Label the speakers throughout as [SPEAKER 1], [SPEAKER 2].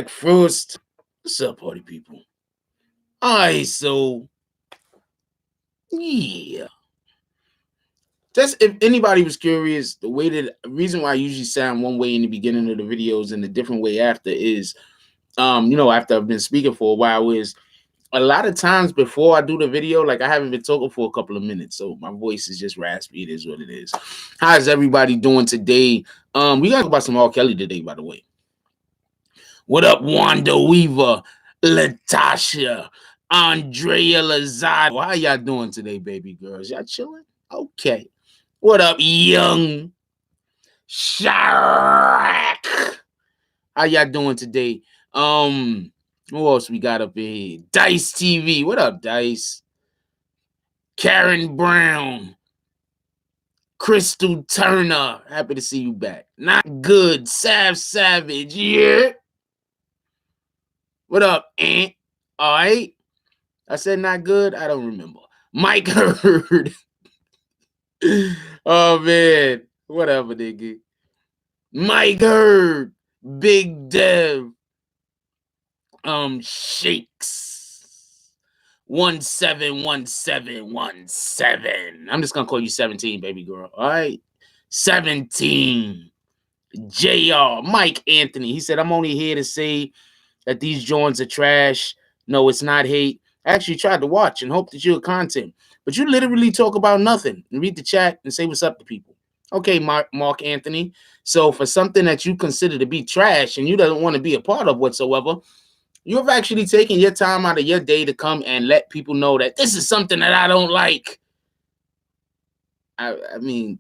[SPEAKER 1] First, what's up, party people? Alright, so yeah. Just if anybody was curious, the reason why I usually sound one way in the beginning of the videos and a different way after is after I've been speaking for a while is a lot of times before I do the video, like I haven't been talking for a couple of minutes, so my voice is just raspy. It is what it is. How's everybody doing today? We gotta talk about some R. Kelly today, by the way. What up, Wanda Weaver, Latasha, Andrea Lazado? How y'all doing today, baby girls? Y'all chilling? Okay. What up, Young Shark? How y'all doing today? Who else we got up in here? Dice TV. What up, Dice? Karen Brown. Crystal Turner. Happy to see you back. Not good. Sav Savage. Yeah. What up, Ant? All right. I said not good. I don't remember. Mike Hurd. Oh, man. Whatever, nigga. Mike Hurd. Big Dev. Shakes. 171717. I'm just gonna call you 17, baby girl. All right. 17. JR. Mike Anthony. He said, I'm only here to say that these joints are trash. No, it's not hate. I actually tried to watch and hope that you're content. But you literally talk about nothing and read the chat and say what's up to people. Okay, Mark Anthony. So for something that you consider to be trash and you don't want to be a part of whatsoever, you have actually taken your time out of your day to come and let people know that this is something that I don't like. I mean...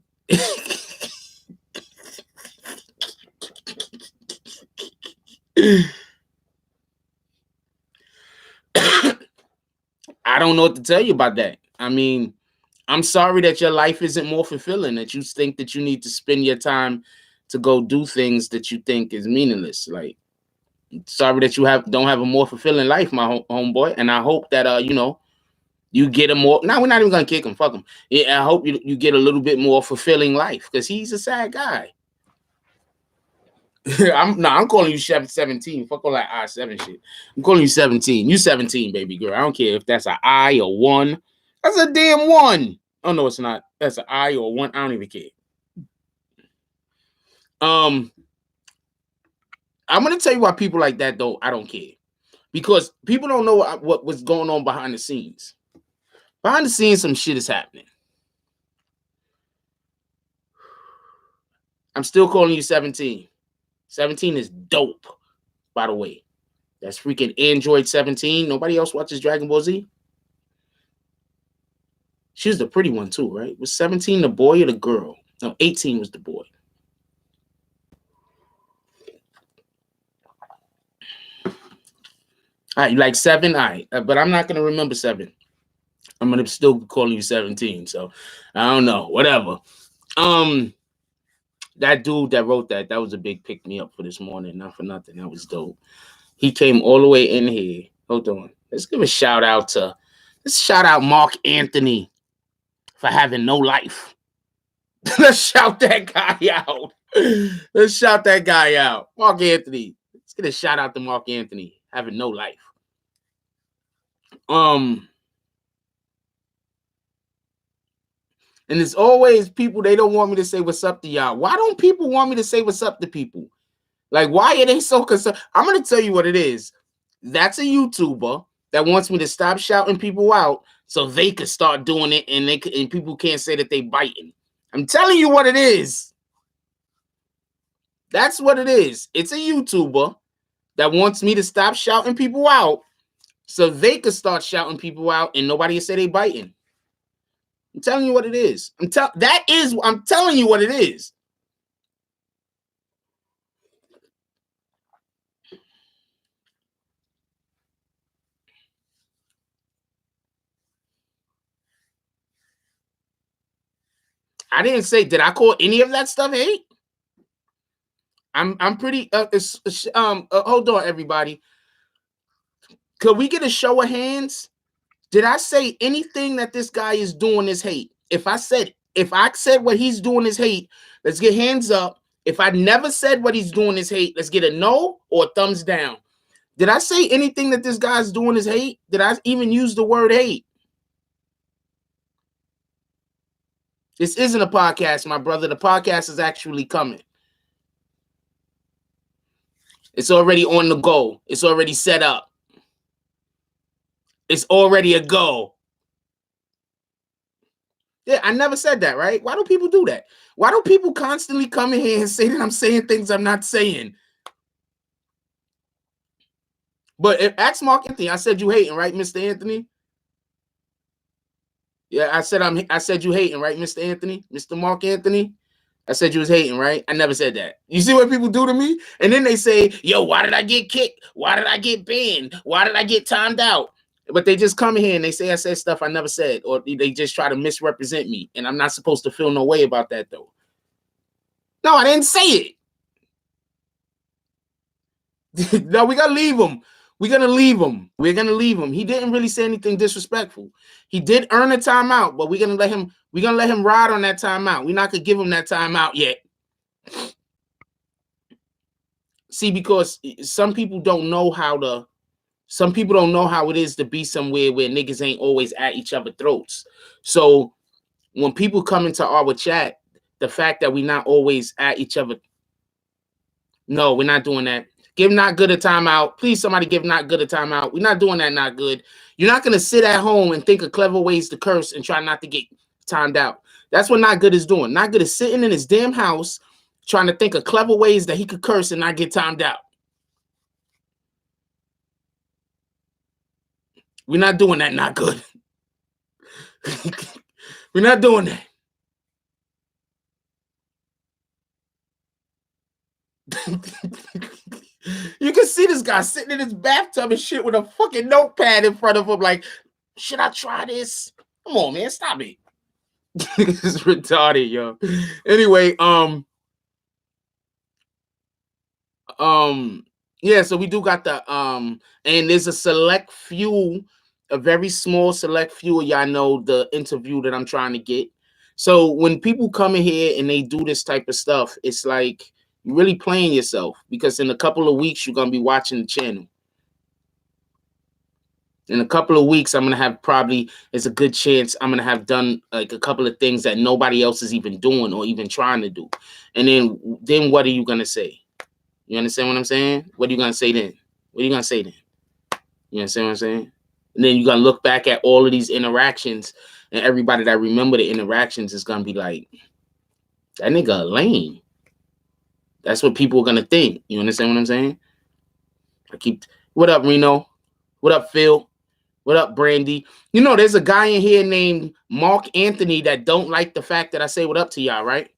[SPEAKER 1] I don't know what to tell you about that. I mean, I'm sorry that your life isn't more fulfilling, that you think that you need to spend your time to go do things that you think is meaningless. Like, sorry that you don't have a more fulfilling life, my homeboy. And I hope that, you get a more... Now, we're not even going to kick him. Fuck him. Yeah, I hope you get a little bit more fulfilling life because he's a sad guy. I'm calling you 17. Fuck all that I7 shit. I'm calling you 17. You 17, baby girl. I don't care if that's an I or 1. That's a damn 1. Oh no, it's not. That's an I or 1. I don't even care. I'm gonna tell you why people like that though. I don't care because people don't know what was going on behind the scenes. Behind the scenes, some shit is happening. I'm still calling you 17. 17 is dope, by the way. That's freaking Android 17. Nobody else watches Dragon Ball Z? She was the pretty one too, right? Was 17 the boy or the girl? No, 18 was the boy. All right, you like 7? All right, but I'm not going to remember 7. I'm going to still call you 17, so I don't know. Whatever. That dude that wrote that was a big pick-me-up for this morning. Not for nothing. That was dope. He came all the way in here. Hold on. Let's give a shout-out to... Let's shout-out Mark Anthony for having no life. Let's shout that guy out. Let's shout that guy out. Mark Anthony. Let's get a shout-out to Mark Anthony having no life. And it's always people, they don't want me to say what's up to y'all. Why don't people want me to say what's up to people? Like, why are they so concerned? I'm going to tell you what it is. That's a YouTuber that wants me to stop shouting people out so they could start doing it and people can't say that they biting. I'm telling you what it is. That's what it is. It's a YouTuber that wants me to stop shouting people out so they could start shouting people out and nobody will say they biting. I'm telling you what it is. I'm telling you what it is. I didn't say, did I call any of that stuff hate? I'm pretty hold on, everybody. Could we get a show of hands? Did I say anything that this guy is doing is hate? If I said what he's doing is hate, let's get hands up. If I never said what he's doing is hate, let's get a no or a thumbs down. Did I say anything that this guy's doing is hate? Did I even use the word hate? This isn't a podcast, my brother. The podcast is actually coming. It's already on the go. It's already set up. It's already a go. Yeah, I never said that, right? Why do people do that? Why do people constantly come in here and say that I'm saying things I'm not saying? But if ask Mark Anthony, I said you hating, right, Mr. Anthony? Yeah, I said you hating, right, Mr. Anthony? Mr. Mark Anthony? I said you was hating, right? I never said that. You see what people do to me? And then they say, yo, why did I get kicked? Why did I get banned? Why did I get timed out? But they just come here and they say I said stuff I never said, or they just try to misrepresent me. And I'm not supposed to feel no way about that, though. No, I didn't say it. No, we gotta leave him. We're gonna leave him. We're gonna leave him. He didn't really say anything disrespectful. He did earn a timeout, but we're gonna let him ride on that timeout. We're not gonna give him that timeout yet. See, because some people don't know how it is to be somewhere where niggas ain't always at each other's throats. So when people come into our chat, the fact that we're not always at each other. No, we're not doing that. Give Not Good a timeout. Please, somebody give Not Good a timeout. We're not doing that, Not Good. You're not going to sit at home and think of clever ways to curse and try not to get timed out. That's what Not Good is doing. Not Good is sitting in his damn house trying to think of clever ways that he could curse and not get timed out. We're not doing that, Not Good. We're not doing that. You can see this guy sitting in his bathtub and shit with a fucking notepad in front of him like, should I try this? Come on, man, stop it. This is retarded, yo. Anyway, yeah, so we do got the and there's a select few, a very small select few of y'all know the interview that I'm trying to get. So when people come in here and they do this type of stuff, it's like you're really playing yourself, because in a couple of weeks you're gonna be watching the channel. In a couple of weeks, I'm gonna have there's a good chance I'm gonna have done like a couple of things that nobody else is even doing or even trying to do. And then what are you gonna say? You understand what I'm saying? What are you gonna say then? What are you gonna say then? You understand what I'm saying? And then you're gonna look back at all of these interactions, and everybody that remember the interactions is gonna be like, that nigga lame. That's what people are gonna think. You understand what I'm saying? What up, Reno? What up, Phil? What up, Brandy? You know, there's a guy in here named Mark Anthony that don't like the fact that I say what up to y'all, right?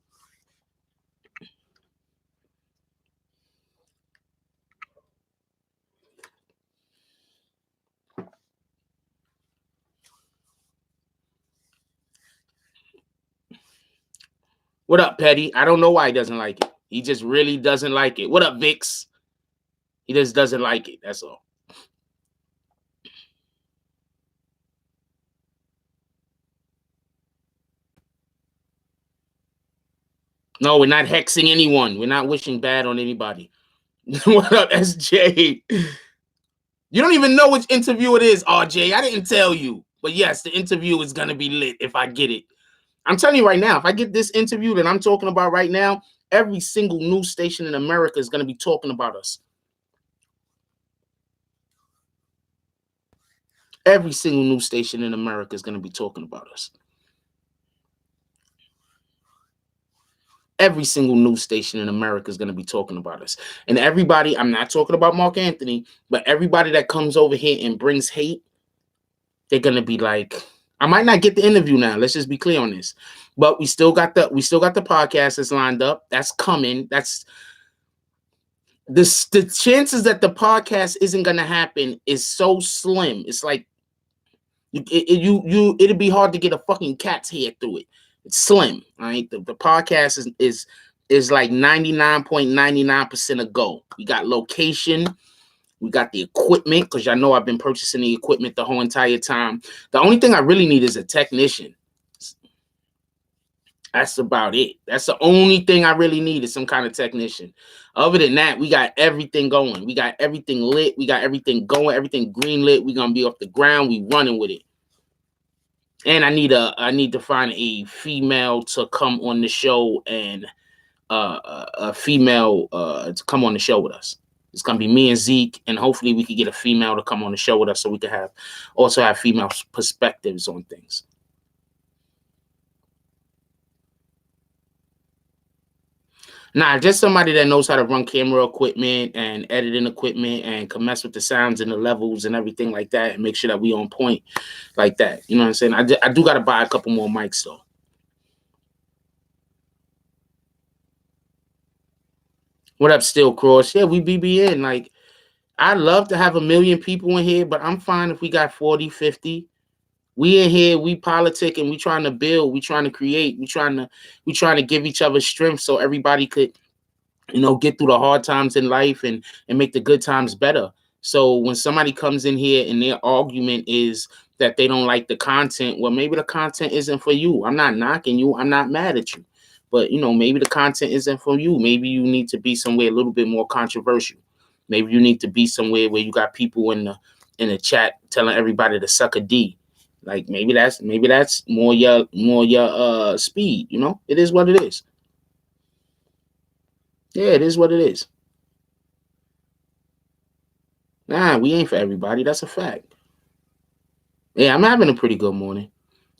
[SPEAKER 1] What up, Petty? I don't know why he doesn't like it. He just really doesn't like it. What up, Vix? He just doesn't like it. That's all. No, we're not hexing anyone. We're not wishing bad on anybody. What up, SJ? You don't even know which interview it is, RJ. I didn't tell you. But yes, the interview is going to be lit if I get it. I'm telling you right now, if I get this interview that I'm talking about right now, every single news station in America is going to be talking about us. Every single news station in America is going to be talking about us. Every single news station in America is going to be talking about us. And everybody, I'm not talking about Mark Anthony, but everybody that comes over here and brings hate, they're going to be like, I might not get the interview now. Let's just be clear on this. But we still got the podcast that's lined up. That's coming. That's the chances that the podcast isn't going to happen is so slim. It's like it'd be hard to get a fucking cat's head through it. It's slim, right? The podcast is like 99.99% a go. We got location, we got the equipment, because y'all know I've been purchasing the equipment the whole entire time. The only thing I really need is a technician. That's about it. That's the only thing I really need is some kind of technician. Other than that, we got everything going. We got everything lit. We got everything going. Everything green lit. We're gonna be off the ground. We running with it. And I need to find a female to come on the show and a female to come on the show with us. It's gonna be me and Zeke, and hopefully we could get a female to come on the show with us so we could also have female perspectives on things. Nah, just somebody that knows how to run camera equipment and editing equipment and can mess with the sounds and the levels and everything like that and make sure that we on point like that. You know what I'm saying? I do got to buy a couple more mics though. What up, Still Cross? Yeah, we BBN. Like, I'd love to have 1 million people in here, but I'm fine if we got 40, 50. We in here, we politic and we trying to build, we trying to create, we trying to give each other strength so everybody could, you know, get through the hard times in life and make the good times better. So when somebody comes in here and their argument is that they don't like the content, well, maybe the content isn't for you. I'm not knocking you. I'm not mad at you. But, you know, maybe the content isn't for you. Maybe you need to be somewhere a little bit more controversial. Maybe you need to be somewhere where you got people in the chat telling everybody to suck a D. Like maybe that's more your speed, you know? It is what it is. Yeah, it is what it is. Nah, we ain't for everybody. That's a fact. Yeah, I'm having a pretty good morning.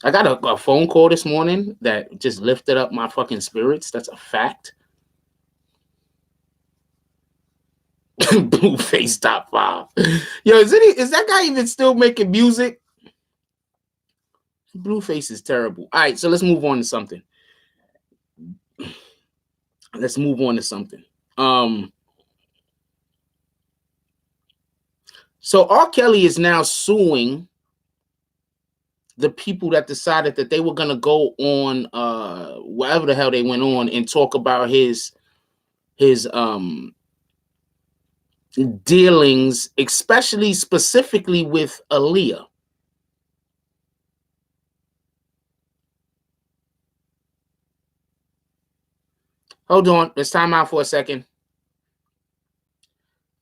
[SPEAKER 1] I got a phone call this morning that just lifted up my fucking spirits. That's a fact. Blueface top 5. Yo, is that guy even still making music? Blueface is terrible. All right, so let's move on to something. So R. Kelly is now suing the people that decided that they were gonna go on whatever the hell they went on and talk about his dealings, especially specifically with Aaliyah. Hold on, let's time out for a second.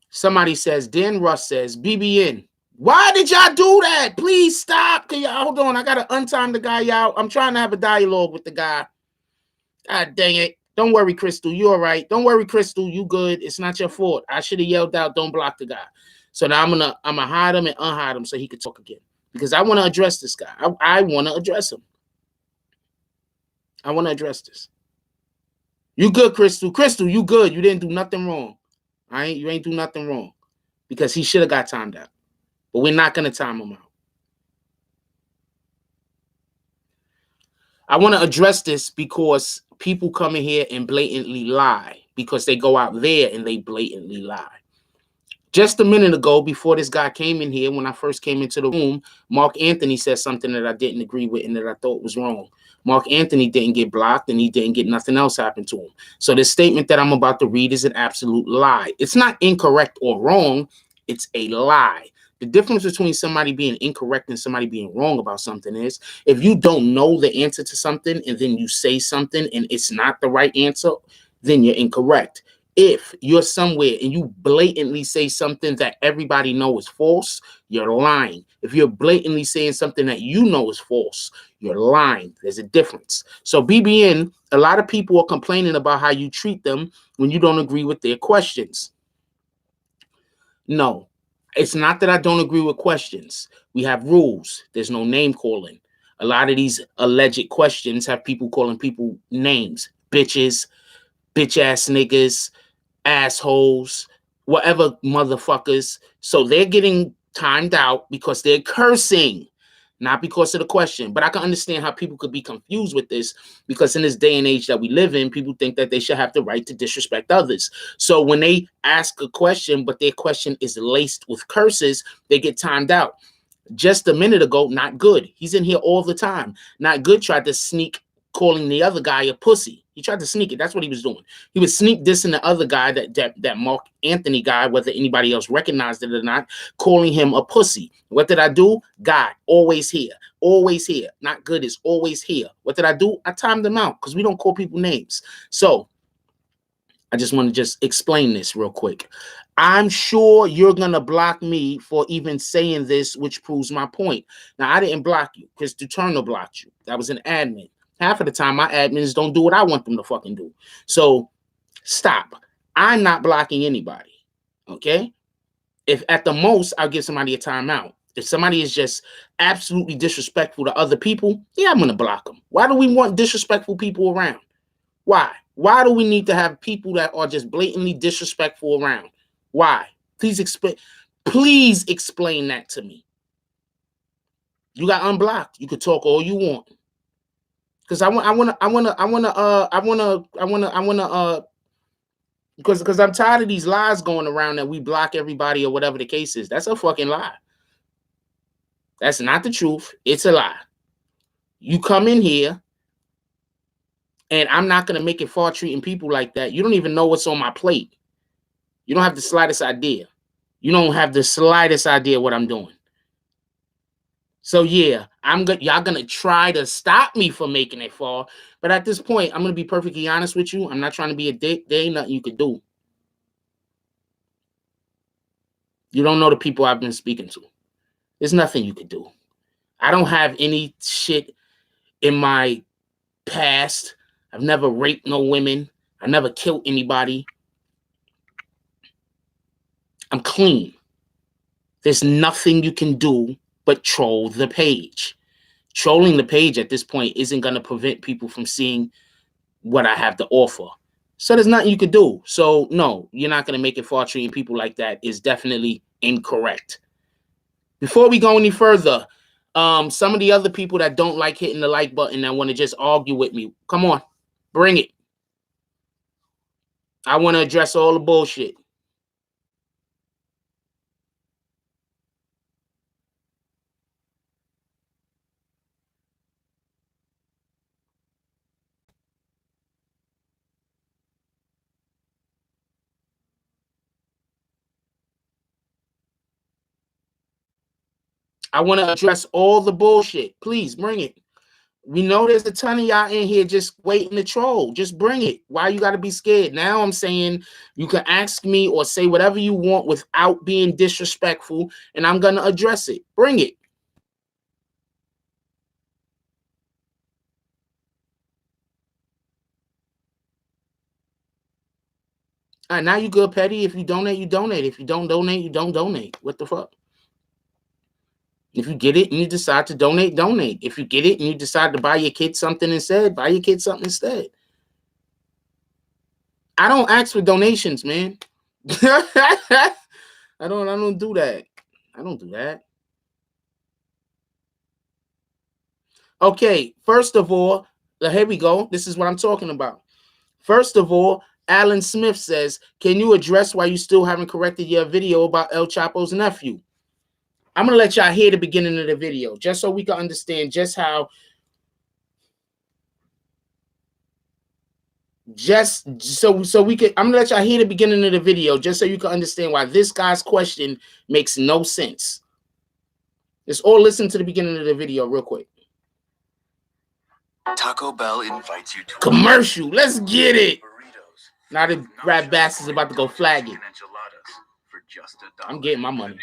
[SPEAKER 1] Somebody says, Dan Russ says, BBN, why did y'all do that? Please stop. Can y'all hold on? I gotta untime the guy out. I'm trying to have a dialogue with the guy. God dang it. Don't worry, Crystal. You all right. Don't worry, Crystal. You good. It's not your fault. I should have yelled out, don't block the guy. So now I'm gonna hide him and unhide him so he could talk again. Because I want to address this guy. I want to address him. I want to address this. You good, Crystal. Crystal, you good. You didn't do nothing wrong. All right? You ain't do nothing wrong. Because he should have got timed out. But we're not going to time him out. I want to address this because people come in here and blatantly lie. Because they go out there and they blatantly lie. Just a minute ago, before this guy came in here, when I first came into the room, Mark Anthony said something that I didn't agree with and that I thought was wrong. Mark Anthony didn't get blocked and he didn't get nothing else happen to him. So this statement that I'm about to read is an absolute lie. It's not incorrect or wrong. It's a lie. The difference between somebody being incorrect and somebody being wrong about something is if you don't know the answer to something and then you say something and it's not the right answer, then you're incorrect. If you're somewhere and you blatantly say something that everybody knows is false, you're lying. If you're blatantly saying something that you know is false, you're lying. There's a difference. So BBN, a lot of people are complaining about how you treat them when you don't agree with their questions. No, it's not that I don't agree with questions. We have rules. There's no name calling. A lot of these alleged questions have people calling people names, bitches, bitch ass niggas, assholes, whatever motherfuckers. So they're getting timed out because they're cursing, not because of the question. But I can understand how people could be confused with this because in this day and age that we live in, people think that they should have the right to disrespect others. So when they ask a question, but their question is laced with curses, they get timed out. Just a minute ago, Not Good. He's in here all the time. Not Good tried to sneak calling the other guy a pussy. He tried to sneak it. That's what he was doing. He was sneak dissing the other guy, that Mark Anthony guy, whether anybody else recognized it or not, calling him a pussy. What did I do? God, always here. Always here. Not good is always here. What did I do? I timed them out because we don't call people names. So I just want to just explain this real quick. I'm sure you're going to block me for even saying this, which proves my point. Now, I didn't block you. Chris Turner blocked you. That was an admin. Half of the time, my admins don't do what I want them to fucking do. So stop. I'm not blocking anybody. Okay? If at the most, I'll give somebody a timeout. If somebody is just absolutely disrespectful to other people, yeah, I'm going to block them. Why do we want disrespectful people around? Why? Why do we need to have people that are just blatantly disrespectful around? Why? Please explain that to me. You got unblocked. You could talk all you want. Because because I'm tired of these lies going around that we block everybody or whatever the case is. That's a fucking lie. That's not the truth. It's a lie. You come in here, and I'm not going to make it far treating people like that. You don't even know what's on my plate. You don't have the slightest idea. You don't have the slightest idea what I'm doing. So yeah, y'all gonna try to stop me from making it far. But at this point, I'm gonna be perfectly honest with you. I'm not trying to be a dick. There ain't nothing you could do. You don't know the people I've been speaking to. There's nothing you could do. I don't have any shit in my past. I've never raped no women. I never killed anybody. I'm clean. There's nothing you can do but troll the page. Trolling the page at this point isn't going to prevent people from seeing what I have to offer. So there's nothing you could do. So no, you're not going to make it far. Treating people like that is definitely incorrect. Before we go any further, some of the other people that don't like hitting the like button that want to just argue with me, come on, bring it. I want to address all the bullshit. I want to address all the bullshit. Please bring it. We know there's a ton of y'all in here just waiting to troll. Just bring it. Why you got to be scared? Now I'm saying you can ask me or say whatever you want without being disrespectful, and I'm going to address it. Bring it. All right, now you good, Petty. If you donate, you donate. If you don't donate, you don't donate. What the fuck? If you get it and you decide to donate, donate. If you get it and you decide to buy your kid something instead, buy your kid something instead. I don't ask for donations, man. I don't do that. I don't do that. Okay, first of all, here we go. This is what I'm talking about. First of all, Alan Smith says, can you address why you still haven't corrected your video about El Chapo's nephew? I'm going to let y'all hear the beginning of the video just so we can understand just how I'm going to let y'all hear the beginning of the video just so you can understand why this guy's question makes no sense. Let's all listen to the beginning of the video real quick.
[SPEAKER 2] Taco Bell invites you to
[SPEAKER 1] commercial. Let's get it. Now the rat bastard's about to go flag it. I'm getting my money.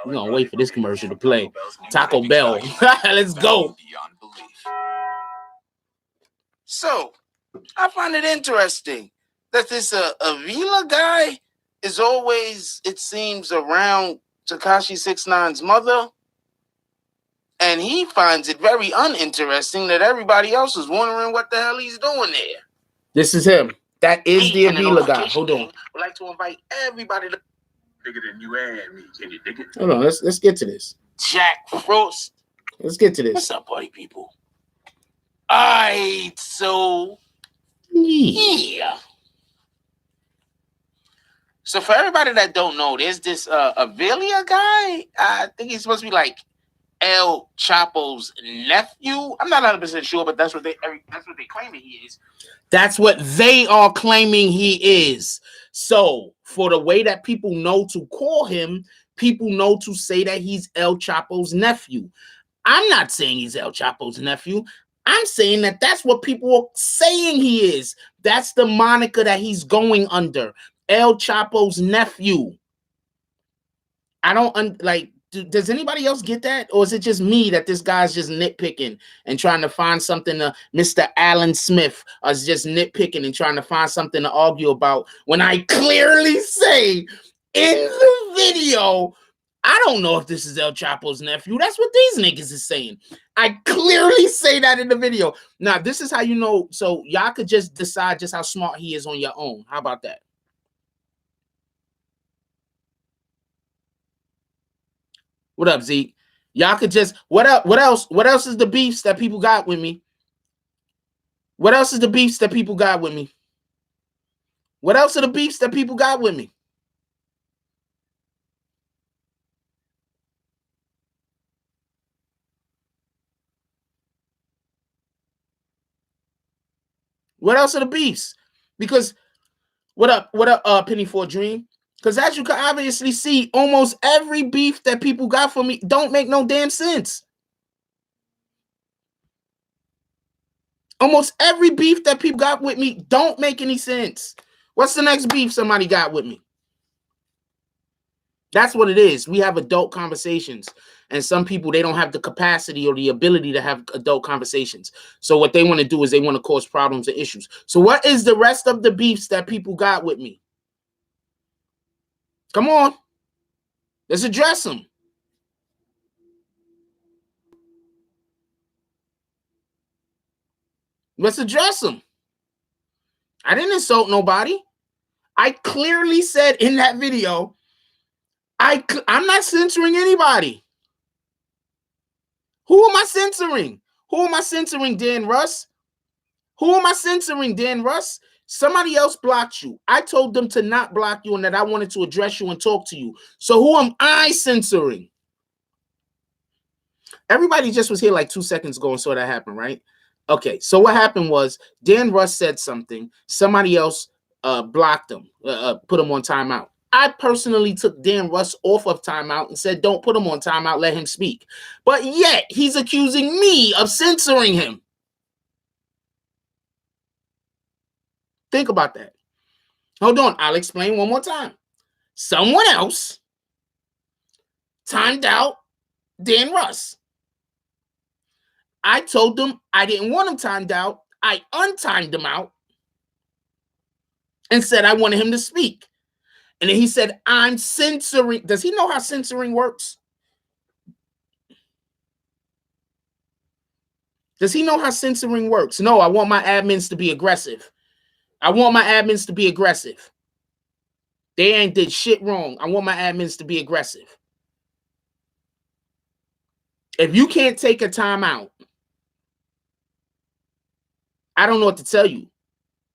[SPEAKER 1] We're gonna wait for this commercial to play. Taco Bell. Let's go. So I find it interesting that this Avila guy is always, it seems, around Tekashi 6ix9ine's mother. And he finds it very uninteresting that everybody else is wondering what the hell he's doing there. This is him. That is the Avila guy. Hold on. I'd like to invite everybody to bigger than you and me. Can you dig it? Hold on. Let's get to this. Jack Frost. Let's get to this. What's up, party people? Alright, so yeah. So for everybody that don't know, there's this Avila guy. I think he's supposed to be like El Chapo's nephew. I'm not 100% sure, but that's what they claiming he is. That's what they are claiming he is. So for the way that people know to call him, people know to say that he's El Chapo's nephew. I'm not saying he's El Chapo's nephew. I'm saying that that's what people are saying he is. That's the moniker that he's going under. El Chapo's nephew. I don't like. Does anybody else get that, or is it just me that this guy's just nitpicking and trying to find something to Mr. Alan Smith is just nitpicking and trying to find something to argue about when I clearly say in the video, I don't know if this is El Chapo's nephew. That's what these niggas is saying. I clearly say that in the video. Now, this is how you know. So y'all could just decide just how smart he is on your own. How about that? What up, Zeke? Y'all could just what else? What else is the beefs that people got with me? What else is the beefs that people got with me? What else are the beefs that people got with me? What else are the beefs? Because what up, Penny for a Dream? Because as you can obviously see, almost every beef that people got for me don't make no damn sense. Almost every beef that people got with me don't make any sense. What's the next beef somebody got with me? That's what it is. We have adult conversations, and some people, they don't have the capacity or the ability to have adult conversations. So what they want to do is they want to cause problems and issues. So what is the rest of the beefs that people got with me? Come on. Let's address them. Let's address them. I didn't insult nobody. I clearly said in that video, I'm not censoring anybody. Who am I censoring? Who am I censoring, Dan Russ? Who am I censoring, Dan Russ? Somebody else blocked you. I told them to not block you and that I wanted to address you and talk to you. So who am I censoring? Everybody just was here like 2 seconds ago and saw that happen, right? Okay, so what happened was Dan Russ said something. Somebody else blocked him, put him on timeout. I personally took Dan Russ off of timeout and said, don't put him on timeout, let him speak. But yet, he's accusing me of censoring him. Think about that. Hold on, I'll explain one more time. Someone else timed out Dan Russ. I told them I didn't want him timed out. I untimed him out and said I wanted him to speak. And then he said, I'm censoring. Does he know how censoring works? Does he know how censoring works? No, I want my admins to be aggressive. I want my admins to be aggressive. They ain't did shit wrong. I want my admins to be aggressive. If you can't take a timeout, I don't know what to tell you.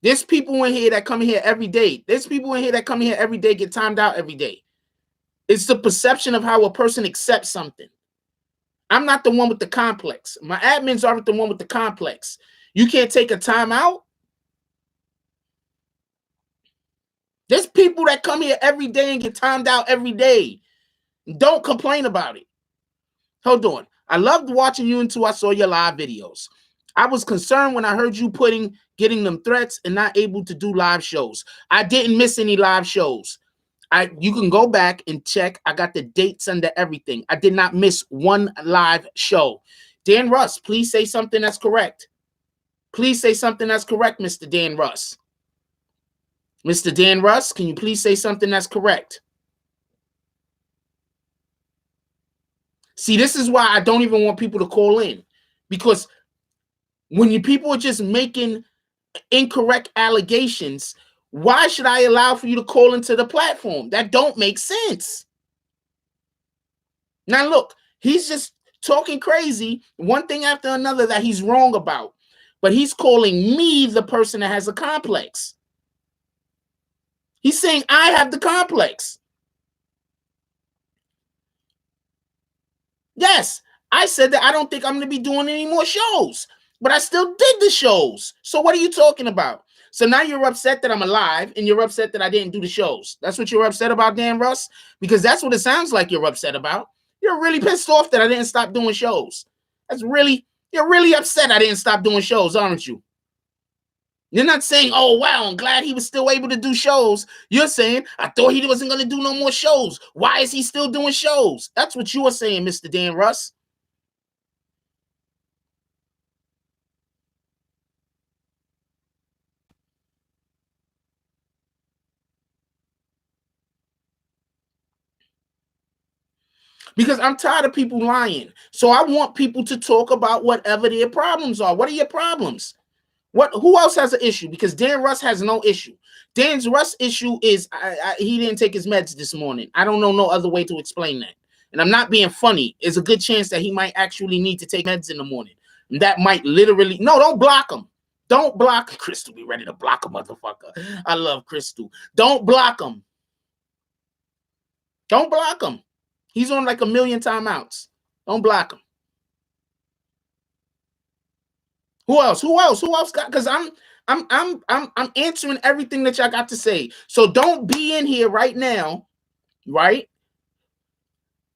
[SPEAKER 1] There's people in here that come in here every day. There's people in here that come in here every day, get timed out every day. It's the perception of how a person accepts something. I'm not the one with the complex. My admins aren't the one with the complex. You can't take a timeout. There's people that come here every day and get timed out every day. Don't complain about it. Hold on. I loved watching you until I saw your live videos. I was concerned when I heard you getting them threats and not able to do live shows. I didn't miss any live shows. You can go back and check. I got the dates under everything. I did not miss one live show. Dan Russ, please say something that's correct. Please say something that's correct, Mr. Dan Russ. Mr. Dan Russ, can you please say something that's correct? See, this is why I don't even want people to call in. Because when people are just making incorrect allegations, why should I allow for you to call into the platform? That don't make sense. Now, look, he's just talking crazy, one thing after another that he's wrong about. But he's calling me the person that has a complex. He's saying I have the complex. Yes, I said that I don't think I'm going to be doing any more shows, but I still did the shows. So what are you talking about? So now you're upset that I'm alive and you're upset that I didn't do the shows. That's what you're upset about, Dan Russ? Because that's what it sounds like you're upset about. You're really pissed off that I didn't stop doing shows. You're really upset I didn't stop doing shows, aren't you? You're not saying, oh, wow, I'm glad he was still able to do shows. You're saying, I thought he wasn't going to do no more shows. Why is he still doing shows? That's what you are saying, Mr. Dan Russ. Because I'm tired of people lying. So I want people to talk about whatever their problems are. What are your problems? Who else has an issue? Because Dan Russ has no issue. Dan Russ' issue is he didn't take his meds this morning. I don't know no other way to explain that. And I'm not being funny. There's a good chance that he might actually need to take meds in the morning. And that might literally, no, don't block him. Don't block Crystal. Be ready to block a motherfucker. I love Crystal. Don't block him. Don't block him. He's on like a million timeouts. Don't block him. Who else? Who else? Who else got? Because I'm answering everything that y'all got to say. So don't be in here right now, right?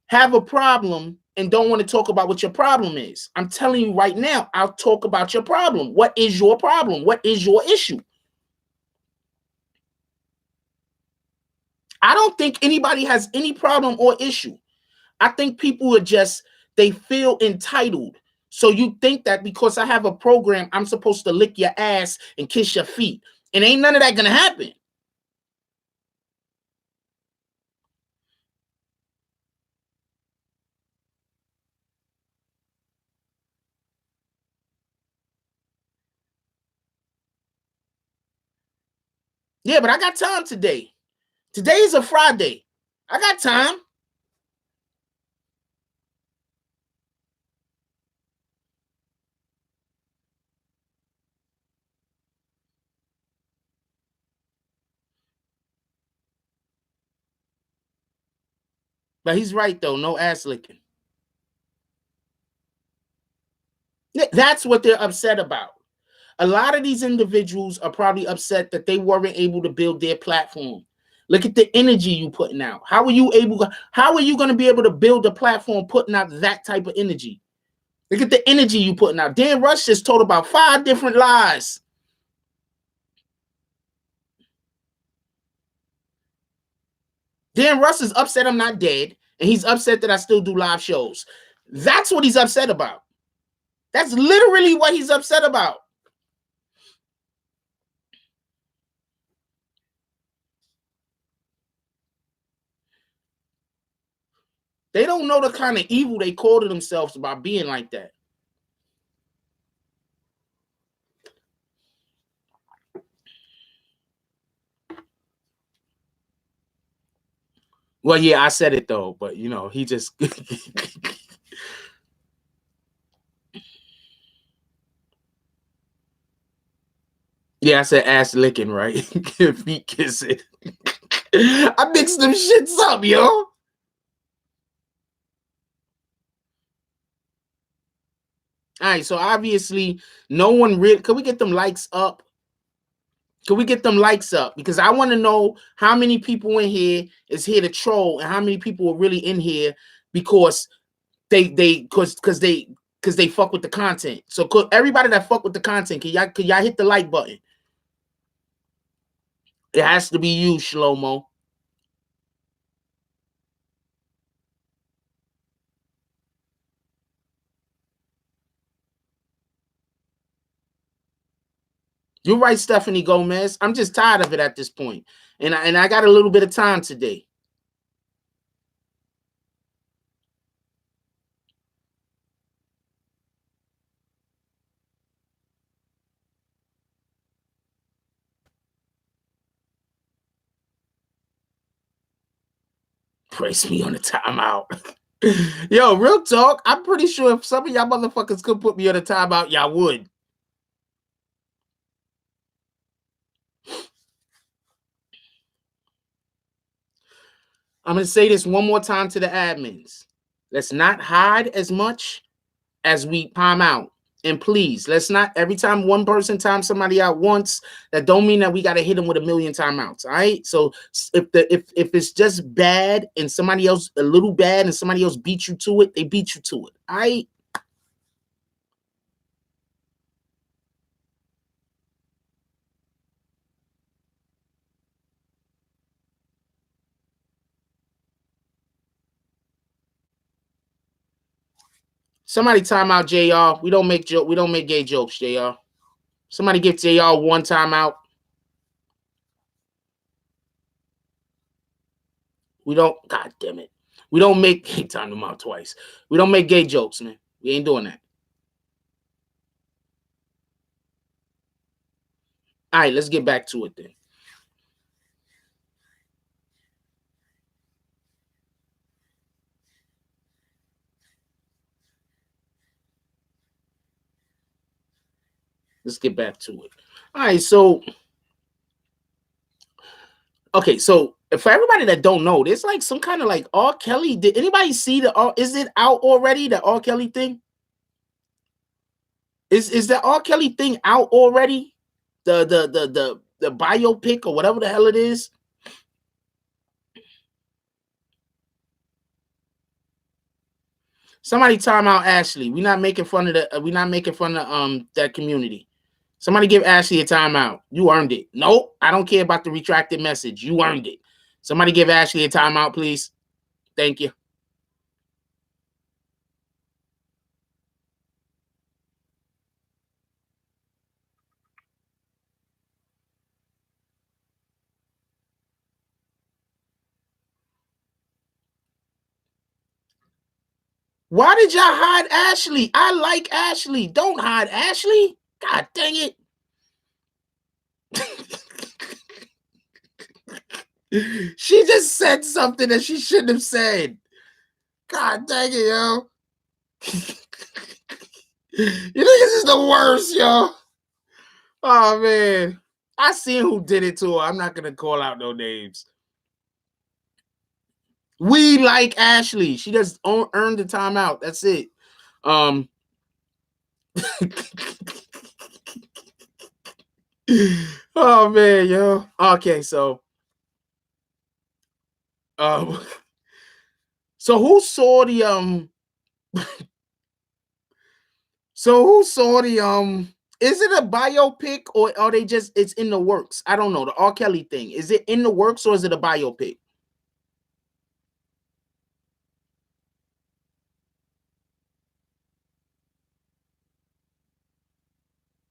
[SPEAKER 1] Have a problem and don't want to talk about what your problem is. I'm telling you right now, I'll talk about your problem. What is your problem? What is your issue? I don't think anybody has any problem or issue. I think people are just, they feel entitled. So you think that because I have a program, I'm supposed to lick your ass and kiss your feet. And ain't none of that gonna happen. Yeah, but I got time today. Today is a Friday. I got time. But he's right, though. No ass licking. That's what they're upset about. A lot of these individuals are probably upset that they weren't able to build their platform. Look at the energy you putting out. How are you going to be able to build a platform putting out that type of energy? Look at the energy you putting out. Dan Russ just told about 5 different lies. Dan Russ is upset I'm not dead, and he's upset that I still do live shows. That's what he's upset about. That's literally what he's upset about. They don't know the kind of evil they call to themselves by being like that. Well, yeah, I said it though, but you know, he just yeah, I said ass licking, right? Feet kissing. I mixed them shits up, yo. All right, so obviously no one really. Can we get them likes up? Can we get them likes up? Because I want to know how many people in here is here to troll and how many people are really in here because because they fuck with the content. So everybody that fuck with the content, can y'all hit the like button? It has to be you, Shlomo. You're right, Stephanie Gomez. I'm just tired of it at this point. And I got a little bit of time today. Praise me on the timeout. Yo, real talk. I'm pretty sure if some of y'all motherfuckers could put me on a timeout, y'all would. I'm going to say this one more time to the admins. Let's not hide as much as we time out. And please, let's not, every time one person times somebody out once, that don't mean that we got to hit them with a million timeouts. All right. So if it's just bad and somebody else a little bad and somebody else beat you to it, they beat you to it. All right. Somebody time out JR. We don't make gay jokes, JR. Somebody give JR one timeout. We don't, god damn it. We don't make time them out twice. We don't make gay jokes, man. We ain't doing that. All right, let's get back to it then. Let's get back to it. All right, so okay, so for everybody that don't know, there's like some kind of like R. Kelly. Did anybody see the? Is it out already? The R. Kelly thing. Is the R. Kelly thing out already? The biopic or whatever the hell it is. Somebody time out Ashley. We're not making fun of the. We're not making fun of that community. Somebody give Ashley a timeout. You earned it. Nope, I don't care about the retracted message. You earned it. Somebody give Ashley a timeout, please. Thank you. Why did y'all hide Ashley? I like Ashley. Don't hide Ashley. God dang it. She just said something that she shouldn't have said. God dang it, yo. You niggas is the worst, yo. Oh, man. I seen who did it to her. I'm not going to call out no names. We like Ashley. She just earned the timeout. That's it. Oh man, yo. Okay, so so who saw the so who saw the is it a biopic or are they just it's in the works? I don't know. The R. Kelly thing. Is it in the works or is it a biopic?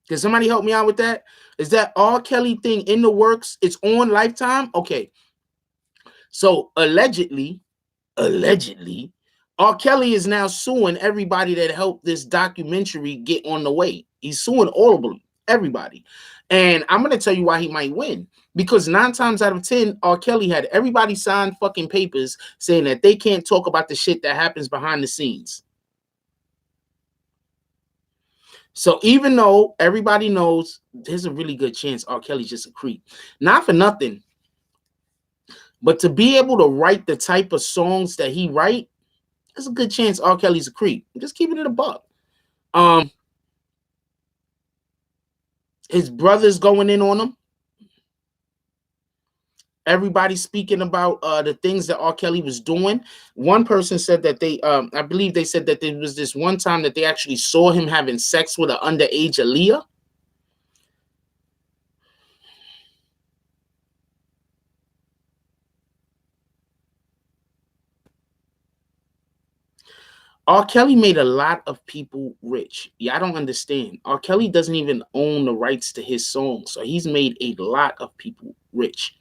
[SPEAKER 1] Can somebody help me out with that? Is that R. Kelly thing in the works? It's on Lifetime? Okay. So allegedly, R. Kelly is now suing everybody that helped this documentary get on the way. He's suing all of them, everybody. And I'm going to tell you why he might win. Because 9 times out of 10, R. Kelly had everybody sign fucking papers saying that they can't talk about the shit that happens behind the scenes. So even though everybody knows there's a really good chance R. Kelly's just a creep. Not for nothing, but to be able to write the type of songs that he write, there's a good chance R. Kelly's a creep. I'm just keeping it a buck. His brother's going in on him. Everybody's speaking about the things that R. Kelly was doing. One person said that they, I believe they said that there was this one time that they actually saw him having sex with an underage Aaliyah. R. Kelly made a lot of people rich. Yeah, I don't understand. R. Kelly doesn't even own the rights to his songs, so he's made a lot of people rich.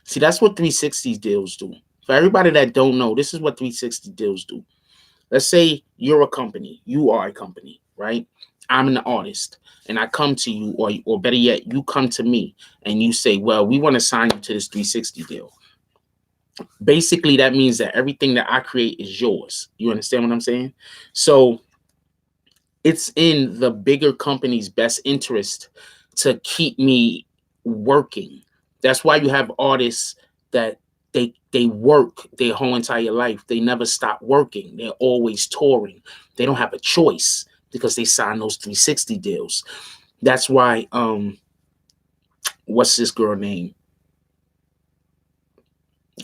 [SPEAKER 1] See, that's what 360 deals do. For everybody that don't know, this is what 360 deals do. Let's say you're a company, you are a company, right? I'm an artist, and I come to you, or better yet, you come to me, and you say, well, we want to sign you to this 360 deal. Basically, that means that everything that I create is yours. You understand what I'm saying? So it's in the bigger company's best interest to keep me working. That's why you have artists that they work their whole entire life. They never stop working. They're always touring. They don't have a choice because they sign those 360 deals. That's why what's this girl name?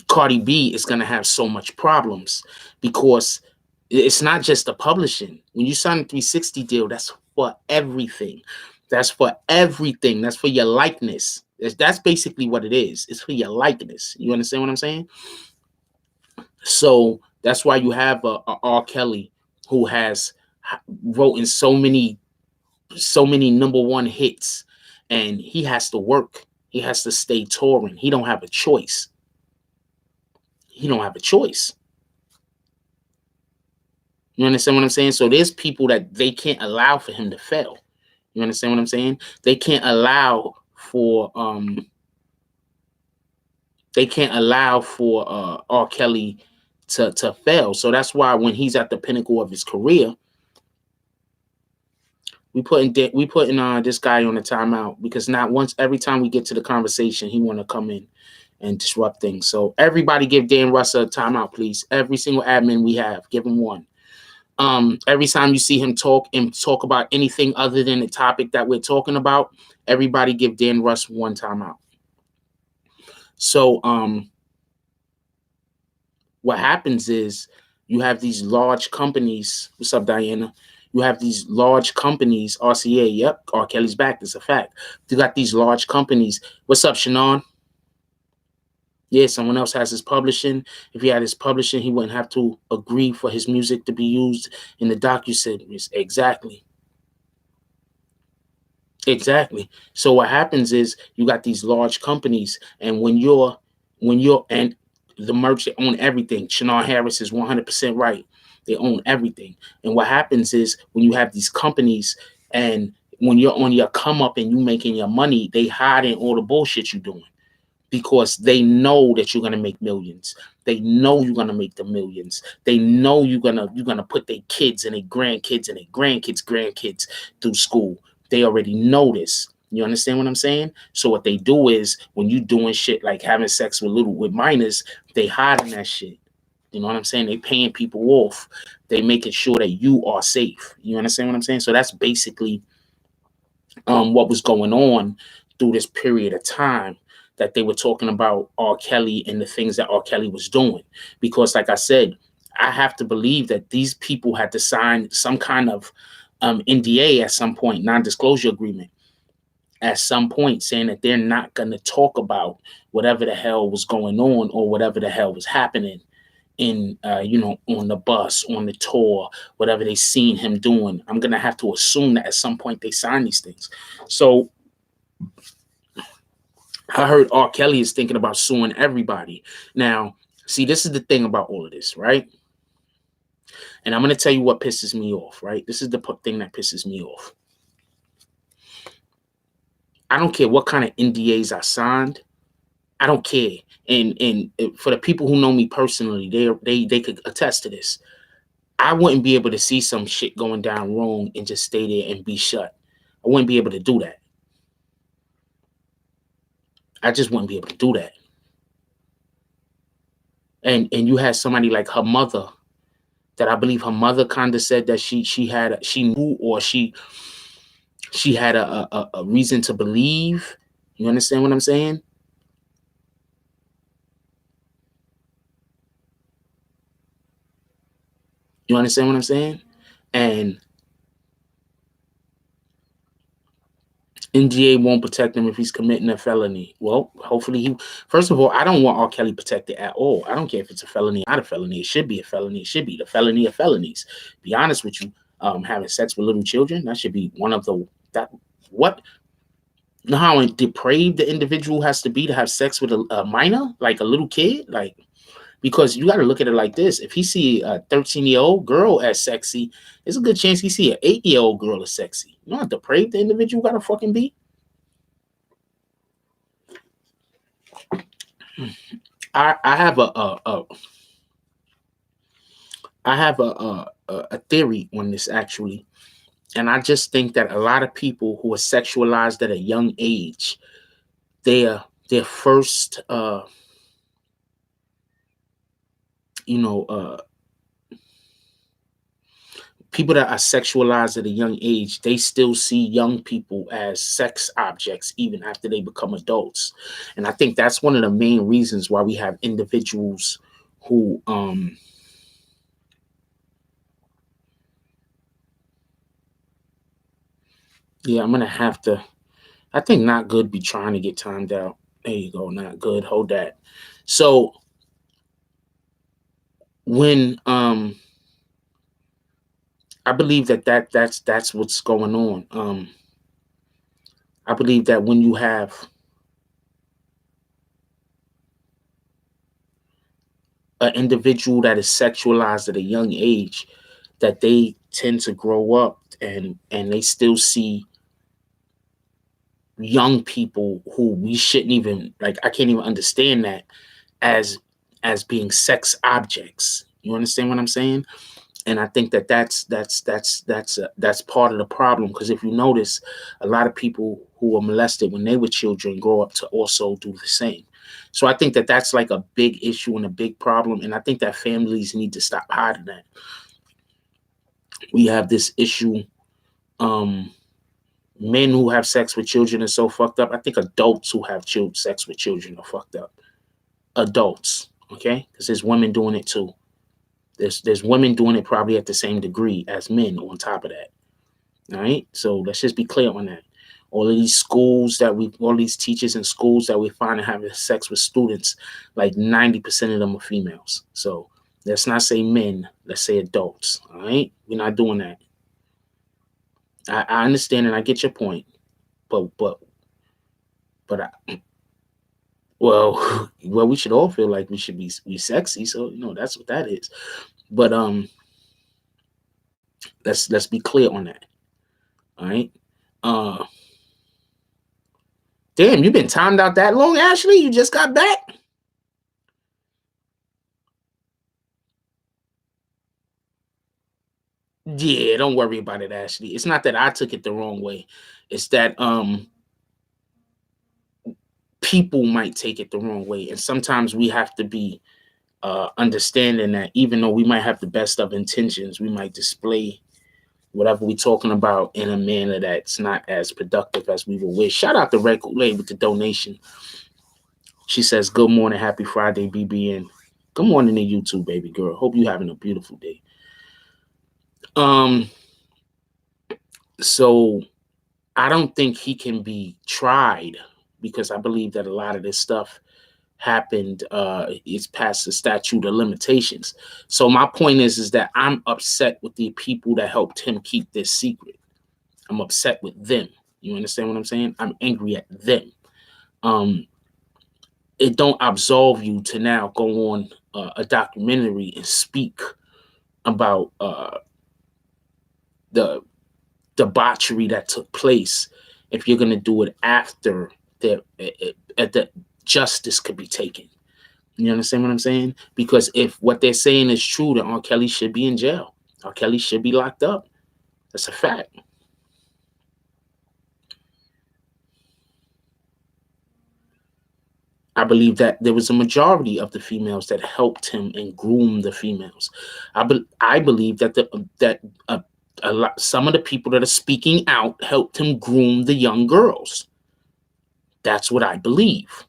[SPEAKER 1] Cardi B is gonna have so much problems because it's not just the publishing. When you sign a 360 deal, that's for everything. That's for everything. That's for your likeness. That's basically what it is. It's for your likeness. You understand what I'm saying? So that's why you have a R. Kelly who has wrote in so many #1 hits, and he has to work. He has to stay touring. He don't have a choice. He don't have a choice. You understand what I'm saying? So there's people that they can't allow for him to fail. You understand what I'm saying? They can't allow for R. Kelly to fail. So that's why when he's at the pinnacle of his career, we putting this guy on a timeout, because not once, every time we get to the conversation, he want to come in and disrupt things. So everybody give Dan Russ a timeout, please. Every single admin we have, give him one. Every time you see him talk about anything other than the topic that we're talking about, everybody give Dan Russ one timeout. So what happens is you have these large companies. What's up, Diana? You have these large companies, RCA, yep, R. Kelly's back, that's a fact. You got these large companies. What's up, Shannon? Yeah, someone else has his publishing. If he had his publishing, he wouldn't have to agree for his music to be used in the docuseries. Exactly. Exactly. So what happens is you got these large companies, and when you're and the merch, they own everything. Shannon Harris is 100% right. They own everything. And what happens is when you have these companies, and when you're on your come up and you making your money, they hide in all the bullshit you're doing, because they know that you're gonna make millions. They know you're gonna make the millions. They know you're gonna put their kids and their grandkids and their grandkids through school. They already know this. You understand what I'm saying? So what they do is when you doing shit like having sex with minors, they hiding that shit. You know what I'm saying? They paying people off. They making sure that you are safe. You understand what I'm saying? So that's basically what was going on through this period of time, that they were talking about R. Kelly and the things that R. Kelly was doing. Because like I said, I have to believe that these people had to sign some kind of NDA at some point, non-disclosure agreement at some point, saying that they're not going to talk about whatever the hell was going on or whatever the hell was happening in on the bus, on the tour, whatever they seen him doing. I'm gonna have to assume that at some point they signed these things. So I heard R. Kelly is thinking about suing everybody. Now, see, this is the thing about all of this, right? And I'm gonna tell you what pisses me off, right? This is the thing that pisses me off. I don't care what kind of NDAs I signed. I don't care. And for the people who know me personally, they could attest to this. I wouldn't be able to see some shit going down wrong and just stay there and be shut. I wouldn't be able to do that. I just wouldn't be able to do that. And you had somebody like her mother, that I believe her mother kind of said that she knew, or she had a reason to believe. You understand what I'm saying? You understand what I'm saying? And NGA won't protect him if he's committing a felony. Well, hopefully first of all, I don't want R. Kelly protected at all. I don't care if it's a felony or not a felony. It should be a felony. It should be the felony of felonies. Be honest with you, having sex with little children, that should be one of the, what? You know how depraved the individual has to be to have sex with a minor, like a little kid? Like, because you got to look at it like this. If he see a 13-year-old girl as sexy, there's a good chance he see an 8-year-old girl as sexy. You know how depraved the individual got to fucking be? I have a theory on this, actually. And I just think that a lot of people who are sexualized at a young age, their first you know, people that are sexualized at a young age, they still see young people as sex objects even after they become adults. And I think that's one of the main reasons why we have individuals who yeah, I'm gonna have to, I think not good be trying to get timed out. There you go, not good. Hold that. So when I believe that's what's going on. I believe that when you have an individual that is sexualized at a young age, that they tend to grow up and they still see young people who we shouldn't even, like, I can't even understand that as being sex objects. You understand what I'm saying? And I think that that's part of the problem, because if you notice, a lot of people who were molested when they were children grow up to also do the same. So I think that that's like a big issue and a big problem, and I think that families need to stop hiding that. We have this issue. um Men who have sex with children are so fucked up. I think adults who have sex with children are fucked up. Adults, okay, because there's women doing it too. There's women doing it probably at the same degree as men on top of that. All right. So let's just be clear on that. All of these schools that all these teachers in schools that we find having sex with students, like 90% of them are females. So let's not say men, let's say adults. All right. We're not doing that. I understand and I get your point, but well, well, we should all feel like we should be sexy. So that's what that is. But let's be clear on that. All right. Uh, damn, you've been timed out that long, Ashley? You just got back? Yeah, don't worry about it, Ashley. It's not that I took it the wrong way. It's that people might take it the wrong way. And sometimes we have to be understanding that even though we might have the best of intentions, we might display whatever we're talking about in a manner that's not as productive as we would wish. Shout out to Red Kool-Aid with the donation. She says, "Good morning, happy Friday, BBN." Good morning to you too, baby girl. Hope you having a beautiful day. Um, so I don't think he can be tried, because I believe that a lot of this stuff happened, it's past the statute of limitations. So my point is that I'm upset with the people that helped him keep this secret. I'm upset with them. You understand what I'm saying? I'm angry at them. Um, it don't absolve you to now go on a documentary and speak about the debauchery that took place if you're going to do it after the justice could be taken. You understand what I'm saying? Because if what they're saying is true, then R. Kelly should be in jail. R. Kelly should be locked up. That's a fact. I believe that there was a majority of the females that helped him and groomed the females. I believe that a lot, some of the people that are speaking out helped him groom the young girls. That's what I believe.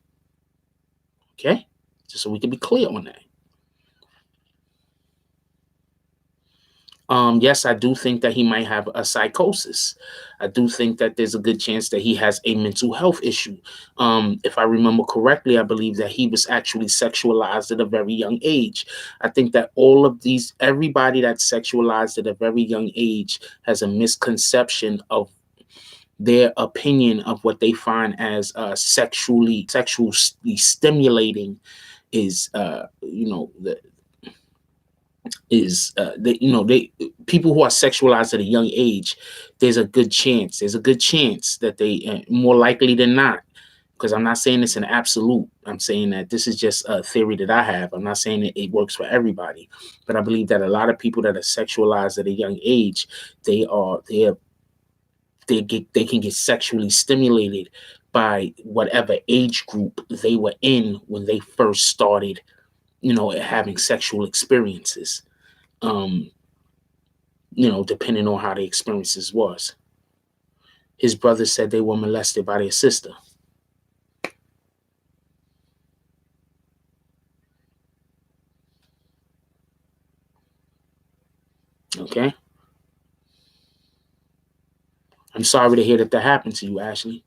[SPEAKER 1] Okay, just so we can be clear on that. Yes, I do think that he might have a psychosis. I do think that there's a good chance that he has a mental health issue. If I remember correctly, I believe that he was actually sexualized at a very young age. I think that everybody that's sexualized at a very young age has a misconception of their opinion of what they find as sexually stimulating is the is they people who are sexualized at a young age. There's a good chance that they, more likely than not, because I'm not saying it's an absolute, I'm saying that this is just a theory that I have. I'm not saying that it works for everybody, but I believe that a lot of people that are sexualized at a young age, they can get sexually stimulated by whatever age group they were in when they first started having sexual experiences, depending on how the experiences was. His brother said they were molested by their sister. Okay. I'm sorry to hear that happened to you, Ashley.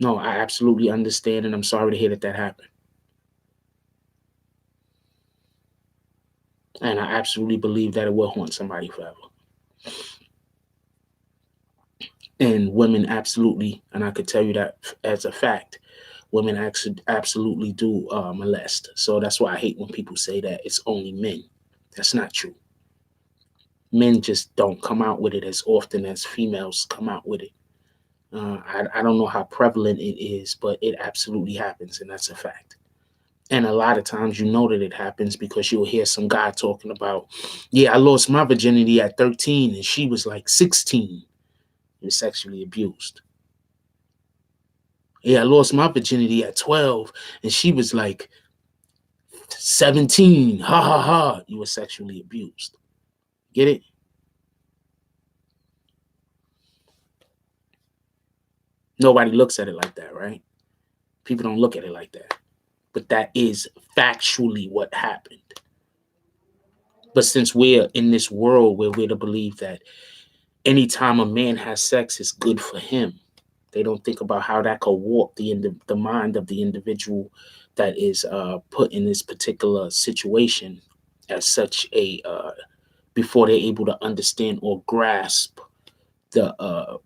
[SPEAKER 1] No, I absolutely understand, and I'm sorry to hear that happened. And I absolutely believe that it will haunt somebody forever. And women absolutely, and I could tell you that as a fact, women actually absolutely do molest. So that's why I hate when people say that it's only men. That's not true. Men just don't come out with it as often as females come out with it. I don't know how prevalent it is, but it absolutely happens, and that's a fact. And a lot of times that it happens because you'll hear some guy talking about, yeah, I lost my virginity at 13 and she was like 16 and sexually abused. Yeah, I lost my virginity at 12 and she was like 17. Ha ha ha. You were sexually abused. Get it? Nobody looks at it like that, right? People don't look at it like that. But that is factually what happened. But since we're in this world where we're to believe that anytime a man has sex, it's good for him, they don't think about how that could warp the mind of the individual that is put in this particular situation as such a before they're able to understand or grasp the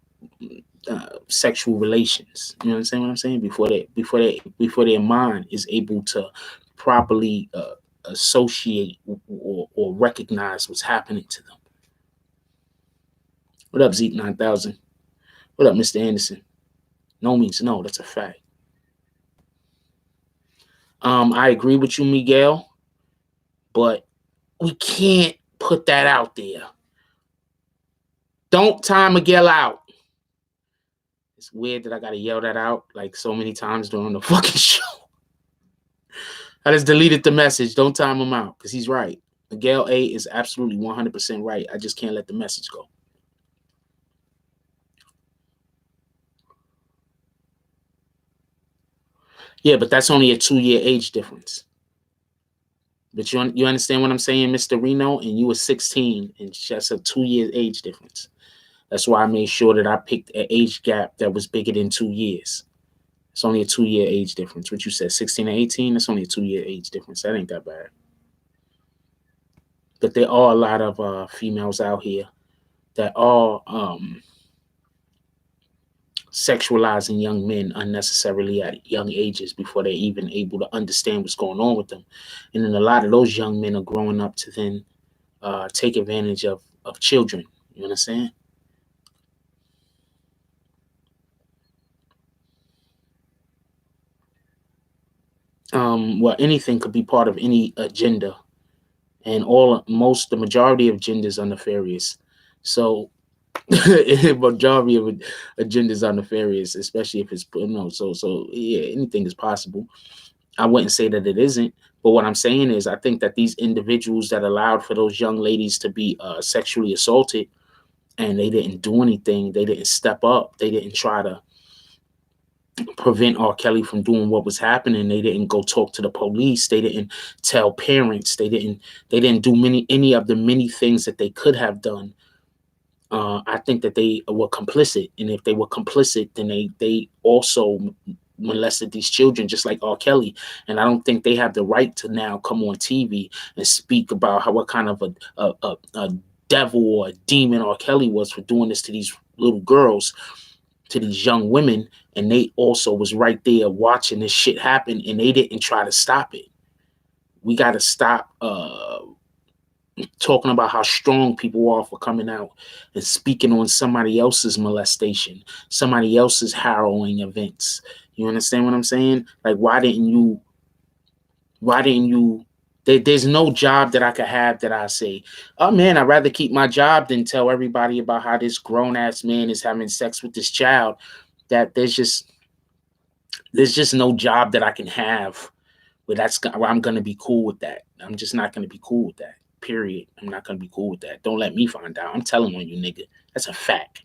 [SPEAKER 1] sexual relations. You understand what I'm saying? Before their mind is able to properly associate or recognize what's happening to them. What up, Zeke 9000? What up, Mr. Anderson? No means no. That's a fact. I agree with you, Miguel, but we can't put that out there. Don't time Miguel out. It's weird that I gotta yell that out like so many times during the fucking show. I just deleted the message. Don't time him out because he's right. Miguel A is absolutely 100% right. I just can't let the message go. Yeah, but that's only a 2-year age difference. But you understand what I'm saying, Mr. Reno? And you were 16, and that's a 2-year age difference. That's why I made sure that I picked an age gap that was bigger than 2 years. It's only a 2-year age difference. What you said, 16 and 18, that's only a 2-year age difference. That ain't that bad. But there are a lot of females out here that are sexualizing young men unnecessarily at young ages before they're even able to understand what's going on with them. And then a lot of those young men are growing up to then take advantage of children. You understand? Well, anything could be part of any agenda, and the majority of agendas are nefarious. So, majority of agendas are nefarious, especially if it's So yeah, anything is possible. I wouldn't say that it isn't, but what I'm saying is, I think that these individuals that allowed for those young ladies to be sexually assaulted, and they didn't do anything, they didn't step up, they didn't try to prevent R. Kelly from doing what was happening. They didn't go talk to the police. They didn't tell parents. They didn't do any of the many things that they could have done. I think that they were complicit, and if they were complicit, then they also molested these children just like R. Kelly. And I don't think they have the right to now come on TV and speak about what kind of a devil or a demon R. Kelly was for doing this to these little girls, to these young women. And they also was right there watching this shit happen, and they didn't try to stop it. We got to stop talking about how strong people are for coming out and speaking on somebody else's molestation, somebody else's harrowing events. You understand what I'm saying? Like, why didn't you there's no job that I could have that I say, oh man, I'd rather keep my job than tell everybody about how this grown-ass man is having sex with this child. That there's just no job that I can have But I'm gonna be cool with that. I'm just not gonna be cool with that. Period. I'm not gonna be cool with that. Don't let me find out. I'm telling on you, nigga. That's a fact.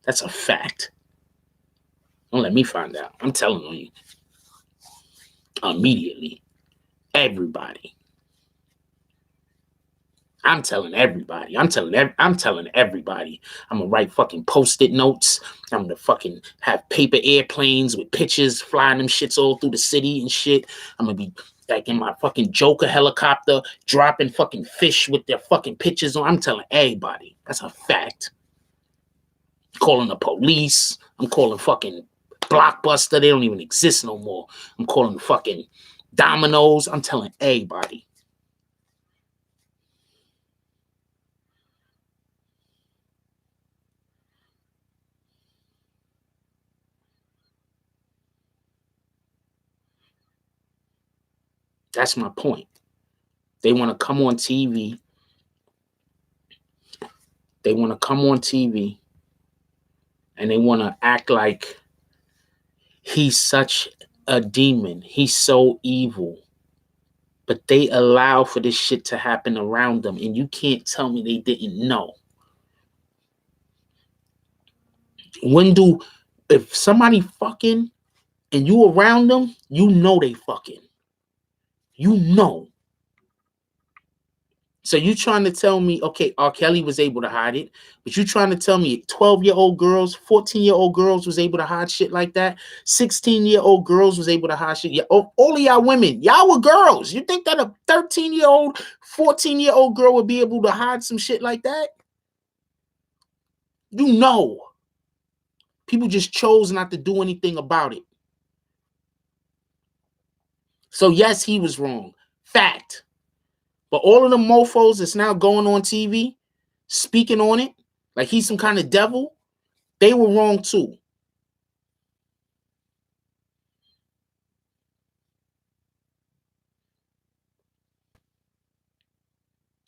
[SPEAKER 1] That's a fact. Don't let me find out. I'm telling on you. Immediately. Everybody. I'm telling everybody. I'm telling everybody. I'm gonna write fucking post-it notes. I'm gonna fucking have paper airplanes with pictures flying them shits all through the city and shit. I'm gonna be like in my fucking Joker helicopter, dropping fucking fish with their fucking pictures on. I'm telling everybody. That's a fact. Calling the police. I'm calling fucking Blockbuster. They don't even exist no more. I'm calling fucking Domino's. I'm telling everybody. That's my point. They want to come on TV. They want to come on TV and they want to act like he's such a demon. He's so evil. But they allow for this shit to happen around them. And you can't tell me they didn't know. If somebody fucking and you around them, you know they fucking. You know. So you trying to tell me, okay, R. Kelly was able to hide it, but you trying to tell me 12-year-old girls, 14-year-old girls was able to hide shit like that? 16-year-old girls was able to hide shit? Yeah, all of y'all women, y'all were girls. You think that a 13-year-old, 14-year-old girl would be able to hide some shit like that? You know. People just chose not to do anything about it. So yes, he was wrong. Fact. But all of the mofos that's now going on TV, speaking on it, like he's some kind of devil, they were wrong too.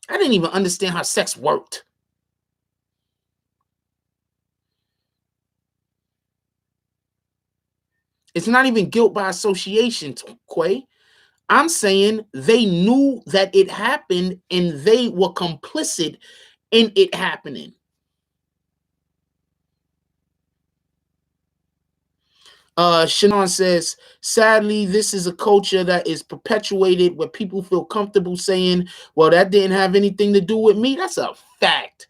[SPEAKER 1] I didn't even understand how sex worked. It's not even guilt by association, Quay. I'm saying they knew that it happened and they were complicit in it happening. Shannon says, sadly, this is a culture that is perpetuated where people feel comfortable saying, well, that didn't have anything to do with me. That's a fact.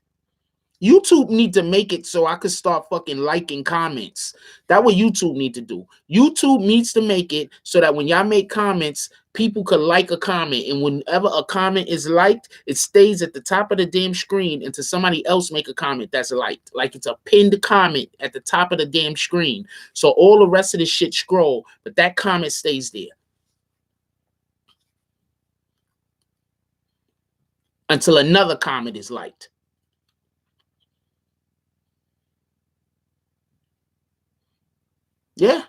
[SPEAKER 1] YouTube need to make it so I could start fucking liking comments. That's what YouTube need to do. YouTube needs to make it so that when y'all make comments, people could like a comment. And whenever a comment is liked, it stays at the top of the damn screen until somebody else make a comment that's liked. Like it's a pinned comment at the top of the damn screen. So all the rest of the shit scroll, but that comment stays there until another comment is liked. Yeah.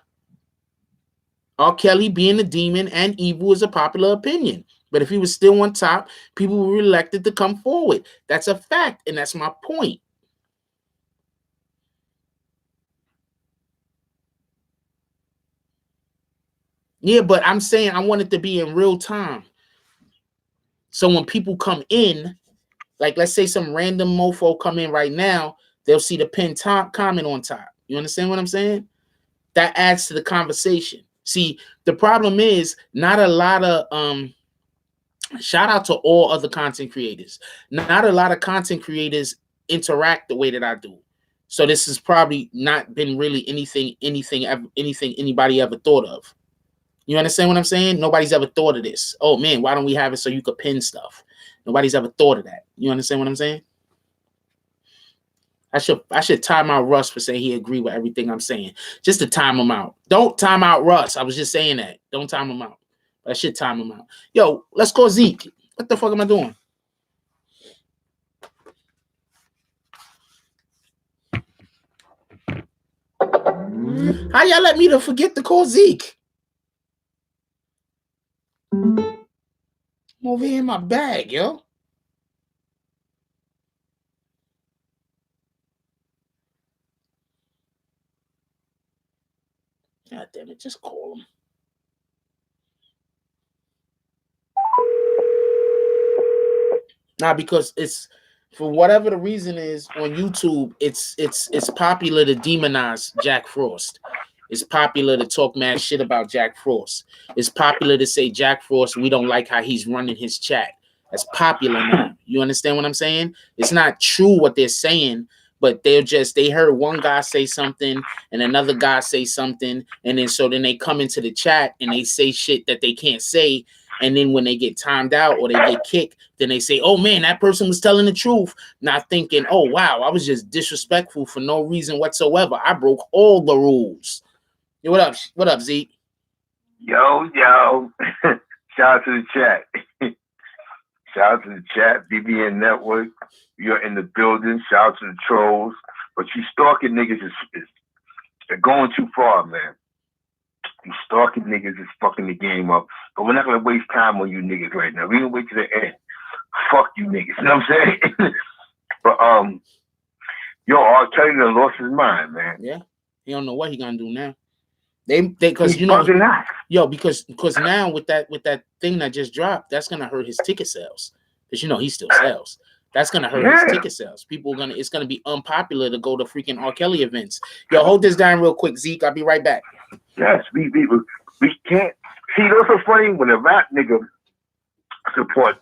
[SPEAKER 1] R. Kelly being a demon and evil is a popular opinion. But if he was still on top, people were elected to come forward. That's a fact, and that's my point. Yeah, but I'm saying I want it to be in real time. So when people come in, like let's say some random mofo come in right now, they'll see the pinned comment on top. You understand what I'm saying? That adds to the conversation. See, the problem is not a lot of shout out to all other content creators. Not a lot of content creators interact the way that I do. So this has probably not been really anything anybody ever thought of. You understand what I'm saying? Nobody's ever thought of this. Oh man, why don't we have it so you could pin stuff? Nobody's ever thought of that. You understand what I'm saying? I should time out Russ for saying he agree with everything I'm saying. Just to time him out. Don't time out Russ. I was just saying that. Don't time him out. But I should time him out. Yo, let's call Zeke. What the fuck am I doing? How y'all let me to forget to call Zeke? I'm over here in my bag, yo. God damn it, just call him. Nah, because it's for whatever the reason is on YouTube, it's popular to demonize Jack Frost. It's popular to talk mad shit about Jack Frost. It's popular to say Jack Frost, we don't like how he's running his chat. That's popular now. You understand what I'm saying? It's not true what they're saying, but they heard one guy say something and another guy say something, and then they come into the chat and they say shit that they can't say. And then when they get timed out or they get kicked, then they say, oh man, that person was telling the truth. Not thinking, oh wow, I was just disrespectful for no reason whatsoever. I broke all the rules. Yo, what up? What up, Zeke?
[SPEAKER 2] Yo. Shout out to the chat. Shout out to the chat, BBN Network. You're in the building. Shout out to the trolls. But you stalking niggas they're going too far, man. You stalking niggas is fucking the game up. But we're not gonna waste time on you niggas right now. We're gonna wait to the end. Fuck you niggas. You know what I'm saying? But yo, R. Kelly done lost his mind, man.
[SPEAKER 1] Yeah. He don't know what he gonna do now. They because you know, because now with that thing that just dropped, that's gonna hurt his ticket sales. Because you know he still sells. That's gonna hurt his ticket sales. People are it's gonna be unpopular to go to freaking R. Kelly events. Yo, hold this down real quick, Zeke. I'll be right back.
[SPEAKER 2] Yes, we can't see. Those are funny when a rap nigga support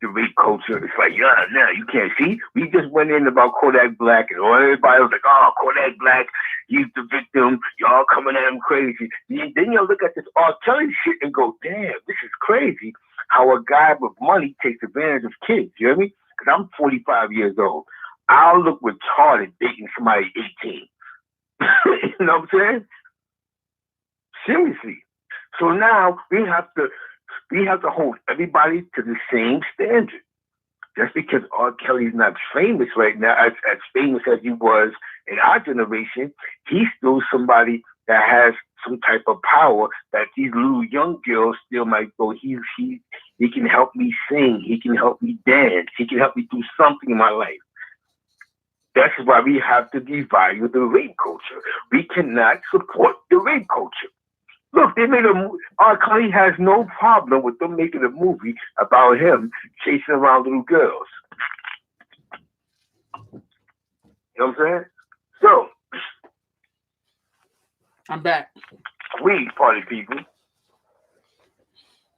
[SPEAKER 2] the rape culture. It's like, yeah, no, you can't see. We just went in about Kodak Black, and everybody was like, oh, Kodak Black, he's the victim. Y'all coming at him crazy. Then you look at this R. Kelly shit and go, damn, this is crazy. How a guy with money takes advantage of kids. You know what I mean? Because I'm 45 years old. I'll look retarded dating somebody 18. You know what I'm saying? Seriously. So now we have to hold everybody to the same standard. Just because R. Kelly's not famous right now, as famous as he was in our generation, he's still somebody that has some type of power that these little young girls still might go, he can help me sing, he can help me dance, he can help me do something in my life. That's why we have to devalue the rape culture. We cannot support the rape culture. Look, they made a movie. R. Kelly has no problem with them making a movie about him chasing around little girls. You know what I'm saying? So,
[SPEAKER 1] I'm back.
[SPEAKER 2] We, party people,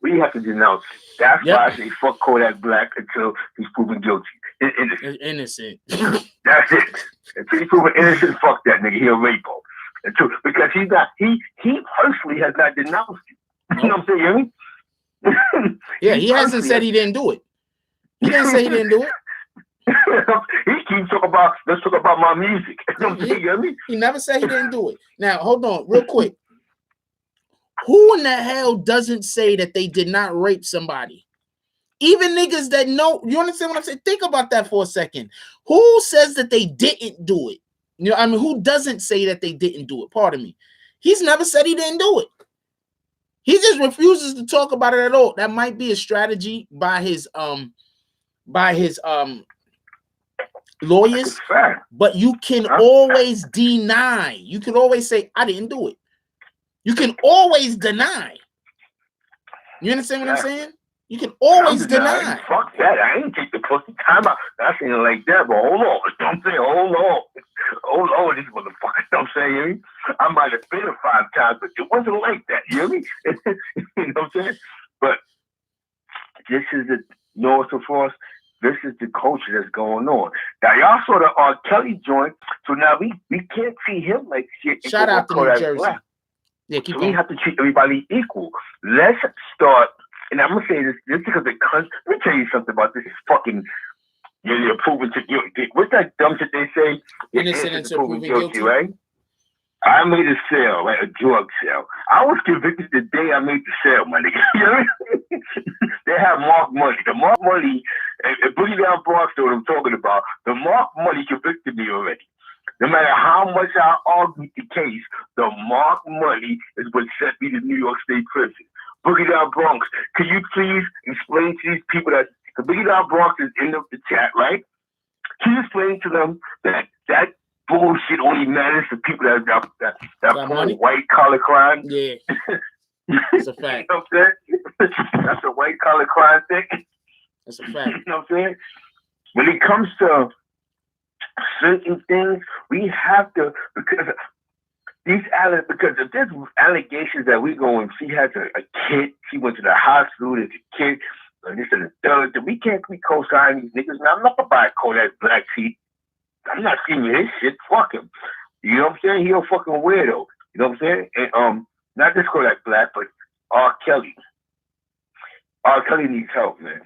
[SPEAKER 2] we have to denounce it. That's why I say fuck Kodak Black until he's proven guilty.
[SPEAKER 1] Innocent.
[SPEAKER 2] That's it. Until he's proven innocent, fuck that nigga. He a rapo. Because he personally has not denounced you. You know what I'm saying? You hear me?
[SPEAKER 1] Yeah, he hasn't said he didn't do it. He didn't say he didn't do it.
[SPEAKER 2] He keeps talking about, let's talk about my music. You know what I'm saying? You hear me?
[SPEAKER 1] He never said he didn't do it. Now, hold on, real quick. Who in the hell doesn't say that they did not rape somebody? Even niggas that know, you understand what I'm saying? Think about that for a second. Who says that they didn't do it? You know, I mean, who doesn't say that they didn't do it? Pardon me. He's never said he didn't do it. He just refuses to talk about it at all. That might be a strategy by his lawyers, but you can always deny. You can always say, I didn't do it. You can always deny. You understand what I'm saying? You can always deny.
[SPEAKER 2] Fuck that. I ain't take the pussy time out. I seen it like that, but hold on. You know what I'm saying? Hold on, this motherfucker. You know what I'm saying? I might have been it 5 times, but it wasn't like that. You hear me? You know what I'm saying? But this is the North of Force. This is the culture that's going on. Now, y'all saw the R. Kelly joint, so now we can't see him like shit.
[SPEAKER 1] Shout out to New Jersey. Black. Yeah, keep
[SPEAKER 2] so
[SPEAKER 1] going.
[SPEAKER 2] We have to treat everybody equal. Let's start, and I'm going to say this because the country, let me tell you something about this fucking, you're proven to guilty. What's that dumb shit they say?
[SPEAKER 1] Innocent until proven guilty,
[SPEAKER 2] right? I made a sale, like a drug sale. I was convicted the day I made the sale, my nigga. You know what I mean? They have Mark Money. The Mark Money, and Boogie Down Bronx, know what I'm talking about. The Mark Money convicted me already. No matter how much I argued the case, the Mark Money is what sent me to New York State Prison. Boogie Down Bronx, can you please explain to these people that the Boogie Down Bronx is in the chat, right? Can you explain to them that bullshit only matters to people that pull white collar crime?
[SPEAKER 1] Yeah, it's a fact.
[SPEAKER 2] You know what I'm saying? That's a white collar crime thing.
[SPEAKER 1] That's a fact.
[SPEAKER 2] You know what I'm saying? When it comes to certain things, we have to, because because if there's allegations that we go and she has a kid, she went to the hospital, there's a kid, and this and the third, then we can't be co-signing these niggas. Now, I'm not gonna buy Kodak black sheet. I'm not seeing his shit. Fuck him. You know what I'm saying? He a fucking weirdo. You know what I'm saying? And not just Kodak black, but R. Kelly. R. Kelly needs help, man.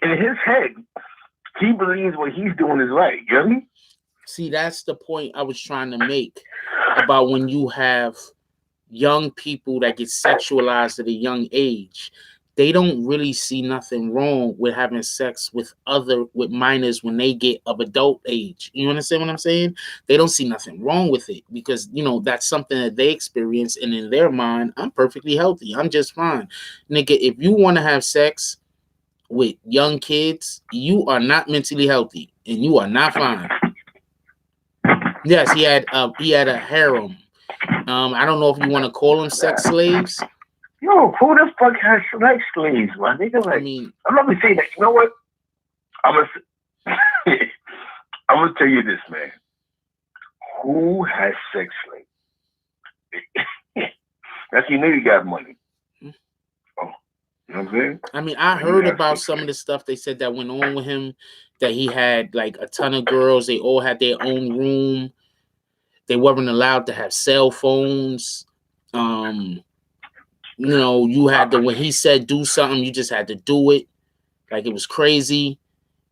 [SPEAKER 2] In his head, he believes what he's doing is right. You know what I mean?
[SPEAKER 1] See, that's the point I was trying to make about when you have young people that get sexualized at a young age. They don't really see nothing wrong with having sex with minors when they get of adult age. You understand what I'm saying? They don't see nothing wrong with it because, you know, that's something that they experience, and in their mind, I'm perfectly healthy. I'm just fine. Nigga, if you want to have sex with young kids, you are not mentally healthy and you are not fine. Yes, he had a harem. I don't know if you want to call them sex slaves.
[SPEAKER 2] Yo, who the fuck has sex slaves, man? Nigga, like, I mean, I'm not gonna say that. You know what? I'm gonna tell you this, man. Who has sex slaves? That's you know you got money. Oh, you know what I'm saying?
[SPEAKER 1] I mean, I heard about some of the stuff they said that went on with him. That he had like a ton of girls. They all had their own room. They weren't allowed to have cell phones. You know, you had to, when he said do something, you just had to do it. Like it was crazy.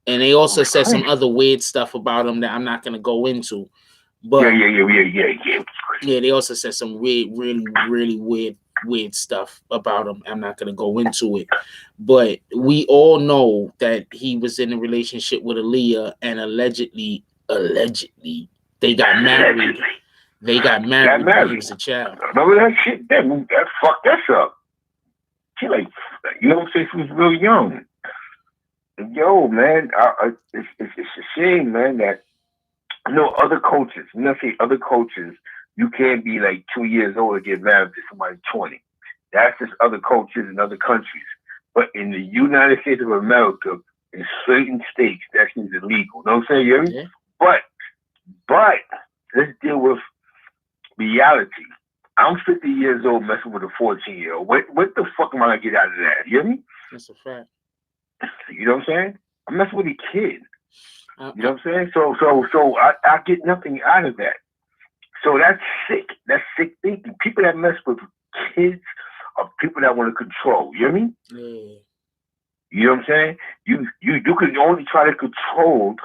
[SPEAKER 1] And they also said some other weird stuff about him that I'm not gonna go into. But yeah, they also said some really weird stuff about him. I'm not gonna go into it. But we all know that he was in a relationship with Aaliyah, and allegedly they got married. They got married when he was a child.
[SPEAKER 2] Remember that shit? That fucked us up. She like, you know what I'm saying? She was real young. Yo, man, it's a shame, man, that other cultures. You know, say other cultures, you can't be like 2 years old and get married to somebody 20. That's just other cultures and other countries. But in the United States of America, in certain states, that's illegal. You know what I'm saying? You hear me? But let's deal with reality. I'm 50 years old messing with a 14-year-old. What the fuck am I gonna get out of that? You hear me?
[SPEAKER 1] That's a fact.
[SPEAKER 2] You know what I'm saying? I'm messing with a kid. You know what I'm saying? So I get nothing out of that. So that's sick. That's sick thinking. People that mess with kids are people that want to control. You hear me?
[SPEAKER 1] Yeah.
[SPEAKER 2] You know what I'm saying? You can only try to control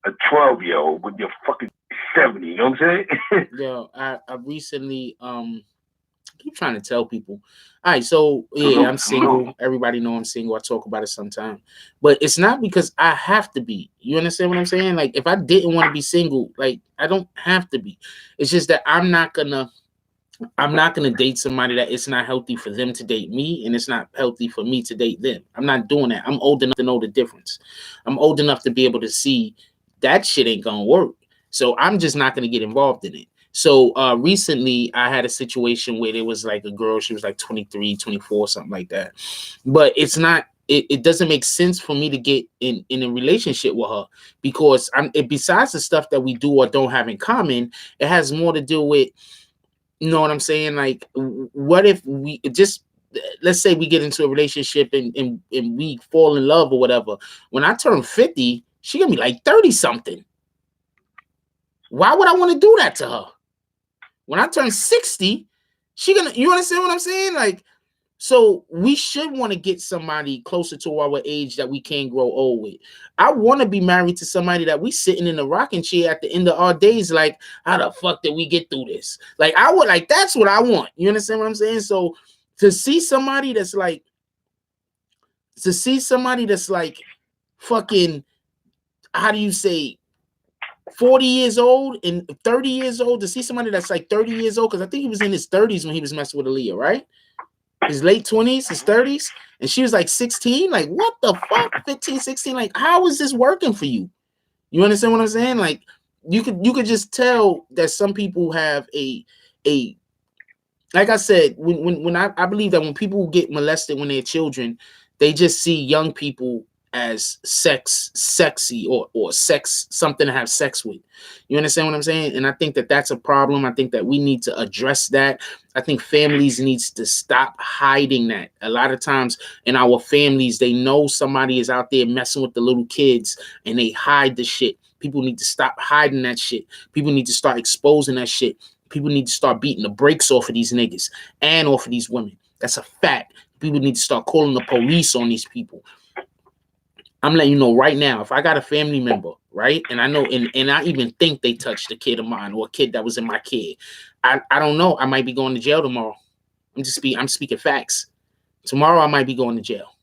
[SPEAKER 2] a 12-year-old when you're fucking 70. You know what I'm saying?
[SPEAKER 1] Yo, I recently keep trying to tell people. All right, so yeah, I'm single. Everybody know I'm single. I talk about it sometime. But it's not because I have to be. You understand what I'm saying? Like if I didn't want to be single, like I don't have to be. It's just that I'm not gonna date somebody that it's not healthy for them to date me, and it's not healthy for me to date them. I'm not doing that. I'm old enough to know the difference. I'm old enough to be able to see that shit ain't gonna work. So I'm just not gonna get involved in it. So recently I had a situation where there was like a girl, she was like 23, 24, something like that. But it's not, it doesn't make sense for me to get in a relationship with her because besides the stuff that we do or don't have in common, it has more to do with, you know what I'm saying? Like, what if we just, let's say we get into a relationship and we fall in love or whatever. When I turn 50, she gonna be like 30 something. Why would I want to do that to her? When I turn 60, you understand what I'm saying? Like, so we should want to get somebody closer to our age that we can't grow old with. I want to be married to somebody that we sitting in a rocking chair at the end of our days. Like, how the fuck did we get through this? Like, that's what I want. You understand what I'm saying? So to see somebody that's like fucking, how do you say, 40 years old and 30 years old, to see somebody that's like 30 years old, because I think he was in his 30s when he was messing with Aaliyah, right? His late 20s, his 30s, and she was like 16. Like, what the fuck? 15, 16. Like, how is this working for you? You understand what I'm saying? Like, you could just tell that some people have a like I said, when I believe that when people get molested when they're children, They just see young people as sexy or sex, something to have sex with. You understand what I'm saying? And I think that that's a problem. I think that we need to address that. I think families needs to stop hiding that. A lot of times in our families, they know somebody is out there messing with the little kids and they hide the shit. People need to stop hiding that shit. People need to start exposing that shit. People need to start beating the brakes off of these niggas and off of these women. That's a fact. People need to start calling the police on these people. I'm letting you know right now, if I got a family member, right, and I know, and I even think they touched a kid of mine or a kid that was in my kid, I don't know. I might be going to jail tomorrow. I'm speaking facts. Tomorrow I might be going to jail.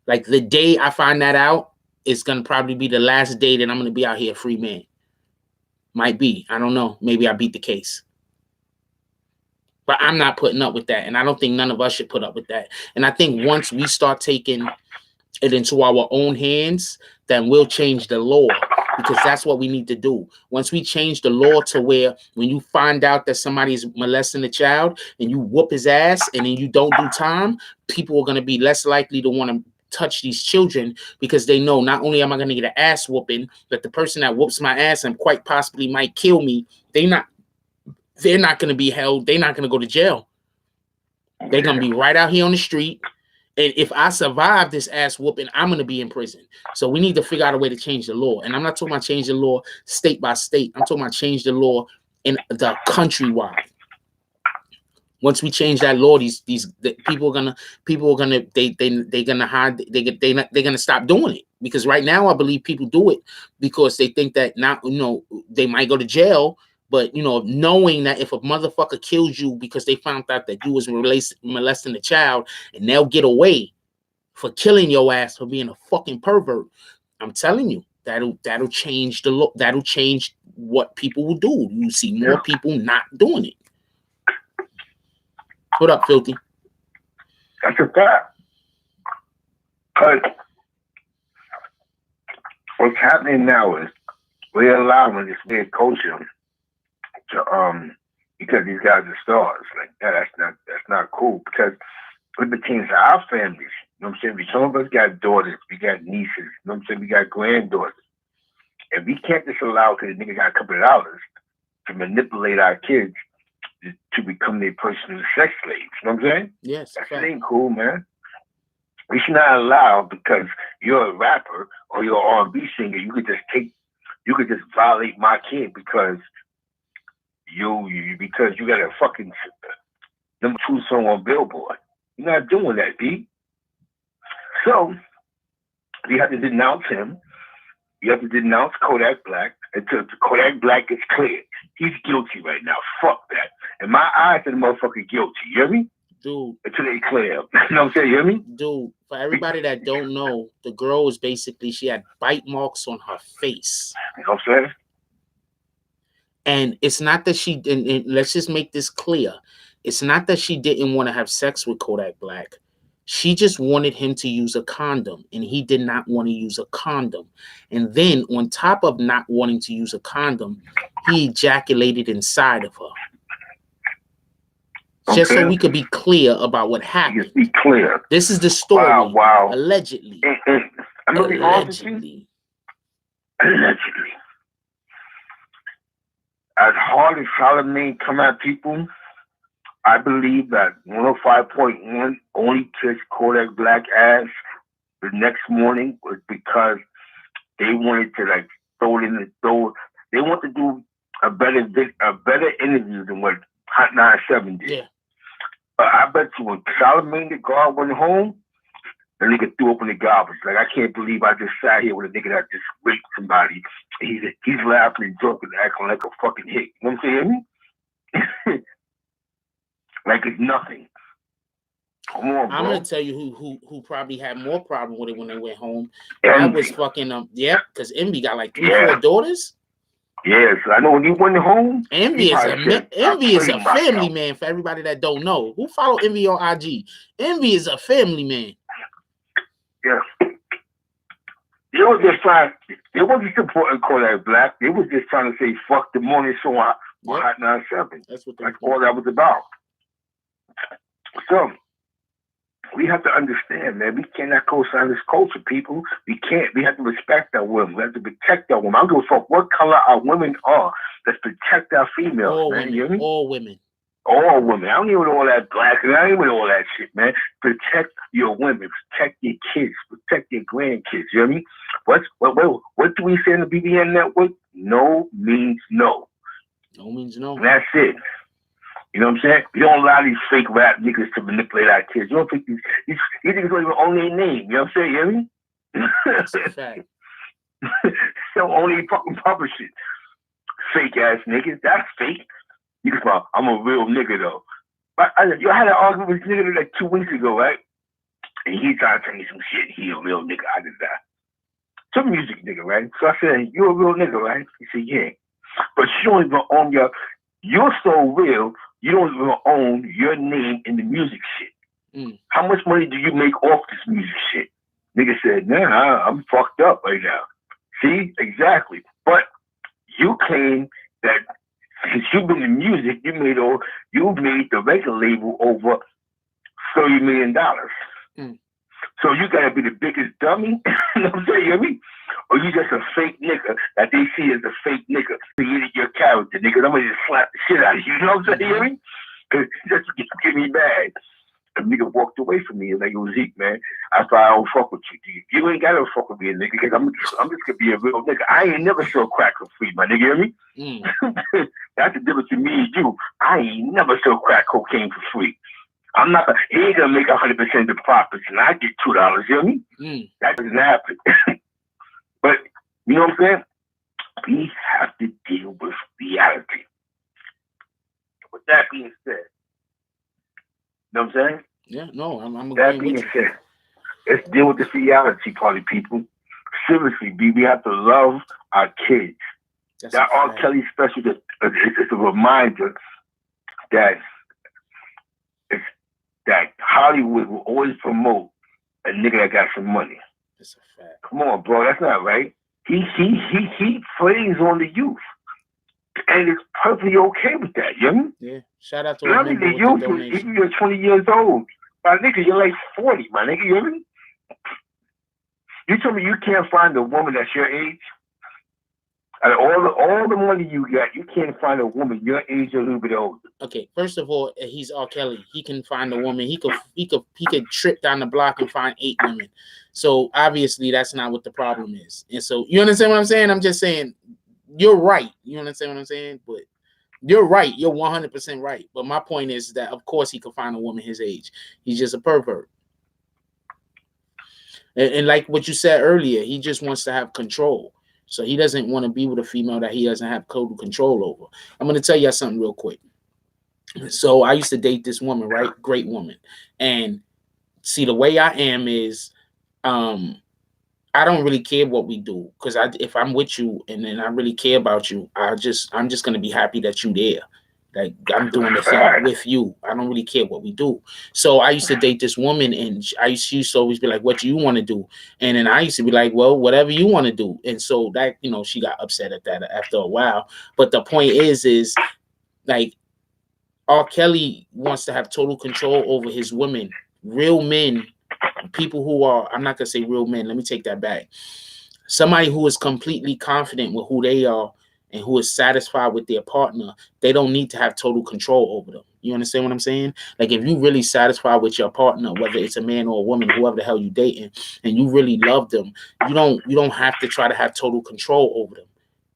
[SPEAKER 1] Like the day I find that out, it's gonna probably be the last day that I'm gonna be out here a free man. Might be. I don't know. Maybe I beat the case. But I'm not putting up with that. And I don't think none of us should put up with that. And I think once we start taking it into our own hands, then we'll change the law, because that's what we need to do. Once we change the law to where when you find out that somebody's molesting a child and you whoop his ass and then you don't do time, people are going to be less likely to want to touch these children, because they know not only am I going to get an ass whooping, but the person that whoops my ass and quite possibly might kill me, they're not going to be held. They're not going to go to jail. They're going to be right out here on the street. And if I survive this ass whooping, I'm going to be in prison. So we need to figure out a way to change the law. And I'm not talking about change the law state by state. I'm talking about change the law in the countrywide. Once we change that law, these people are gonna they're gonna hide. They're gonna stop doing it, because right now I believe people do it because they think that now, you know, they might go to jail. But, you know, knowing that if a motherfucker kills you because they found out that you was molesting a child, and they'll get away for killing your ass for being a fucking pervert, I'm telling you, that'll change the law. That'll change what people will do. You see more people not doing it. What up, Filthy?
[SPEAKER 2] That's a fact. But what's happening now is we're allowing this weird culture to because these guys are stars. Like that's not cool, because it pertains to our families. You know what I'm saying? Some of us got daughters, we got nieces, you know what I'm saying? We got granddaughters. And we can't just allow, because the nigga got a couple of dollars, to manipulate our kids to become their personal sex slaves. You know what I'm saying?
[SPEAKER 1] Yes.
[SPEAKER 2] That ain't cool, man. We should not allow, because you're a rapper or you're an R&B singer, you could just violate my kid because you got a fucking #2 song on Billboard. You're not doing that, B. So you have to denounce him. You have to denounce Kodak Black until Kodak Black gets cleared. He's guilty right now. Fuck that. In my eyes, that motherfucker guilty. You hear me?
[SPEAKER 1] Dude.
[SPEAKER 2] Until they clear him. You know what I'm saying? You hear me?
[SPEAKER 1] Dude, for everybody that don't know, the girl was basically, she had bite marks on her face.
[SPEAKER 2] You know what I'm saying?
[SPEAKER 1] And it's not that she didn't, let's just make this clear. It's not that she didn't want to have sex with Kodak Black. She just wanted him to use a condom, and he did not want to use a condom. And then on top of not wanting to use a condom, he ejaculated inside of her. Okay. Just so we could be clear about what happened.
[SPEAKER 2] Just be clear.
[SPEAKER 1] This is the story.
[SPEAKER 2] Wow.
[SPEAKER 1] Allegedly.
[SPEAKER 2] I'm gonna be honest with you. Allegedly. As hard as Charlamagne come at people, I believe that 105.1 only kissed Kodak Black ass the next morning was because they wanted to like throw it in the throw. They want to do a better interview than what Hot 97 did.
[SPEAKER 1] Yeah.
[SPEAKER 2] I bet you when Charlamagne the God went home, the nigga threw open the garbage. Like, I can't believe I just sat here with a nigga that just raped somebody. He's laughing and joking, acting like a fucking hick. You know what I'm saying? Like it's nothing. Come on, bro.
[SPEAKER 1] I'm gonna tell you who probably had more problem with it when they went home. That was fucking because Envy got like 3-4 daughters.
[SPEAKER 2] Yes, I know when he went home.
[SPEAKER 1] Envy is a family man. For everybody that don't know, who follow Envy on IG? Envy is a family man.
[SPEAKER 2] Yeah. They were just trying. They wasn't supporting Kodak Black. They was just trying to say fuck the morning show on Hot 97. That's all that was about. So We have to understand, man. We cannot co-sign this culture, people. We can't. We have to respect our women. We have to protect our women. I don't give a fuck what color our women are. Let's protect our females,
[SPEAKER 1] all
[SPEAKER 2] man.
[SPEAKER 1] women,
[SPEAKER 2] You hear me?
[SPEAKER 1] all women.
[SPEAKER 2] All women. I don't even know all that black. I don't even know all that shit, man. Protect your women. Protect your kids. Protect your grandkids. You hear me? What do we say in the BBN network? No means no.
[SPEAKER 1] No means no.
[SPEAKER 2] And that's it. You know what I'm saying? We don't allow these fake rap niggas to manipulate our kids. You don't think these niggas don't even own their name. You know what I'm saying? You hear me?
[SPEAKER 1] That's a fact.
[SPEAKER 2] Don't own their fucking publish it. Fake ass niggas. That's fake. You can say, I'm a real nigga though. But I had an argument with this nigga like 2 weeks ago, right? And he tried to tell me some shit. He a real nigga. I did that. Some music nigga, right? So I said, you a real nigga, right? He said, yeah. But you don't even own you're so real, you don't even own your name in the music shit. How much money do you make off this music shit? Nigga said, nah, I'm fucked up right now. See? Exactly. But you claim that since you've been in music, you made the record label over $30 million. So you gotta be the biggest dummy, you know what I'm saying? You hear me? Or you just a fake nigga that they see as a fake nigga. Created your character, nigga. I'm gonna just slap the shit out of you. You know what I'm saying? You hear me? Just to get me bad. The nigga walked away from me and like, yo, Zeke, man, I thought I don't fuck with you. You ain't gotta fuck with me, nigga, because I'm just gonna be a real nigga. I ain't never sold crack for free, my nigga, you hear me? That's the difference between me and you. I ain't never sold crack cocaine for free. He ain't gonna make 100% of the profits and I get $2, you hear me? That doesn't happen. But, you know what I'm saying? We have to deal with reality. With that being said, you know what I'm saying?
[SPEAKER 1] Yeah, no, I'm agreeing
[SPEAKER 2] that being
[SPEAKER 1] with you.
[SPEAKER 2] said, let's deal with this reality, party people. Seriously, B, we have to love our kids.
[SPEAKER 1] That's
[SPEAKER 2] that R. Kelly special, it's a reminder that Hollywood will always promote a nigga that got some money.
[SPEAKER 1] That's a fact.
[SPEAKER 2] Come on, bro, that's not right. He plays on the youth, and it's perfectly okay with that. You know?
[SPEAKER 1] Yeah. Shout out to
[SPEAKER 2] the youth. Even you're 20 years old, my nigga, you're like 40, my nigga. You hear me? You tell me you can't find a woman that's your age. And all the money you got, you can't find a woman your age or a little bit older.
[SPEAKER 1] Okay, first of all, he's R. Kelly. He can find a woman. He could trip down the block and find 8 women. So obviously that's not what the problem is. And so you understand what I'm saying? I'm just saying you're right. You understand what I'm saying? But you're right. You're 100% right. But my point is that of course he could find a woman his age. He's just a pervert. And like what you said earlier, he just wants to have control. So he doesn't want to be with a female that he doesn't have total control over. I'm going to tell you something real quick. So I used to date this woman, right? Great woman. And see, the way I am is I don't really care what we do. Because if I'm with you and then I really care about you, I'm just going to be happy that you're there. Like I'm doing the thing with you. I don't really care what we do. So I used to date this woman, and she used to always be like, "What do you want to do?" And then I used to be like, "Well, whatever you want to do." And so that, she got upset at that after a while. But the point is like R. Kelly wants to have total control over his women, real men, people who are. I'm not gonna say real men. Let me take that back. Somebody who is completely confident with who they are and who is satisfied with their partner, they don't need to have total control over them. You understand what I'm saying? Like if you really satisfied with your partner, whether it's a man or a woman, whoever the hell you dating, and you really love them, you don't have to try to have total control over them.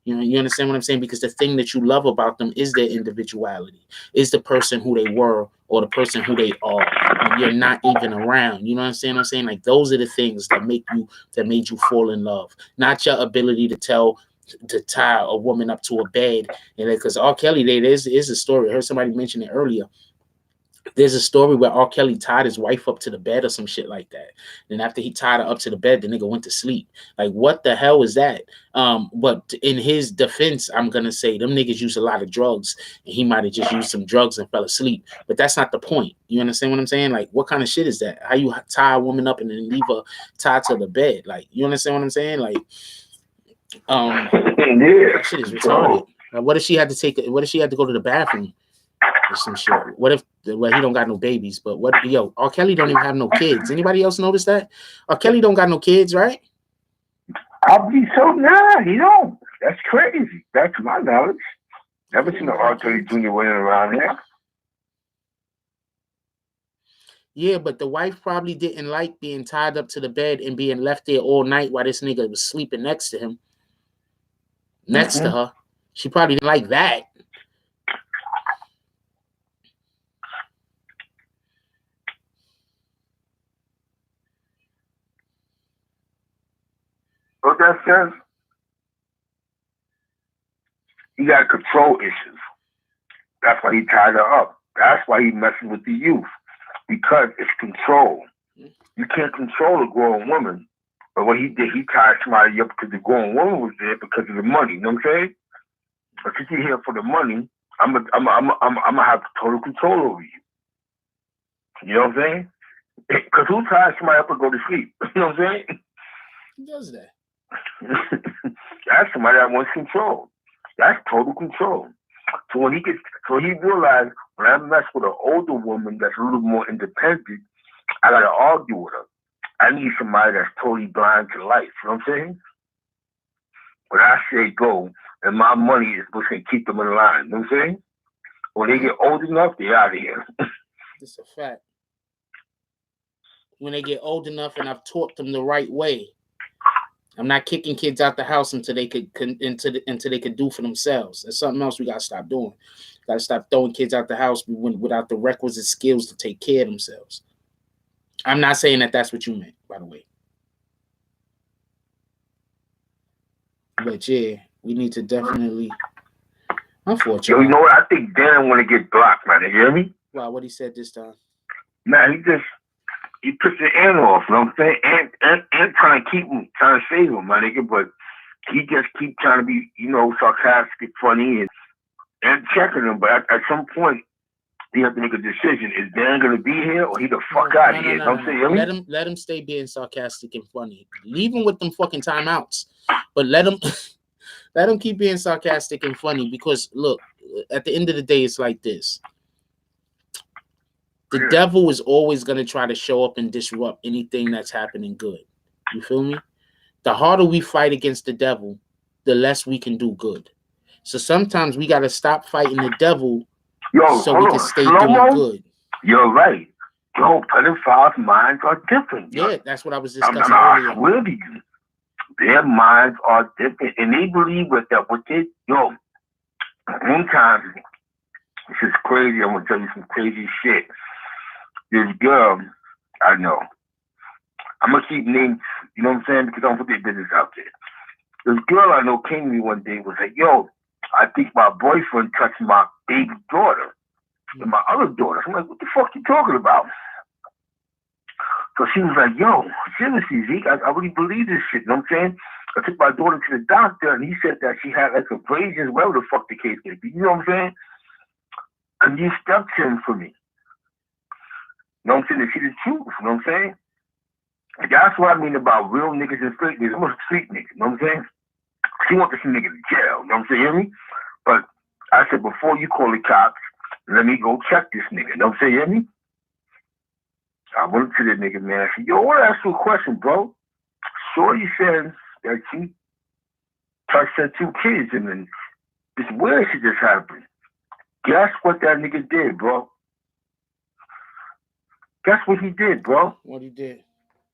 [SPEAKER 1] You understand what I'm saying? Because the thing that you love about them is their individuality, is the person who they were or the person who they are when you're not even around. You know what I'm saying? Like those are the things that made you fall in love, not your ability to tie a woman up to a bed. And because R. Kelly, there is a story. I heard somebody mention it earlier. There's a story where R. Kelly tied his wife up to the bed or some shit like that. And after he tied her up to the bed, the nigga went to sleep. Like, what the hell is that? But in his defense, I'm going to say them niggas use a lot of drugs. And he might have just used some drugs and fell asleep. But that's not the point. You understand what I'm saying? Like, what kind of shit is that? How you tie a woman up and then leave her tied to the bed? Like, you understand what I'm saying? Like, that shit is retarded. What if she had to go to the bathroom? Or some shit. What if he don't got no babies? But what, yo, R. Kelly don't even have no kids. Anybody else notice that? R. Kelly don't got no kids, right?
[SPEAKER 2] I believe so. Nah, he don't. That's crazy. That's my knowledge. Never seen an R. Kelly Jr. running around there.
[SPEAKER 1] Yeah, but the wife probably didn't like being tied up to the bed and being left there all night while this nigga was sleeping next to him. Next to her. She probably didn't like that.
[SPEAKER 2] What that says? He got control issues. That's why he tied her up. That's why he messing with the youth. Because it's control. You can't control a grown woman. But what he did, he tied somebody up because the grown woman was there because of the money. You know what I'm saying? But since you're here for the money, I'm gonna have total control over you. You know what I'm saying? Because who ties somebody up to go to sleep? You know what I'm saying?
[SPEAKER 1] Who does that?
[SPEAKER 2] That's somebody that wants control. That's total control. So when he realized, when I mess with an older woman that's a little more independent, I gotta argue with her. I need somebody that's totally blind to life. You know what I'm saying? When I say go, and my money is supposed to keep them in line. You know what I'm saying? When they get old enough, they're out of here.
[SPEAKER 1] That's a fact. When they get old enough and I've taught them the right way. I'm not kicking kids out the house until they could do for themselves. That's something else we gotta stop doing. Gotta stop throwing kids out the house without the requisite skills to take care of themselves. I'm not saying that that's what you meant, by the way. But yeah, we need to definitely. Unfortunately,
[SPEAKER 2] Yo, you know what? I think Dan want to get blocked, man. You hear me?
[SPEAKER 1] Wow, what he said this time?
[SPEAKER 2] Man, he pissed the ant off. You know what I'm saying? And trying to save him, my nigga. But he just keep trying to be, sarcastic, funny, and checking him. But at some point, he have to make a decision. Is Dan gonna be here or he the fuck out of here?
[SPEAKER 1] No. Let him stay being sarcastic and funny. Leave him with them fucking timeouts. But let him keep being sarcastic and funny, because look, at the end of the day, it's like this. The devil is always gonna try to show up and disrupt anything that's happening good. You feel me? The harder we fight against the devil, the less we can do good. So sometimes we gotta stop fighting the devil so we can stay doing good.
[SPEAKER 2] You're right. Yo, pedophiles' minds are different.
[SPEAKER 1] Yeah, that's what I was discussing earlier.
[SPEAKER 2] I swear to you, their minds are different, and they believe with that. One time, this is crazy. I'm gonna tell you some crazy shit. This girl, I know. I'm gonna keep names. You know what I'm saying? Because I don't put their business out there. This girl I know came to me one day and was like, "Yo, I think my boyfriend touched my baby daughter and my other daughter." I'm like, "What the fuck you talking about?" So she was like, "Yo, seriously, Zeke, I really believe this shit." You know what I'm saying? I took my daughter to the doctor and he said that she had like abrasions, whatever the fuck the case may be. You know what I'm saying? And you stepped him for me. You know what I'm saying? To see the truth. You know what I'm saying? And that's what I mean about real niggas and fake niggas. I'm a street nigga. You know what I'm saying? She wants to see niggas in jail. You know what I'm saying? You hear me? But I said, before you call the cops, let me go check this nigga. You know what I'm saying? You hear me? I went to the nigga, man. I said, "Yo, I want to ask you a question, bro. Shorty said that she touched her 2 kids and then this weird shit just happened. Guess what that nigga did, bro? Guess what he did, bro?
[SPEAKER 1] What he did?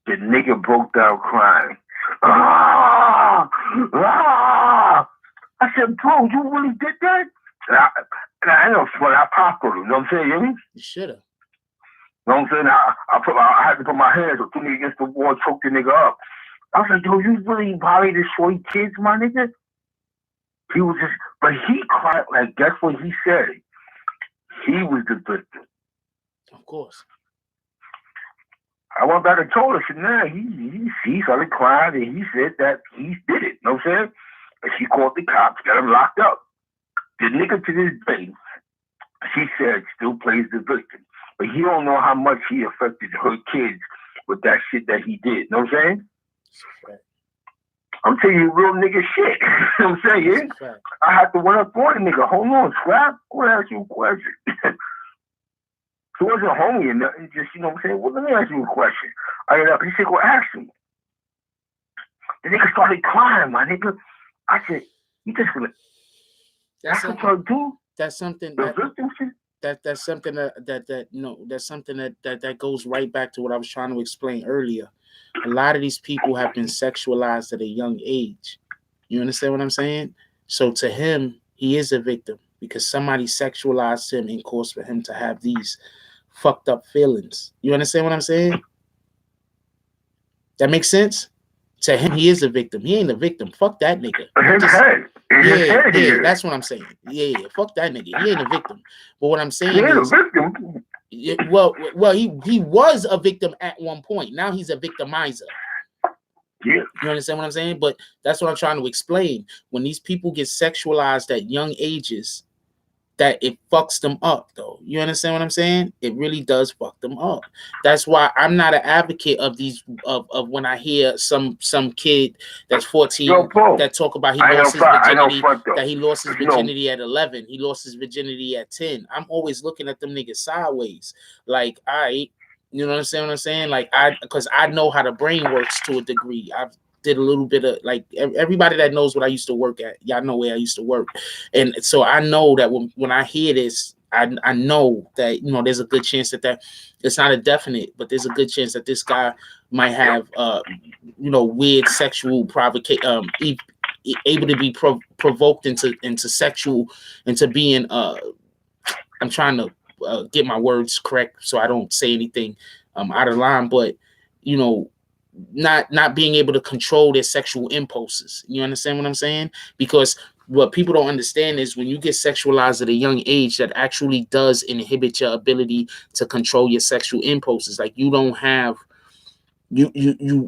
[SPEAKER 2] The nigga broke down crying. Ah! Ah! I said, "Bro, you really did that?" And I know what I popped on him. You know what I'm saying? You hear me?
[SPEAKER 1] You should have.
[SPEAKER 2] You know what I'm saying? I had to put my hands up, threw me against the wall, choked the nigga up. I was like, "Yo, you really violated shorty kids, my nigga?" He was just, but he cried like, guess what he said? He was the victim.
[SPEAKER 1] Of course.
[SPEAKER 2] I went back and told her, "Nah, he started crying and he said that he did it." You know what I'm saying? And she called the cops, got him locked up. The nigga to this day, she said, still plays the victim. But he don't know how much he affected her kids with that shit that he did. You know what I'm saying? I'm telling you real nigga shit. You know what I'm saying? Yeah? I had to run up on the nigga. Hold on, Scrap. I want to ask you a question. He wasn't homie or nothing. Just, you know what I'm saying? Well, let me ask you a question. I got up. He said, go ask him. The nigga started crying, my nigga. I said, you just gonna... That's what y'all do?
[SPEAKER 1] That's something
[SPEAKER 2] the victim shit?
[SPEAKER 1] That's something that you know, that's something that goes right back to what I was trying to explain earlier. A lot of these people have been sexualized at a young age. You understand what I'm saying? So to him, he is a victim because somebody sexualized him and caused for him to have these fucked up feelings. You understand what I'm saying? That makes sense? To him, he is a victim. He ain't a victim. Fuck that nigga. Yeah, that's what I'm saying. Yeah, fuck that nigga. He ain't a victim. But what I'm saying is, well, he was a victim at one point. Now he's a victimizer.
[SPEAKER 2] Yeah.
[SPEAKER 1] You understand what I'm saying? But that's what I'm trying to explain. When these people get sexualized at young ages, that it fucks them up, though. You understand what I'm saying? It really does fuck them up. That's why I'm not an advocate of these of when I hear some kid that's 14 that talk about he lost his virginity, that he lost his virginity at 11, he lost his virginity at 10. I'm always looking at them niggas sideways, like, all right, you know what I'm saying? Like, because I know how the brain works to a degree. I've did a little bit of, like, everybody that knows what I used to work at, y'all know where I used to work, and so I know that when I hear this, I know that, you know, there's a good chance that it's not a definite, but there's a good chance that this guy might have you know, weird sexual provocation, able to be provoked into sexual, into being I'm trying to get my words correct so I don't say anything out of line, but, you know, not being able to control their sexual impulses. You understand what I'm saying? Because what people don't understand is when you get sexualized at a young age, that actually does inhibit your ability to control your sexual impulses. Like, you don't have, you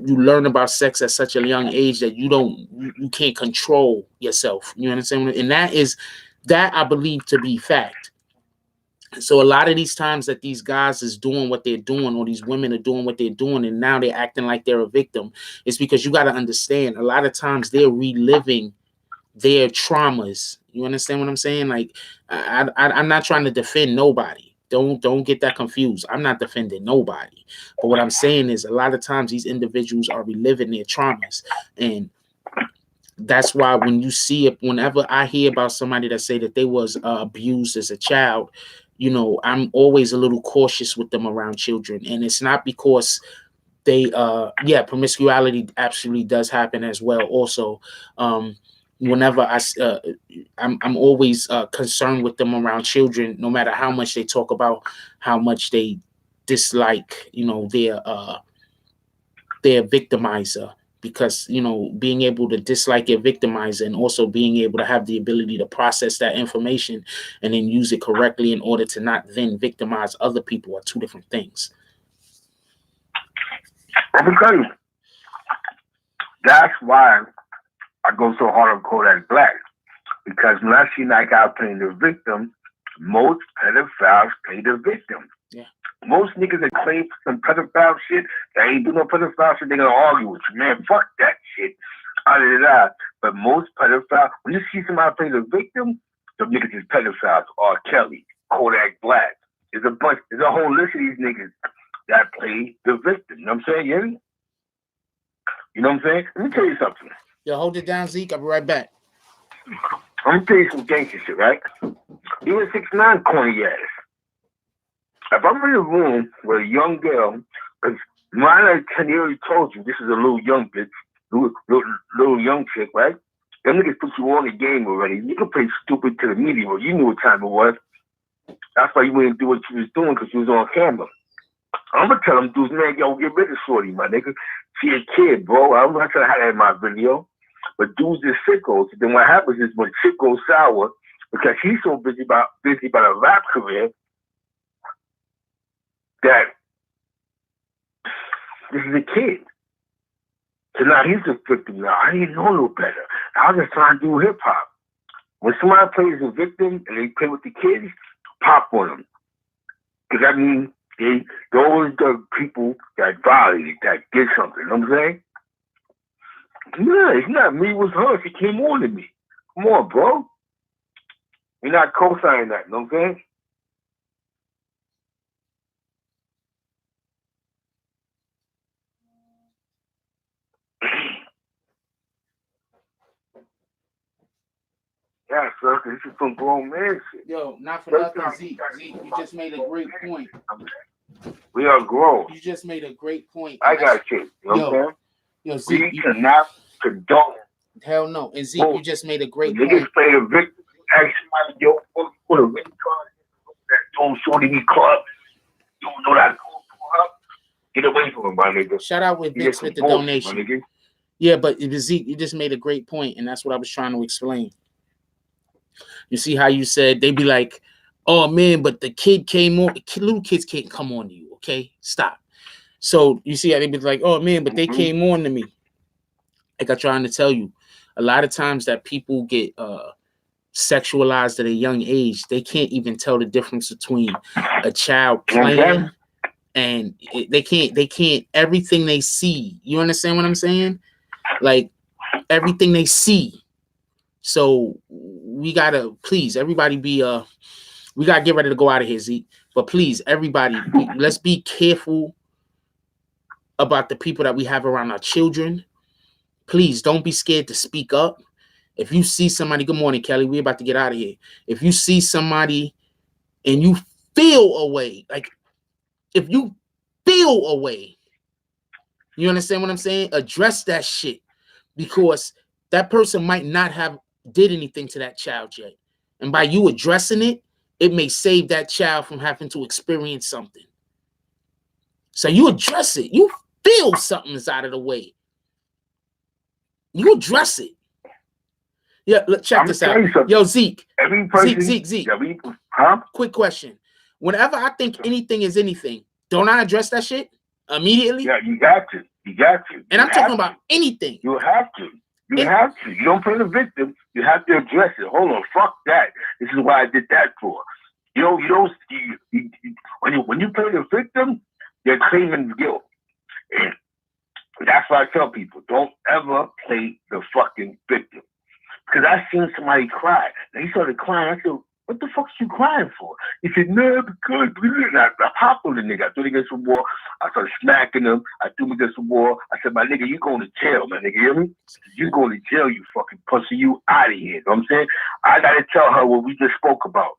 [SPEAKER 1] learn about sex at such a young age that you can't control yourself. You understand? And that I believe to be fact. So a lot of these times that these guys is doing what they're doing, or these women are doing what they're doing, and now they're acting like they're a victim, it's because you got to understand, a lot of times they're reliving their traumas. You understand what I'm saying? Like, I'm not trying to defend nobody. Don't get that confused. I'm not defending nobody. But what I'm saying is, a lot of times these individuals are reliving their traumas, and that's why when you see it, whenever I hear about somebody that say that they was abused as a child, you know, I'm always a little cautious with them around children. And it's not because they promiscuity absolutely does happen as well also. Whenever I'm always concerned with them around children, no matter how much they talk about how much they dislike, you know, their victimizer. Because, you know, being able to dislike your victimizer and also being able to have the ability to process that information and then use it correctly in order to not then victimize other people are two different things.
[SPEAKER 2] Let me tell you, that's why I go so hard on Kodak Black. Because when I see that guy playing the victim, most pedophiles play the victim.
[SPEAKER 1] Yeah.
[SPEAKER 2] Most niggas that claim some pedophile shit, they ain't do no pedophile shit, they're gonna argue with you. Man, fuck that shit. But most pedophiles, when you see somebody play the victim, the niggas is pedophiles. R. Kelly, Kodak Black. There's a whole list of these niggas that play the victim. You know what I'm saying, Yeri? You know what I'm saying? Let me tell you something.
[SPEAKER 1] Yo, hold it down, Zeke. I'll be right back.
[SPEAKER 2] I'm gonna tell you some gangster shit, right? Even 6ix9ine corny ass. If I'm in a room with a young girl, because mine, I already told you, this is a little young bitch, little young chick, right? Them niggas put you on the game already. You can play stupid to the media, but you knew what time it was. That's why you wouldn't do what you was doing, because you was on camera. I'm gonna tell them dudes, man, yo, get rid of Shorty, my nigga. She a kid, bro. I'm not trying to have that in my video. But dudes is sickos. Then what happens is when shit goes sour, because he's so busy about a rap career, that this is a kid. So now he's a victim now. I didn't know no better. I was just trying to do hip hop. When somebody plays a victim and they play with the kids, pop on them. Because that means those the people that violated, that did something. You know what I'm saying? Yeah, it's not me, it was her. She came on to me. Come on, bro. You're not co-signing that, you know what I'm saying? Yeah, sir, this is some grown man shit.
[SPEAKER 1] Yo, not for nothing, Zeke. Zeke, you just made a great point.
[SPEAKER 2] We are grown.
[SPEAKER 1] You just made a great point.
[SPEAKER 2] I got kids, you know what I'm saying?
[SPEAKER 1] Yo, Zeke,
[SPEAKER 2] we cannot condone.
[SPEAKER 1] Hell no. And Zeke, you just made a great
[SPEAKER 2] point. Niggas play the victim, ask somebody, yo, put a ring card that don't shorty me club. You don't know that. Get away from him, my nigga.
[SPEAKER 1] Shout out with Vince with the donation. Yeah, but Zeke, you just made a great point, and that's what I was trying to explain. You see how you said they be like, oh man, but the kid came on. Little kids can't come on to you, okay? Stop. So you see how they be like, oh man, but they came on to me. Like I'm trying to tell you, a lot of times that people get sexualized at a young age, they can't even tell the difference between a child playing and they can't everything they see. You understand what I'm saying? Like everything they see. So we gotta please everybody be we gotta get ready to go out of here, Zeke. But please, everybody, let's be careful about the people that we have around our children. Please don't be scared to speak up. If you see somebody, good morning, Kelly. We're about to get out of here. If you see somebody and you feel a way, like if you feel a way, you understand what I'm saying? Address that shit because that person might not have did anything to that child yet. And by you addressing it, it may save that child from having to experience something. So you address it. You feel something's out of the way. You address it. Yeah, check this out. Yo, Zeke. Zeke.
[SPEAKER 2] Huh?
[SPEAKER 1] Quick question. Whenever I think anything is anything, don't I address that shit immediately?
[SPEAKER 2] Yeah, you got to.
[SPEAKER 1] And I'm talking about anything.
[SPEAKER 2] You have to. You have to. You don't play the victim. You have to address it. Hold on, fuck that. This is why I did that for. You don't. When you play the victim, you're claiming guilt. And that's why I tell people: don't ever play the fucking victim. Because I seen somebody cry. And he started crying. I said, what the fuck you crying for? He said, no, because I popped on the nigga. I threw him against the wall. I started smacking him. I threw him against the wall. I said, my nigga, you going to jail, my nigga. You hear me? You going to jail, you fucking pussy. You out of here. You know what I'm saying? I got to tell her what we just spoke about.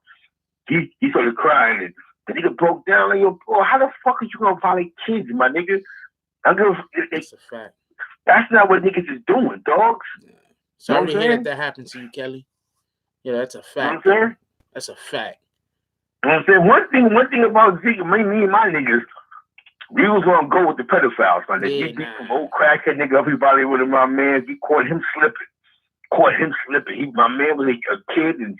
[SPEAKER 2] He started crying. And the nigga broke down. Like, yo, bro, how the fuck are you going to violate kids, my nigga?
[SPEAKER 1] That's a fact.
[SPEAKER 2] That's not what niggas is doing, dogs.
[SPEAKER 1] Yeah. Sorry to hear that happened to you, Kelly. Yeah, that's a fact. You know that's a fact.
[SPEAKER 2] You know what I'm saying? One thing about Zeke, me and my niggas, we was gonna go with the pedophiles, my nigga.
[SPEAKER 1] Yeah,
[SPEAKER 2] we beat some old crackhead nigga, everybody with him, my man. We caught him slipping. My man was a kid and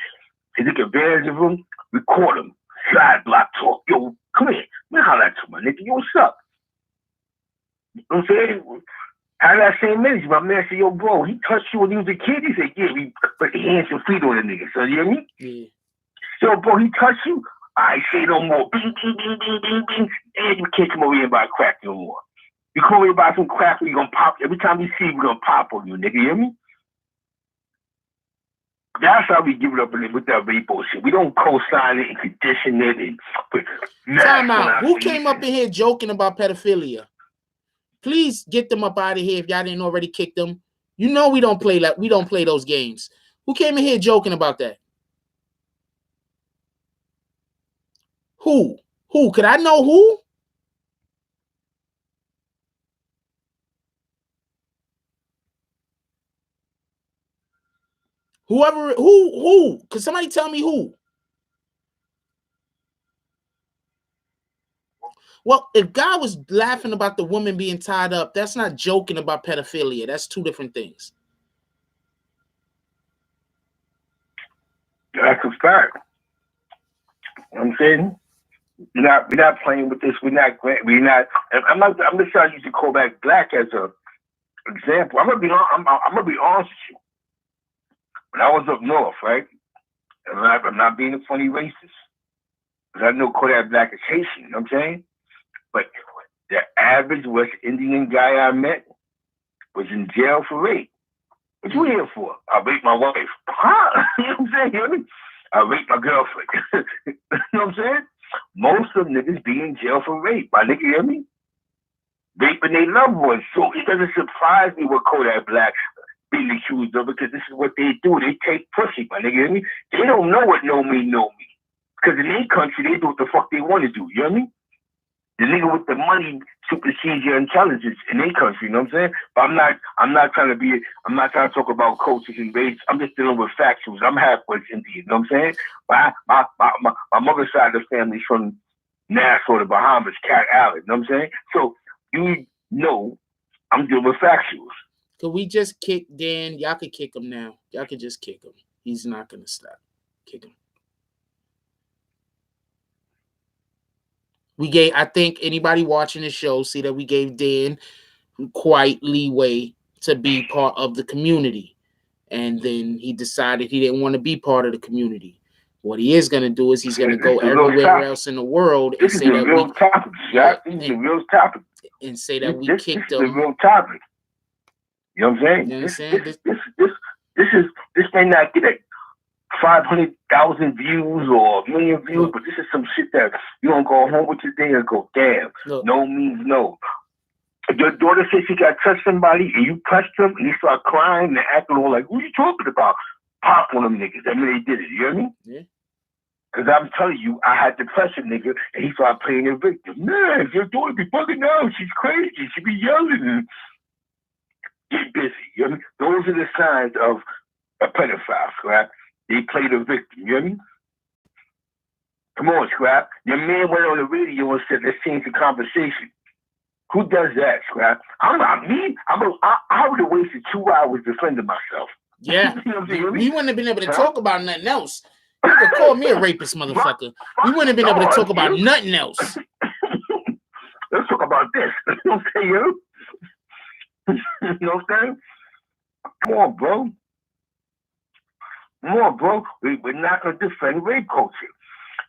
[SPEAKER 2] he took advantage of him. We caught him. Side block talk. Yo, come here. Man, holla at you, my nigga. Yo, what's up? You know what I'm saying? Out of that same energy, my man said, yo, bro, he touched you when he was a kid? He said, yeah, we put the hands and feet on the nigga. So, you hear me?
[SPEAKER 1] Yeah.
[SPEAKER 2] Yo, bro, he touched you? I say no more. Bing, bing, bing, bing, bing, bing. And you can't come over here and buy crack no more. You come over here and buy some crack, we're going to pop. Every time we see you, we're going to pop on you, nigga. You hear me? That's how we give it up with that rape bullshit. We don't co-sign it and condition it. And
[SPEAKER 1] time out. Who came up in here joking about pedophilia? Please get them up out of here if y'all didn't already kick them. You know we don't play that. We don't play those games. Who came in here joking about that? Who? Who? Could I know who? Whoever, who? Could somebody tell me who? Well, if God was laughing about the woman being tied up, that's not joking about pedophilia. That's two different things.
[SPEAKER 2] That's a fact. You know what I'm saying? We're not playing with this. I'm just trying to use the Kodak Black as a example. I'm gonna be honest with you. When I was up north, right? And I'm not being a funny racist, because I know Kodak Black is Haitian. You know what I'm saying? But the average West Indian guy I met, was in jail for rape. What you here for? I raped my wife. Huh? You know what I'm saying? You hear me? I raped my girlfriend. You know what I'm saying? Most of them niggas be in jail for rape. My nigga, hear me? Raping their loved ones. So it doesn't surprise me what Kodak Black being accused of, because this is what they do. They take pussy, my nigga, hear me? They don't know what know me. Because in their country, they do what the fuck they want to do. You hear me? The nigga with the money supersedes your intelligence in their country, you know what I'm saying? But I'm not trying to talk about cultures and race. I'm just dealing with factuals. I'm half West Indian, you know what I'm saying? My mother's side of the family's from Nassau, the Bahamas, Cat Island, you know what I'm saying? So you know I'm dealing with factuals.
[SPEAKER 1] Could we just kick Dan? Y'all could kick him now. Y'all could just kick him. He's not gonna stop. Kick him. I think anybody watching the show see that we gave Dan quite leeway to be part of the community. And then he decided he didn't want to be part of the community. What he is going to do is he's going to go everywhere else in the world and say that
[SPEAKER 2] real topic, Jack. This is the real topic.
[SPEAKER 1] And say that we kicked him.
[SPEAKER 2] This is the real topic. You know what I'm saying?
[SPEAKER 1] You understand?
[SPEAKER 2] This may not get 500,000 views or a million views, but this is some shit that you don't go home with your day and go, damn, no means no. If your daughter says she got touched somebody and you touched them and you start crying and acting all like, what are you talking about? Pop on them niggas. I mean, they did it. You hear me?
[SPEAKER 1] Yeah.
[SPEAKER 2] Because I'm telling you, I had to touch a nigga and he started playing the victim. Man, your daughter be bugging out. She's crazy. She be yelling and get busy. You hear me? Those are the signs of a pedophile, Scrap. They play the victim. You hear me? Come on, Scrap. Your man went on the radio and said, let's change the conversation. Who does that, Scrap? I'm not me. I would have wasted 2 hours defending myself.
[SPEAKER 1] Yeah. You know we wouldn't have been able to talk about nothing else. You could call me a rapist, motherfucker. We wouldn't have been able to talk about nothing else.
[SPEAKER 2] Let's talk about this. You know what I'm saying, yo? You know what I'm saying? Come on, bro. Come on, bro. We're not going to defend rape culture.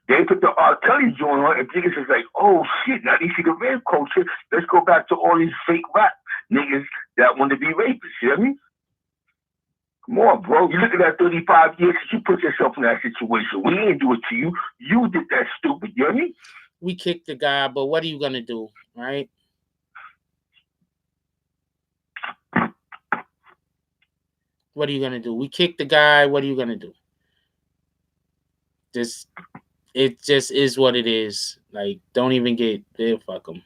[SPEAKER 2] They put the R. Kelly joint on, and niggas is like, oh shit, now they see the rape culture. Let's go back to all these fake rap niggas that want to be rapists. You hear me? Come on, bro. You look at that 35 years, you put yourself in that situation. We didn't do it to you. You did that stupid. You hear me?
[SPEAKER 1] We kicked the guy, but what are you going to do, right? What are you going to do? We kicked the guy. What are you going to do? It just is what it is. Like, don't even get there. Fuck him.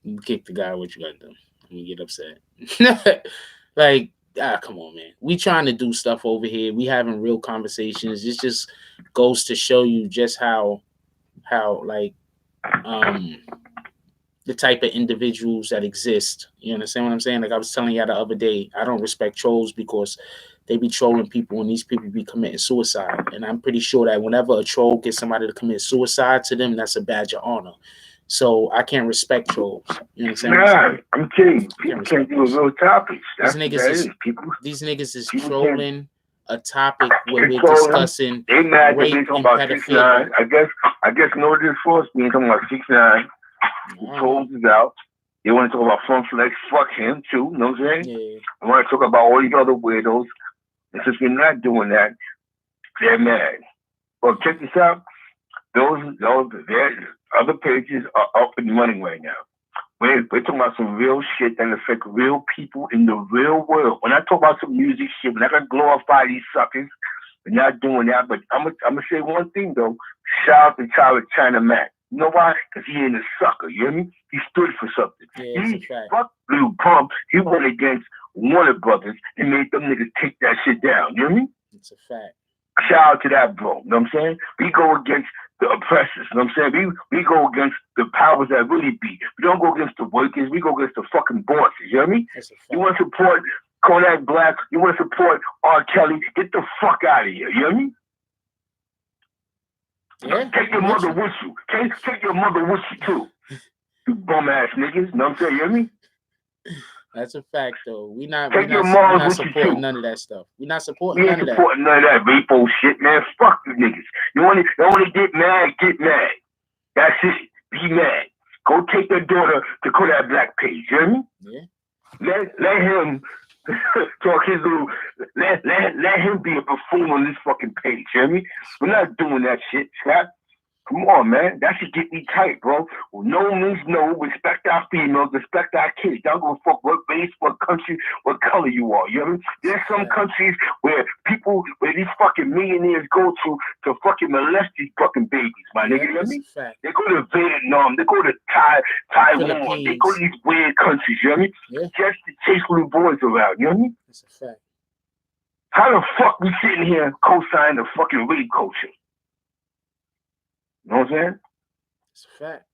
[SPEAKER 1] You kick the guy. What you got to do? You get upset. Like, come on, man. We trying to do stuff over here. We having real conversations. It just goes to show you just how like the type of individuals that exist. You understand what I'm saying? Like I was telling you the other day, I don't respect trolls because they be trolling people and these people be committing suicide. And I'm pretty sure that whenever a troll gets somebody to commit suicide to them, that's a badge of honor. So I can't respect trolls. You understand?
[SPEAKER 2] Nah, I'm kidding. People can't do real topics. These
[SPEAKER 1] niggas is trolling a topic where we're discussing
[SPEAKER 2] they mad
[SPEAKER 1] rape
[SPEAKER 2] and
[SPEAKER 1] and
[SPEAKER 2] pedophilia. I guess no this force being talking about 6ix9ine. The trolls is out. They want to talk about Funk Flex. Fuck him too. You know what I'm saying? Yeah. I want to talk about all these other weirdos. And since we're not doing that, they're mad. Well, check this out. Those their other pages are up and running right now. We're talking about some real shit that affect real people in the real world. When I talk about some music shit, we're not gonna glorify these suckers. We're not doing that. But I'm gonna say one thing though. Shout out to China Mac. You know why? Because he ain't a sucker. You hear me? He stood for something.
[SPEAKER 1] Yeah,
[SPEAKER 2] he fucked Lil Pump. He went against Warner Brothers and made them niggas take that shit down. You hear me?
[SPEAKER 1] It's a fact.
[SPEAKER 2] Shout out to that, bro. You know what I'm saying? We go against the oppressors. You know what I'm saying? We go against the powers that really be. We don't go against the workers. We go against the fucking bosses. You hear me? You want to support Kodak Black? You want to support R. Kelly? Get the fuck out of here. You hear me? Yeah, take your mother with you. Take your mother with you too. You bum ass niggas. You know what I'm saying? You hear me?
[SPEAKER 1] That's a fact, though. We're not
[SPEAKER 2] supporting
[SPEAKER 1] none of that stuff. We're not supporting none of that.
[SPEAKER 2] Supporting none of that repo shit, man. Fuck you niggas. You want to get mad? Get mad. That's it. Be mad. Go take your daughter to Kodak Black page. You hear me?
[SPEAKER 1] Yeah.
[SPEAKER 2] let him talk his little. Let him be a buffoon on this fucking page. You hear me? We're not doing that shit, Scott. Come on, man. That should get me tight, bro. Well, no means no. Respect our females. Respect our kids. Don't go fuck what race, what country, what color you are. You know what I mean? There's some countries where these fucking millionaires go to fucking molest these fucking babies, my nigga. You know what I mean? They go to Vietnam. They go to Taiwan. They go to these weird countries. You know what I mean?
[SPEAKER 1] Yeah.
[SPEAKER 2] Just to chase little boys around. You know what I mean?
[SPEAKER 1] That's a fact.
[SPEAKER 2] How the fuck we sitting here co-signing the fucking rape culture? You know what I'm saying?
[SPEAKER 1] It's a fact.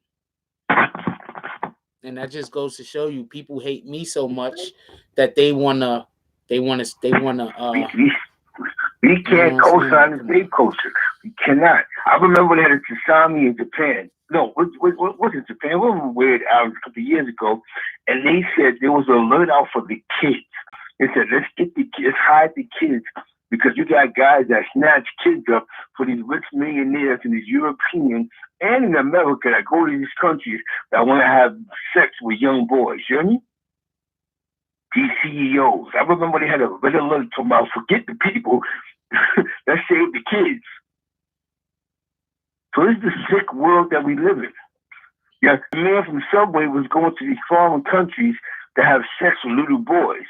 [SPEAKER 1] And that just goes to show you people hate me so much that they wanna
[SPEAKER 2] we can't co-sign the rape culture. We cannot. I remember they had a tsunami in Japan. No, what was it, Japan? We were weird out a couple of years ago, and they said there was an alert out for the kids. They said, let's hide the kids, because you got guys that snatch kids up for these rich millionaires and these Europeans and in America that go to these countries that want to have sex with young boys. You hear me? These CEOs. I remember they had a red alert talking about forget the people, let's save the kids. So this is the sick world that we live in. Yeah, the man from Subway was going to these foreign countries to have sex with little boys.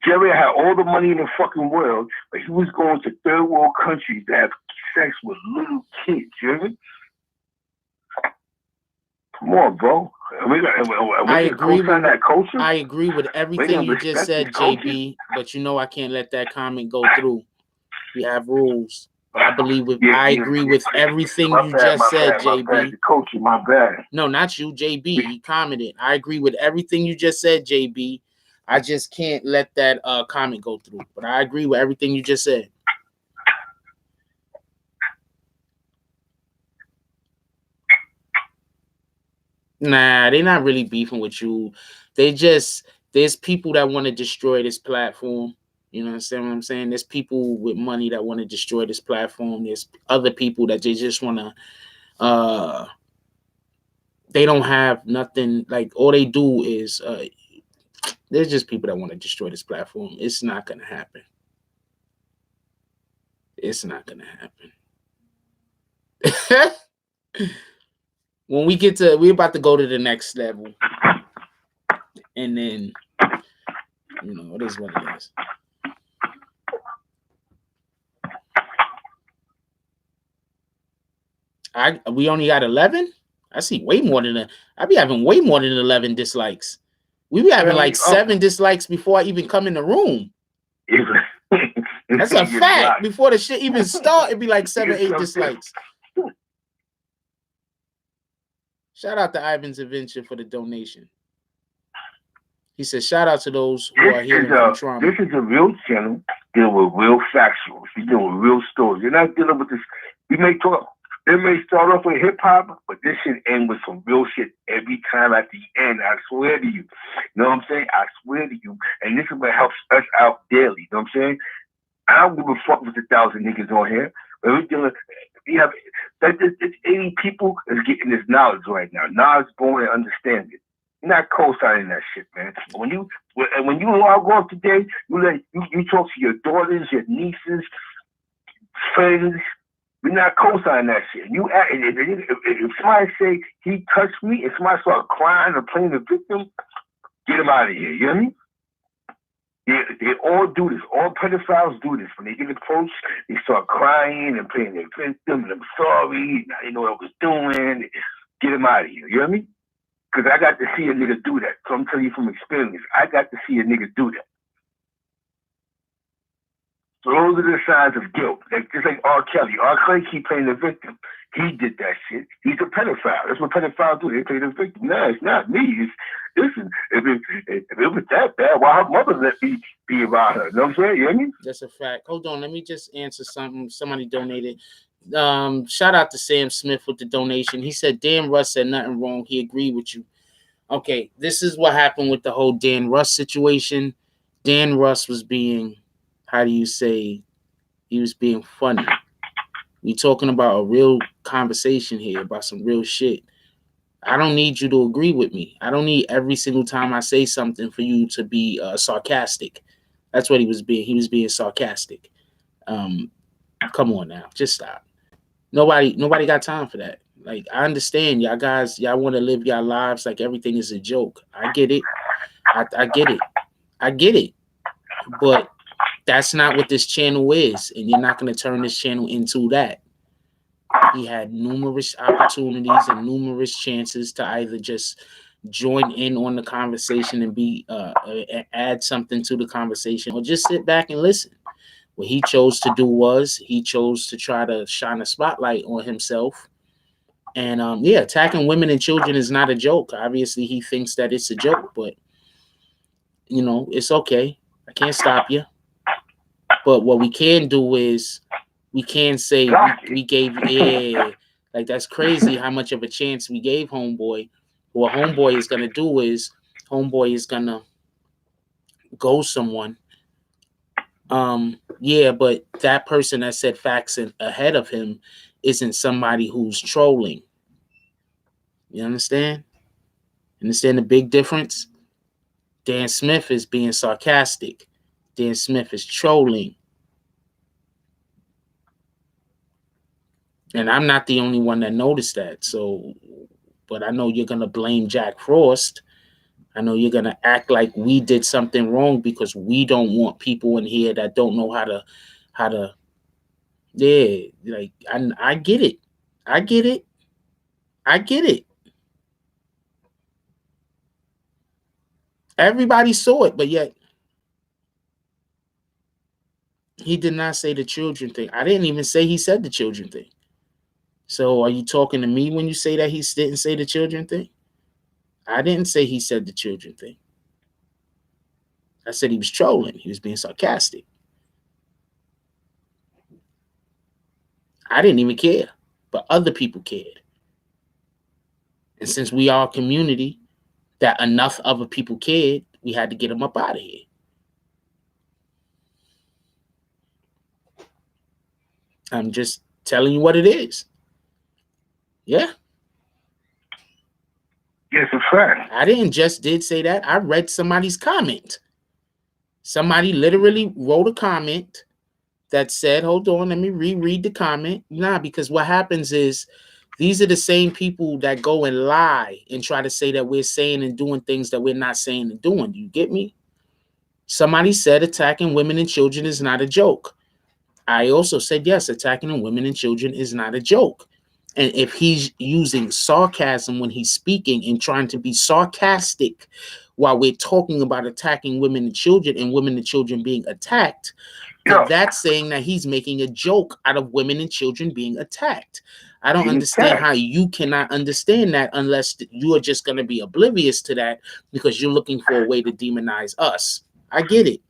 [SPEAKER 2] Jerry had all the money in the fucking world, but he was going to third world countries to have sex with little kids. You know? Come on, bro.
[SPEAKER 1] I agree with that culture. I agree with everything you just said, JB. But you know I can't let that comment go through. We have rules. But I believe I agree with everything you just said, JB.
[SPEAKER 2] Coach, my bad.
[SPEAKER 1] No, not you, JB. He commented. I agree with everything you just said, JB. I just can't let that comment go through. But I agree with everything you just said. Nah, they're not really beefing with you. There's people that want to destroy this platform. You know what I'm saying? There's people with money that want to destroy this platform. There's other people that they just want to, they don't have nothing, like all they do is, there's just people that want to destroy this platform. It's not going to happen. It's not going to happen. When we're about to go to the next level. And then, you know, it is what it is. We only got 11? I see way more than I be having way more than 11 dislikes. We be having like 7 dislikes before I even come in the room. That's a fact. Before the shit even start, it'd be like 7, 8 dislikes. Shout out to Ivan's Adventure for the donation. He says, shout out to those who are healing from trauma.
[SPEAKER 2] This is a real channel dealing with real factuals. You're dealing with real stories. You're not dealing with this. It may start off with hip hop, but this should end with some real shit every time at the end. I swear to you. You know what I'm saying? I swear to you. And this is what helps us out daily. You know what I'm saying? I don't give a fuck with 1,000 niggas on here. But we're dealing. We have 80 people is getting this knowledge right now. Knowledge, born, and understanding. You're not co-signing that shit, man. When you log off today, you talk to your daughters, your nieces, friends. We're not co-signing that shit. If somebody say he touched me, if somebody start crying or playing the victim, get him out of here. You know what I mean? They all do this. All pedophiles do this. When they get approached, they start crying and playing their victim, and I'm sorry, I didn't know what I was doing. Get him out of here. You know what I mean? Because I got to see a nigga do that. So I'm telling you from experience, I got to see a nigga do that. So those are the signs of guilt. Just like R. Kelly. R. Kelly keep playing the victim. He did that shit. He's a pedophile. That's what pedophiles do. They play the victim. No, it's not me. Listen, if it was that bad, why her mother let me be around her? You know what I'm saying? You know what I mean?
[SPEAKER 1] That's a fact. Hold on. Let me just answer something. Somebody donated. Shout out to Sam Smith with the donation. He said Dan Russ said nothing wrong. He agreed with you. Okay, this is what happened with the whole Dan Russ situation. Dan Russ was being, how do you say, he was being funny. We talking about a real conversation here about some real shit. I don't need you to agree with me. I don't need every single time I say something for you to be sarcastic. That's what he was being. He was being sarcastic. Um, come on now, just stop. Nobody got time for that. Like, I understand y'all guys, y'all want to live your lives like everything is a joke. I get it. I get it. I get it. But that's not what this channel is, and you're not going to turn this channel into that. He had numerous opportunities and numerous chances to either just join in on the conversation and be add something to the conversation, or just sit back and listen. What he chose to do was he chose to try to shine a spotlight on himself. And yeah, attacking women and children is not a joke. Obviously, he thinks that it's a joke, but it's okay. I can't stop you. But what we can do is we can say we gave, yeah, like, that's crazy how much of a chance we gave Homeboy. What Homeboy is gonna do is Homeboy is gonna go someone. Yeah, but that person that said facts ahead of him isn't somebody who's trolling. You understand? Understand the big difference? Dan Smith is being sarcastic. Dan Smith is trolling. And I'm not the only one that noticed that. So, but I know you're going to blame Jack Frost. I know you're going to act like we did something wrong because we don't want people in here that don't know how to, yeah, like, I get it. I get it. I get it. Everybody saw it, but yet he did not say the children thing. I didn't even say he said the children thing. So are you talking to me when you say that he didn't say the children thing? I didn't say he said the children thing. I said he was trolling. He was being sarcastic. I didn't even care, but other people cared. And since we are a community that enough other people cared, we had to get them up out of here. I'm just telling you what it is. Yeah.
[SPEAKER 2] Yes, it's fact.
[SPEAKER 1] I didn't just say that. I read somebody's comment. Somebody literally wrote a comment that said, hold on, let me reread the comment. Nah, because what happens is these are the same people that go and lie and try to say that we're saying and doing things that we're not saying and doing. Do you get me? Somebody said attacking women and children is not a joke. I also said, yes, attacking women and children is not a joke. And if he's using sarcasm when he's speaking and trying to be sarcastic while we're talking about attacking women and children being attacked, then that's saying that he's making a joke out of women and children being attacked. I don't understand how you cannot understand that unless you are just going to be oblivious to that because you're looking for a way to demonize us. I get it.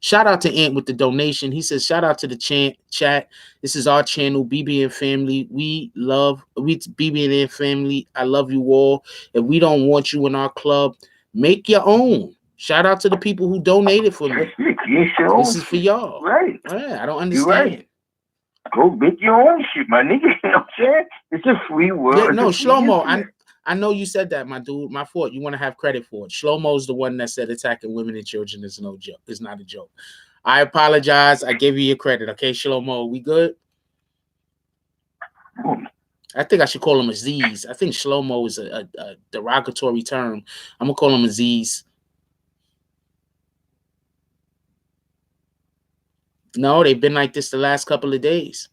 [SPEAKER 1] Shout out to Ant with the donation. He says, shout out to the chat. This is our channel, BBN family. We BBN family. I love you all. If we don't want you in our club, make your own. Shout out to the people who donated for me. This is for y'all.
[SPEAKER 2] Right.
[SPEAKER 1] Yeah, I don't understand.
[SPEAKER 2] Right. Go make your own shit, my nigga. You know what I'm saying? It's a free world.
[SPEAKER 1] Yeah, no, Shlomo, I know you said that, my dude. My fault. You want to have credit for it. Shlomo's the one that said attacking women and children is no joke. It's not a joke. I apologize. I give you your credit. Okay, Shlomo, we good? I think I should call him Aziz. I think Shlomo is a derogatory term. I'm going to call him Aziz. No, they've been like this the last couple of days.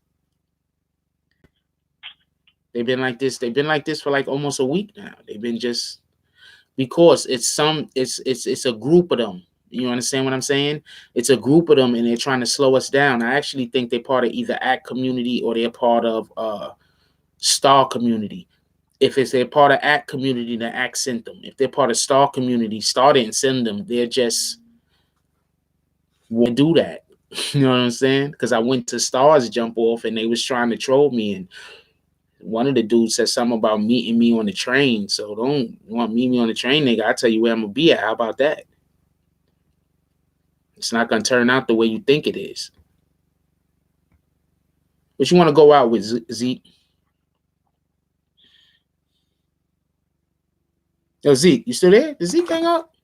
[SPEAKER 1] They've been like this. They've been like this for like almost a week now. They've been just because it's a group of them. You understand what I'm saying? It's a group of them, and they're trying to slow us down. I actually think they're part of either ACT community or they're part of Star community. If they're part of ACT community, then ACT sent them. If they're part of Star community, Star didn't send them. They're just won't do that. You know what I'm saying? Because I went to Star's jump off, and they was trying to troll me, and one of the dudes said something about meeting me on the train. So don't want to meet me on the train, nigga. I'll tell you where I'm going to be at. How about that? It's not going to turn out the way you think it is. But you want to go out with Zeke? Yo, Zeke, you still there? Did Zeke hang up?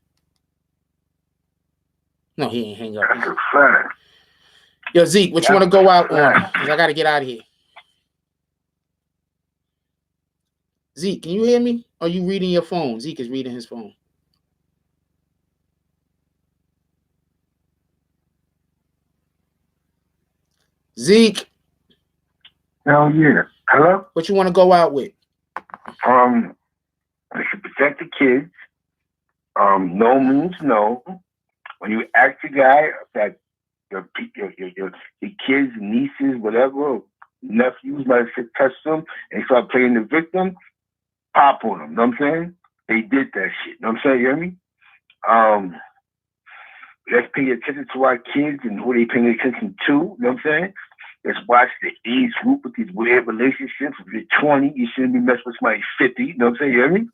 [SPEAKER 1] No, he ain't hang up.
[SPEAKER 2] That's a fact.
[SPEAKER 1] Yo, Zeke, what you want to go out on? Because I got to get out of here. Zeke, can you hear me? Are you reading your phone? Zeke is reading his phone. Zeke.
[SPEAKER 2] Hell yeah. Hello?
[SPEAKER 1] What you want to go out with?
[SPEAKER 2] You should protect the kids. No means no. When you ask the guy that your kids, nieces, whatever, nephews might have touched them and they start playing the victim, pop on them. You know what I'm saying? They did that shit. You know what I'm saying? You hear me? Let's pay attention to our kids and who they paying attention to. You know what I'm saying? Let's watch the age group with these weird relationships. If you're 20, you shouldn't be messing with somebody 50. You know what I'm saying? You hear me?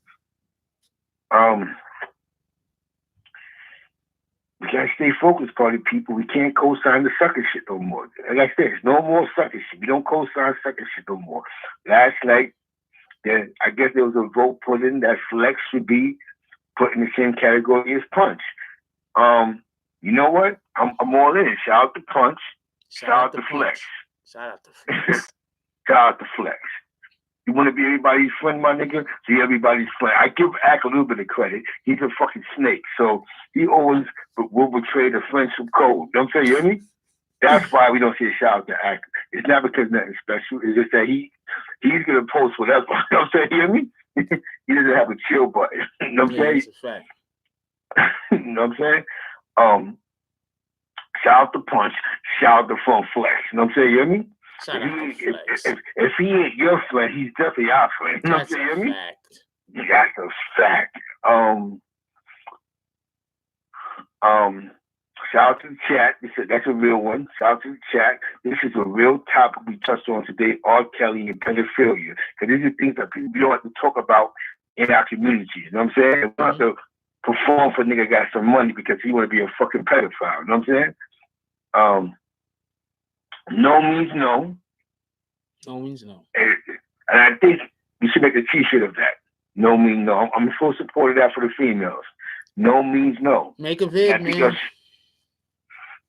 [SPEAKER 2] We gotta stay focused, party people. We can't co-sign the sucker shit no more. Like I said, there's no more sucker shit. We don't co-sign sucker shit no more. Last night, I guess there was a vote put in that Flex should be put in the same category as Punch. You know what? I'm all in. Shout out to Punch. Shout out to Flex.
[SPEAKER 1] Shout out to Flex.
[SPEAKER 2] Shout out to Flex. You want to be everybody's friend, my nigga? Be everybody's friend. I give Ack a little bit of credit. He's a fucking snake. So he always will betray the friendship code. You know what I'm saying? You hear me? That's why we don't say shout out to Ack. It's not because nothing special. It's just that he's going to post whatever. You know what I'm saying? You hear me? He doesn't have a chill button. You know what I'm saying?
[SPEAKER 1] That's a fact.
[SPEAKER 2] You know what I'm saying? Shout out to Punch. Shout out to Flex. You know what I'm saying? You hear me? If he ain't your friend, he's definitely our friend. You know what I'm saying? You hear me? That's a fact. Shout out to the chat. That's a real one. Shout out to the chat. This is a real topic we touched on today, R. Kelly and pedophilia. Because these are things that we don't have to talk about in our community. You know what I'm saying? We don't have to perform for a nigga got some money because he want to be a fucking pedophile. You know what I'm saying? No means no.
[SPEAKER 1] No means no.
[SPEAKER 2] And I think we should make a t-shirt of that. No means no. I'm full support of that for the females. No means no.
[SPEAKER 1] Make a vid, man.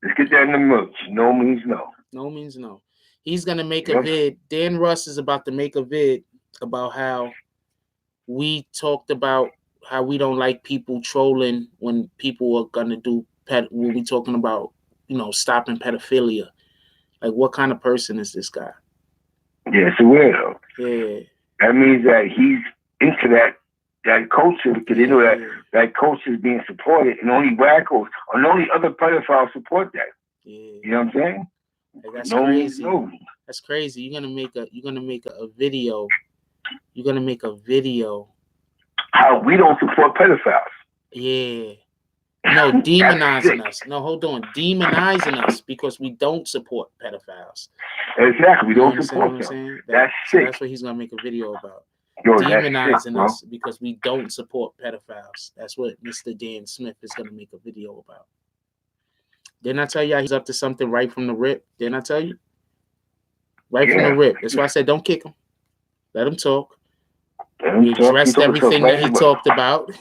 [SPEAKER 2] Let's get that in the merch. No means no.
[SPEAKER 1] No means no. He's going to make a vid. Dan Russ is about to make a vid about how we talked about how we don't like people trolling when people are going to do when we talking about, stopping pedophilia. Like, what kind of person is this guy?
[SPEAKER 2] Yeah, it's a weirdo.
[SPEAKER 1] Yeah.
[SPEAKER 2] That means that he's into that culture because they know that culture is being supported, and only wackos and only other pedophiles support that.
[SPEAKER 1] Yeah.
[SPEAKER 2] You know what I'm saying?
[SPEAKER 1] Like, that's crazy. That's crazy. You're gonna make a video. You're gonna make a video.
[SPEAKER 2] How we don't support pedophiles.
[SPEAKER 1] Yeah. No, demonizing us. No, hold on. Demonizing us because we don't support pedophiles.
[SPEAKER 2] Exactly. We don't support them. That's sick.
[SPEAKER 1] That's what he's going to make a video about. Demonizing us because we don't support pedophiles. That's what Mr. Dan Smith is going to make a video about. Didn't I tell you he's up to something right from the rip? Didn't I tell you? Right from the rip. That's why I said don't kick him. Let him talk. We addressed everything that he talked about.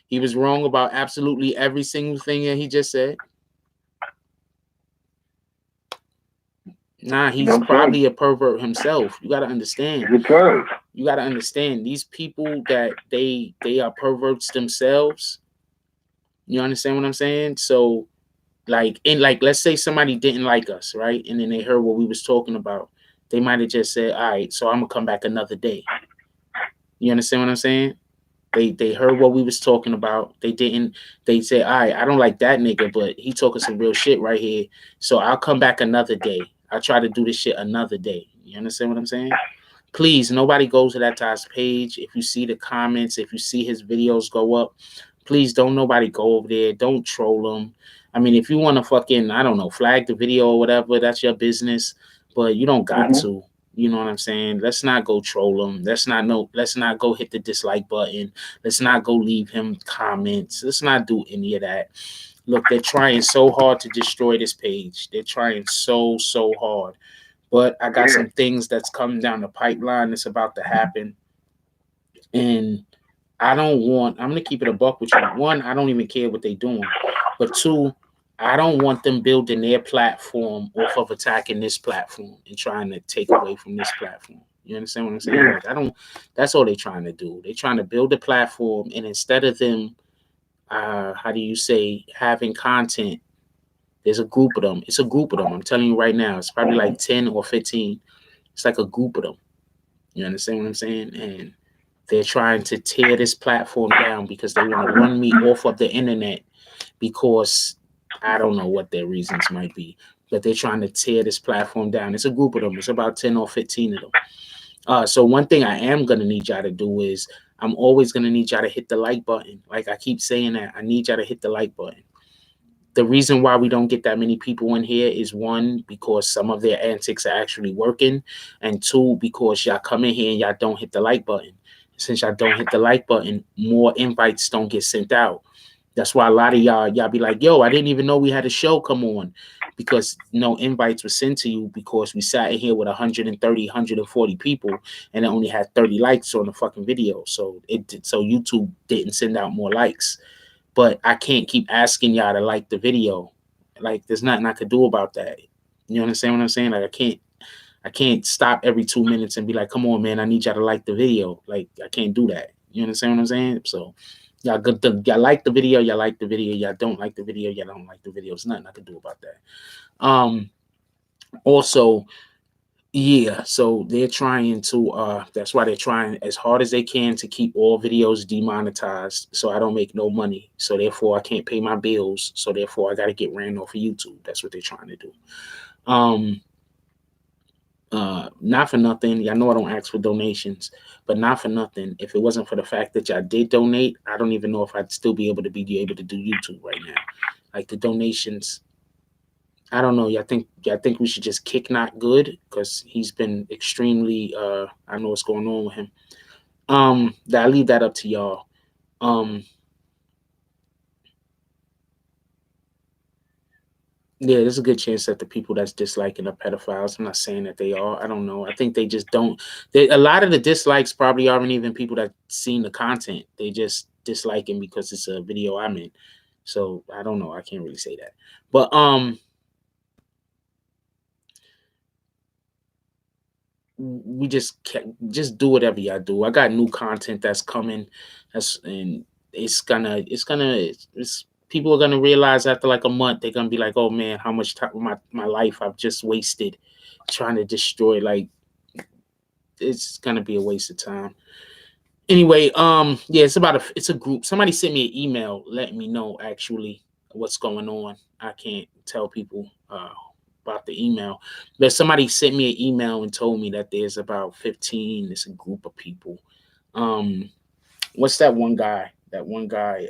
[SPEAKER 1] He was wrong about absolutely every single thing that he just said. Nah, he's probably a pervert himself. You got to understand.
[SPEAKER 2] He's a perv.
[SPEAKER 1] You got to understand these people that they are perverts themselves. You understand what I'm saying? So, let's say somebody didn't like us, right? And then they heard what we was talking about. They might have just said, all right, so I'm going to come back another day. You understand what I'm saying? They heard what we was talking about. They said, all right, I don't like that nigga, but he talking some real shit right here. So I'll come back another day. I'll try to do this shit another day. You understand what I'm saying? Please, nobody goes to that guy's page. If you see the comments, if you see his videos go up, please don't nobody go over there. Don't troll him. I mean, if you want to fucking, I don't know, flag the video or whatever, that's your business. But you don't got to. You know what I'm saying? Let's not go troll him. Let's not go hit the dislike button. Let's not go leave him comments. Let's not do any of that. Look, they're trying so hard to destroy this page. They're trying so hard. But I got some things that's coming down the pipeline that's about to happen. And I don't want. I'm gonna keep it a buck with you. One, I don't even care what they doing, but two, I don't want them building their platform off of attacking this platform and trying to take away from this platform. You understand what I'm saying?
[SPEAKER 2] Yeah.
[SPEAKER 1] Like I don't. That's all they're trying to do. They're trying to build a platform, and instead of them, how do you say, having content, there's a group of them. It's a group of them. I'm telling you right now. It's probably like 10 or 15. It's like a group of them. You understand what I'm saying? And they're trying to tear this platform down because they want to run me off of the internet because I don't know what their reasons might be, but they're trying to tear this platform down. It's a group of them. It's about 10 or 15 of them. So one thing I am gonna need y'all to do is I'm always gonna need y'all to hit the like button. Like I keep saying that I need y'all to hit the like button. The reason why we don't get that many people in here is one, because some of their antics are actually working, and two, because y'all come in here and y'all don't hit the like button. Since y'all don't hit the like button, more invites don't get sent out. That's why a lot of y'all be like, yo, I didn't even know we had a show come on, because no invites were sent to you because we sat in here with 130, 140 people and it only had 30 likes on the fucking video. So YouTube didn't send out more likes. But I can't keep asking y'all to like the video. Like there's nothing I could do about that. You understand what I'm saying? Like I can't stop every 2 minutes and be like, come on, man, I need y'all to like the video. Like I can't do that. You understand what I'm saying? So y'all like the video, y'all like the video, y'all don't like the video, y'all don't like the video. There's nothing I can do about that. Also, yeah, so they're trying to that's why they're trying as hard as they can to keep all videos demonetized so I don't make no money. So therefore I can't pay my bills. So therefore I gotta get ran off of YouTube. That's what they're trying to do. Um not for nothing. Y'all know I don't ask for donations, but not for nothing. If it wasn't for the fact that y'all did donate, I don't even know if I'd still be able to do YouTube right now. Like the donations, I don't know. Y'all think we should just kick Not Good because he's been extremely I know what's going on with him. That I leave that up to y'all. Um yeah, there's a good chance that the people that's disliking are pedophiles. I'm not saying that they are. I don't know. I think they just don't. A lot of the dislikes probably aren't even people that seen the content. They just disliking because it's a video I'm in. So I don't know. I can't really say that. But we just do whatever y'all do. I got new content that's coming. And it's people are gonna realize after like a month they're gonna be like, oh man, how much time my life I've just wasted trying to destroy. Like it's gonna be a waste of time. Anyway, yeah, it's a group. Somebody sent me an email letting me know actually what's going on. I can't tell people about the email, but somebody sent me an email and told me that there's about 15. It's a group of people. Um, what's that one guy? That one guy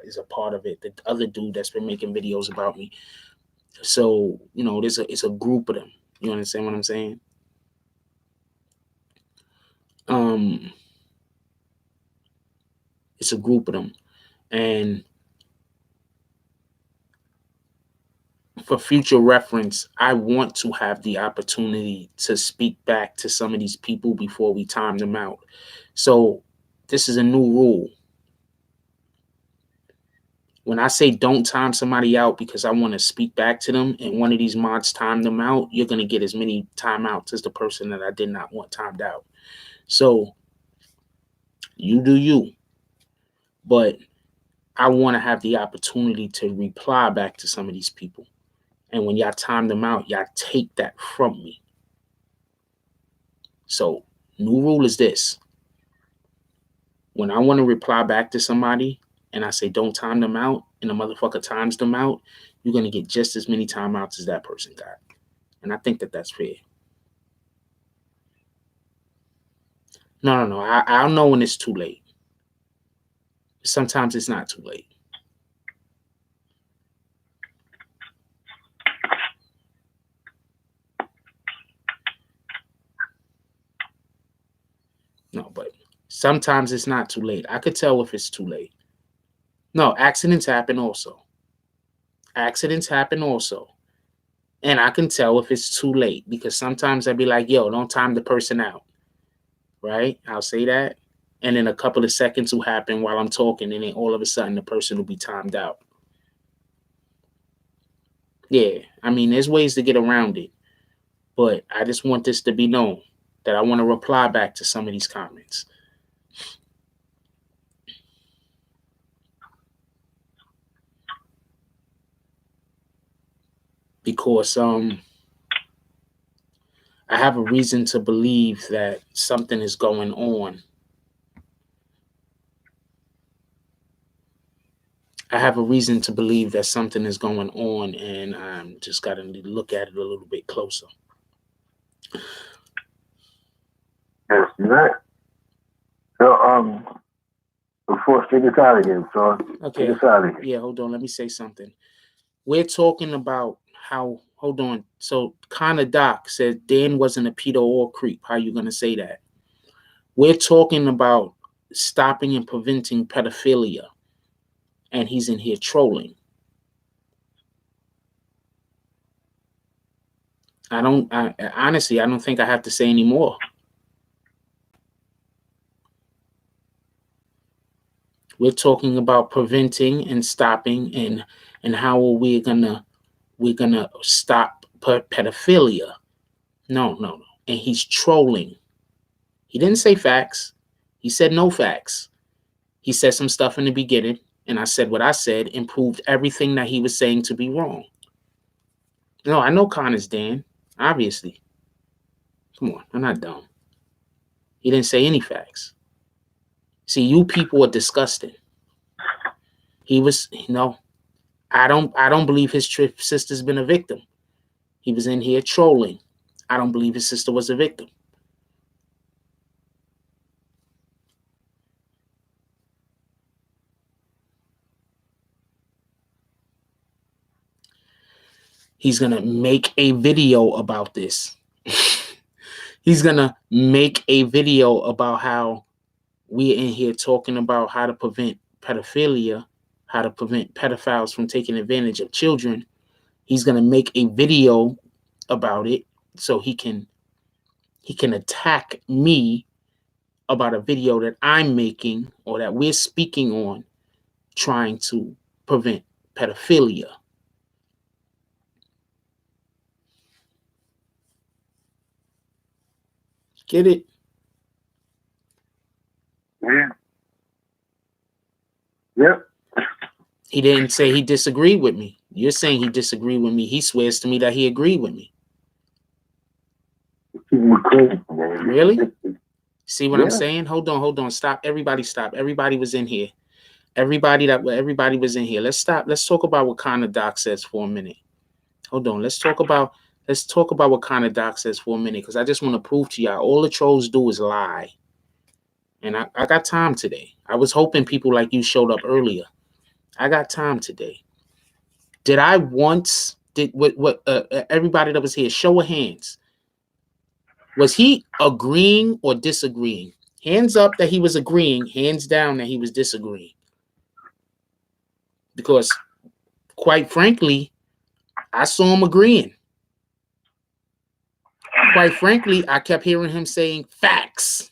[SPEAKER 1] is a part of it. The other dude that's been making videos about me. So it's a group of them. You understand what I'm saying? Um, it's a group of them, and for future reference, I want to have the opportunity to speak back to some of these people before we time them out. So this is a new rule. When I say don't time somebody out because I want to speak back to them and one of these mods time them out, you're going to get as many timeouts as the person that I did not want timed out. So you do you. But I want to have the opportunity to reply back to some of these people. And when y'all time them out, y'all take that from me. So, new rule is this: when I want to reply back to somebody and I say don't time them out, and the motherfucker times them out, you're going to get just as many timeouts as that person got. And I think that that's fair. No, no, no. I'll know when it's too late. Sometimes it's not too late. No, but sometimes it's not too late. I could tell if it's too late. No, accidents happen also. Accidents happen also. And I can tell if it's too late because sometimes I'd be like, yo, don't time the person out. Right? I'll say that. and then a couple of seconds will happen while I'm talking, and then all of a sudden the person will be timed out. Yeah, I mean, there's ways to get around it, but I just want this to be known that I want to reply back to some of these comments. Because I have a reason to believe that something is going on. I have a reason to believe that something is going on, and I'm just got to look at it a little bit closer.
[SPEAKER 2] Yes, right. So, before take us out of here, so
[SPEAKER 1] okay.
[SPEAKER 2] Take us out of here.
[SPEAKER 1] Yeah, hold on. Let me say something. We're talking about how. Hold on. So, Connor Doc said Dan wasn't a pedo or creep. How you gonna say that? We're talking about stopping and preventing pedophilia, and he's in here trolling. Honestly, I don't think I have to say any more. We're talking about preventing and stopping, and how are we're gonna stop pedophilia. No. And he's trolling. He didn't say facts. He said no facts. He said some stuff in the beginning, and I said what I said and proved everything that he was saying to be wrong. No, I know Connor's Dan, obviously. Come on, I'm not dumb. He didn't say any facts. See, you people are disgusting. He was, I don't believe his sister's been a victim. He was in here trolling. I don't believe his sister was a victim. He's going to make a video about this. He's going to make a video about how we're in here talking about how to prevent pedophilia, how to prevent pedophiles from taking advantage of children. He's going to make a video about it so he can attack me about a video that I'm making or that we're speaking on, trying to prevent pedophilia. Get it?
[SPEAKER 2] Yeah. Yep.
[SPEAKER 1] He didn't say he disagreed with me. You're saying he disagreed with me. He swears to me that he agreed with me. Really? See what I'm saying? Hold on. Stop. Everybody stop. Everybody was in here. Everybody was in here. Let's stop. Let's talk about what Connor Doc says for a minute. Hold on. Let's talk about what Connor Doc says for a minute, because I just want to prove to y'all all the trolls do is lie. And I got time today. I was hoping people like you showed up earlier. I got time today. Did I once, everybody that was here, show of hands, was he agreeing or disagreeing? Hands up that he was agreeing, hands down that he was disagreeing. Because, quite frankly, I saw him agreeing. Quite frankly, I kept hearing him saying facts.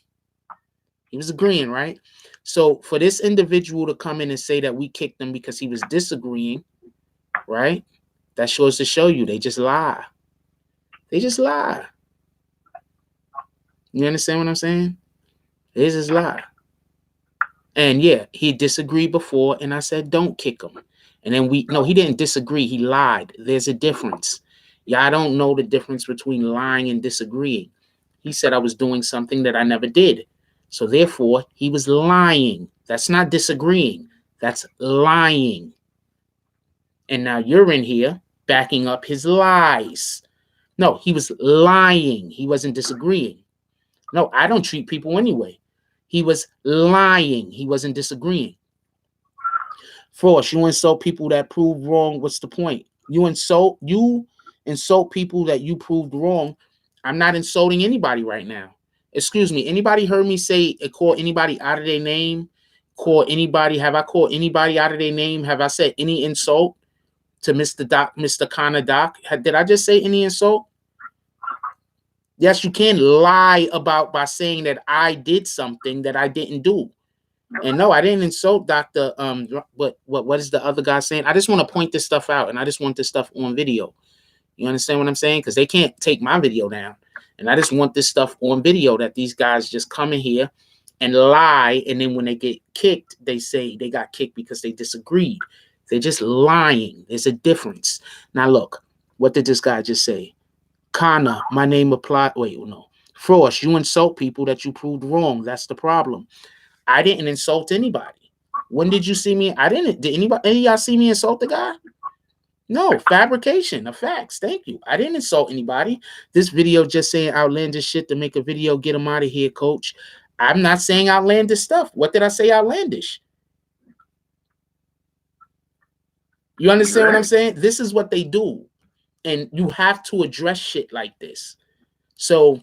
[SPEAKER 1] He was agreeing, right? So for this individual to come in and say that we kicked him because he was disagreeing, right? That shows to show you they just lie. They just lie. You understand what I'm saying? They just lie. And yeah, he disagreed before, and I said, don't kick him. And then he didn't disagree. He lied. There's a difference. Y'all don't know the difference between lying and disagreeing. He said I was doing something that I never did. So therefore, he was lying. That's not disagreeing. That's lying. And now you're in here backing up his lies. No, he was lying. He wasn't disagreeing. No, I don't treat people anyway. He was lying. He wasn't disagreeing. Frost, you insult people that prove wrong. What's the point? You insult people that you proved wrong. I'm not insulting anybody right now. Excuse me. Anybody heard me say call anybody out of their name? Have I called anybody out of their name? Have I said any insult to Mr. Connor Doc? Did I just say any insult? Yes, you can lie about by saying that I did something that I didn't do. And no, I didn't insult Dr. What is the other guy saying? I just want to point this stuff out, and I just want this stuff on video. You understand what I'm saying? Because they can't take my video down. And I just want this stuff on video, that these guys just come in here and lie. And then when they get kicked, they say they got kicked because they disagreed. They're just lying. There's a difference. Now, look, what did this guy just say? Kana, my name applied. Wait, no. Frost, you insult people that you proved wrong. That's the problem. I didn't insult anybody. When did you see me? I didn't. Did anybody, any of y'all see me insult the guy? No, fabrication of facts. Thank you. I didn't insult anybody. This video just saying outlandish shit to make a video, get them out of here, coach. I'm not saying outlandish stuff. What did I say outlandish? You understand what I'm saying? This is what they do. And you have to address shit like this. So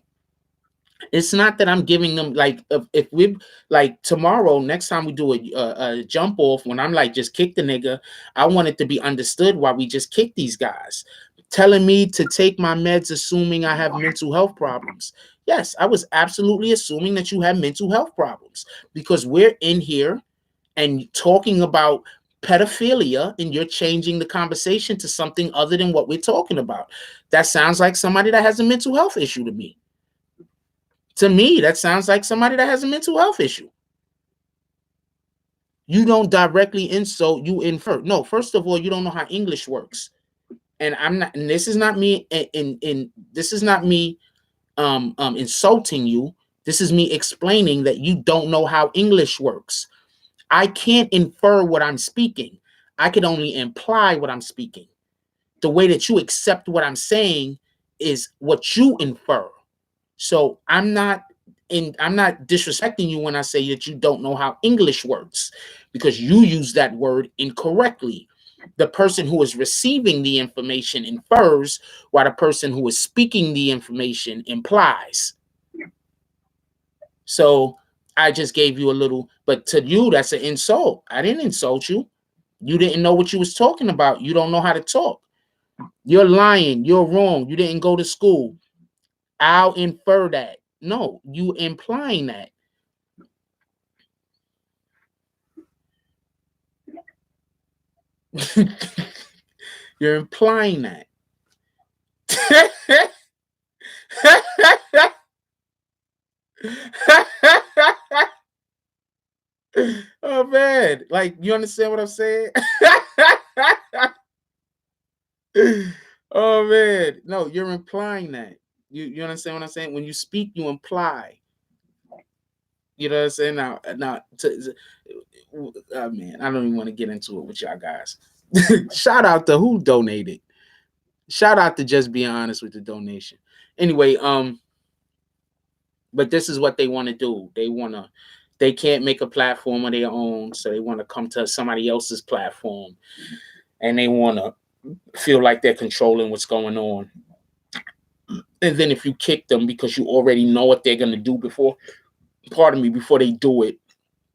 [SPEAKER 1] it's not that I'm giving them, like, if we, like, tomorrow, next time we do a jump off, when I'm like, just kick the nigga, I want it to be understood why we just kick these guys. Telling me to take my meds, assuming I have mental health problems. Yes, I was absolutely assuming that you have mental health problems, because we're in here and talking about pedophilia, and you're changing the conversation to something other than what we're talking about. That sounds like somebody that has a mental health issue to me. To me, that sounds like somebody that has a mental health issue. You don't directly insult, you infer. No, first of all, you don't know how English works. And I'm not, and this is not me this is not me insulting you. This is me explaining that you don't know how English works. I can't infer what I'm speaking. I can only imply what I'm speaking. The way that you accept what I'm saying is what you infer. So I'm not disrespecting you when I say that you don't know how English works, because you use that word incorrectly. The person who is receiving the information infers, while the person who is speaking the information implies. So I just gave you a little, but to you, that's an insult. I didn't insult you. You didn't know what you was talking about. You don't know how to talk. You're lying. You're wrong. You didn't go to school. I'll infer that. No, you implying that. You're implying that. Oh man, like, you understand what I'm saying? Oh man, no, you're implying that. You understand what I'm saying? When you speak, you imply. You know what I'm saying? Now, man, I don't even want to get into it with y'all guys. Shout out to who donated. Shout out to just being honest with the donation. Anyway, but this is what they want to do. They can't make a platform of their own, so they want to come to somebody else's platform, and they want to feel like they're controlling what's going on. And then if you kick them because you already know what they're going to do before they do it,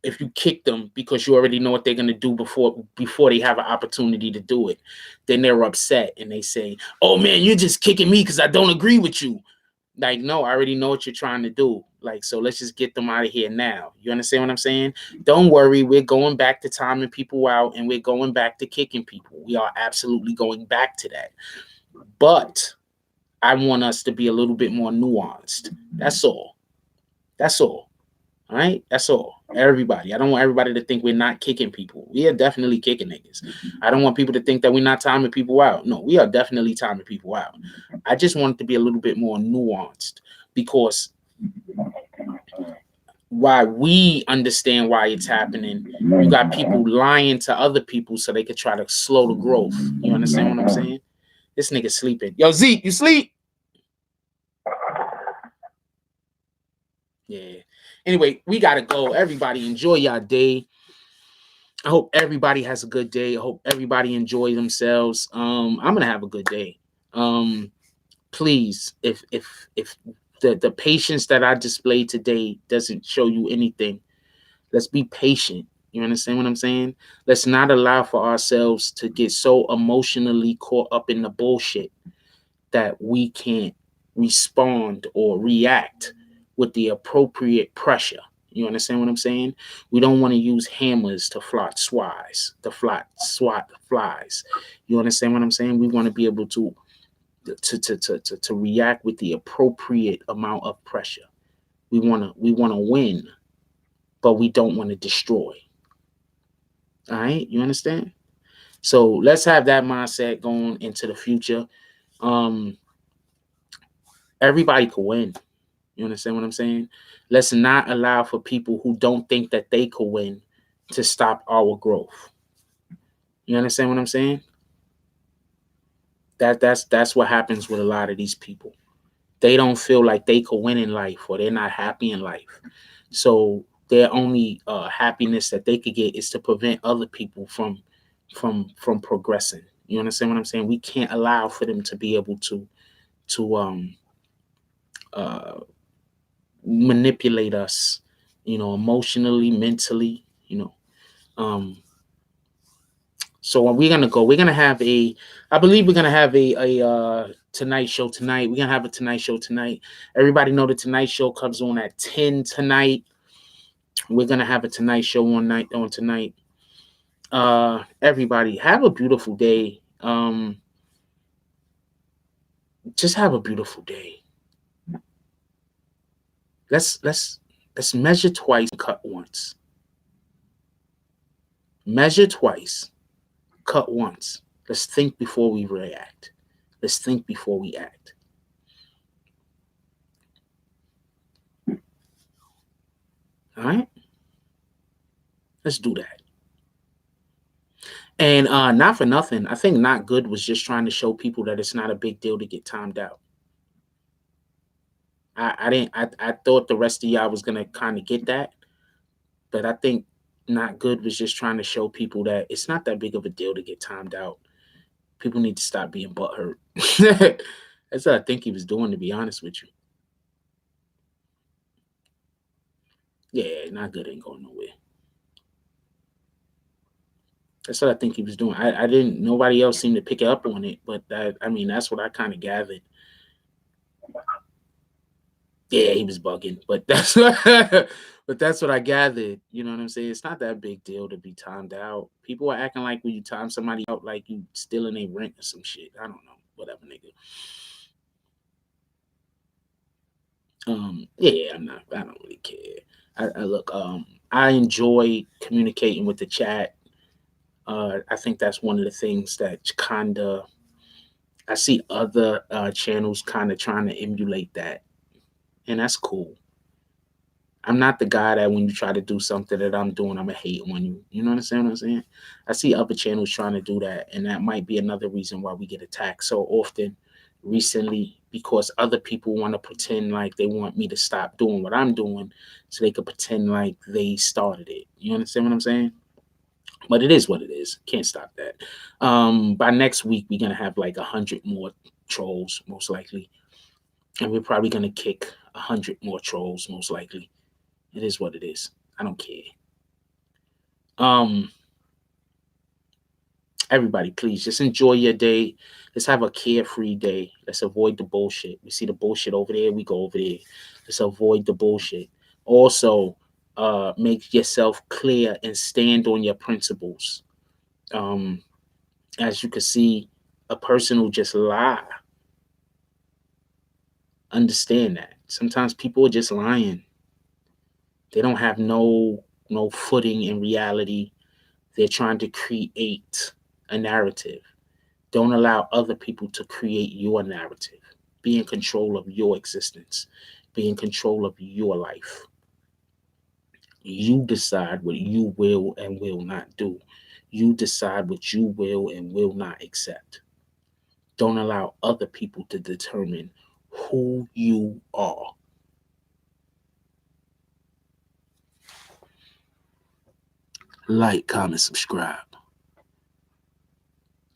[SPEAKER 1] if you kick them because you already know what they're going to do before they have an opportunity to do it, then they're upset and they say, oh man, you're just kicking me because I don't agree with you. Like, no, I already know what you're trying to do. Like, so let's just get them out of here now. You understand what I'm saying? Don't worry. We're going back to timing people out, and we're going back to kicking people. We are absolutely going back to that. But I want us to be a little bit more nuanced. That's all. That's all. All right? That's all. Everybody. I don't want everybody to think we're not kicking people. We are definitely kicking niggas. I don't want people to think that we're not timing people out. No, we are definitely timing people out. I just want it to be a little bit more nuanced, because why we understand why it's happening, you got people lying to other people so they could try to slow the growth. You understand what I'm saying? This nigga sleeping. Yo, Zeke, you sleep? Yeah. Anyway, we gotta go. Everybody enjoy your day. I hope everybody has a good day. I hope everybody enjoy themselves. I'm gonna have a good day. Please, if the patience that I displayed today doesn't show you anything, let's be patient. You understand what I'm saying? Let's not allow for ourselves to get so emotionally caught up in the bullshit that we can't respond or react with the appropriate pressure. You understand what I'm saying? We don't want to use hammers to swat flies. You understand what I'm saying? We want to be able to react with the appropriate amount of pressure. We want to win, but we don't want to destroy. All right, you understand? So let's have that mindset going into the future. Um, everybody could win. You understand what I'm saying? Let's not allow for people who don't think that they could win to stop our growth. You understand what I'm saying? That's what happens with a lot of these people. They don't feel like they could win in life, or they're not happy in life. So their only happiness that they could get is to prevent other people from progressing. You understand what I'm saying? We can't allow for them to be able to uh, manipulate us, emotionally, mentally. Um, so we're gonna go. We're gonna have a. I believe we're gonna have a Tonight Show tonight. We're gonna have a Tonight Show tonight. Everybody know the Tonight Show comes on at 10 tonight. We're gonna have a Tonight Show on tonight. Everybody have a beautiful day. Just have a beautiful day. Let's measure twice, cut once. Measure twice, cut once. Let's think before we react. Let's think before we act. All right? Let's do that. And not for nothing, I think Not Good was just trying to show people that it's not a big deal to get timed out. I didn't I thought the rest of y'all was gonna kind of get that, but I think Not Good was just trying to show people that it's not that big of a deal to get timed out. People need to stop being butthurt. That's what I think he was doing, to be honest with you. Yeah, Not Good ain't going nowhere. That's what I think he was doing. I didn't. Nobody else seemed to pick up on it, but that's what I kind of gathered. Yeah, he was bugging, but that's what I gathered. You know what I'm saying? It's not that big deal to be timed out. People are acting like when you time somebody out, like you stealing a rent or some shit. I don't know, whatever, nigga. Yeah, I'm not. I don't really care. I look. I enjoy communicating with the chat. I think that's one of the things that kind of I see other channels kind of trying to emulate that, and that's cool. I'm not the guy that when you try to do something that I'm doing, I'm gonna hate on you. You know what I'm saying? I see other channels trying to do that, and that might be another reason why we get attacked so often recently because other people want to pretend like they want me to stop doing what I'm doing so they could pretend like they started it. You understand what I'm saying? But it is what it is. Can't stop that. By next week, we're gonna have like 100 more trolls, most likely, and we're probably gonna kick 100 more trolls, most likely. It is what it is. I don't care. Um, Everybody, please just enjoy your day. Let's have a carefree day. Let's avoid the bullshit. We see the bullshit over there, we go over there. Let's avoid the bullshit. Also, make yourself clear and stand on your principles. Um, as you can see, a person who just lie. Understand that. Sometimes people are just lying. They don't have no footing in reality. They're trying to create a narrative. Don't allow other people to create your narrative. Be in control of your existence. Be in control of your life. You decide what you will and will not do. You decide what you will and will not accept. Don't allow other people to determine who you are. Like, comment, subscribe.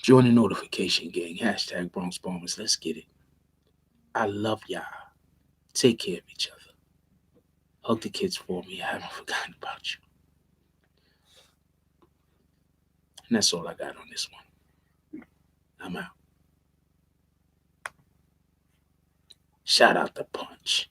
[SPEAKER 1] Join the notification gang. Hashtag Bronx Bombers. Let's get it. I love y'all. Take care of each other. Hug the kids for me. I haven't forgotten about you. And that's all I got on this one. I'm out. Shout out to Punch.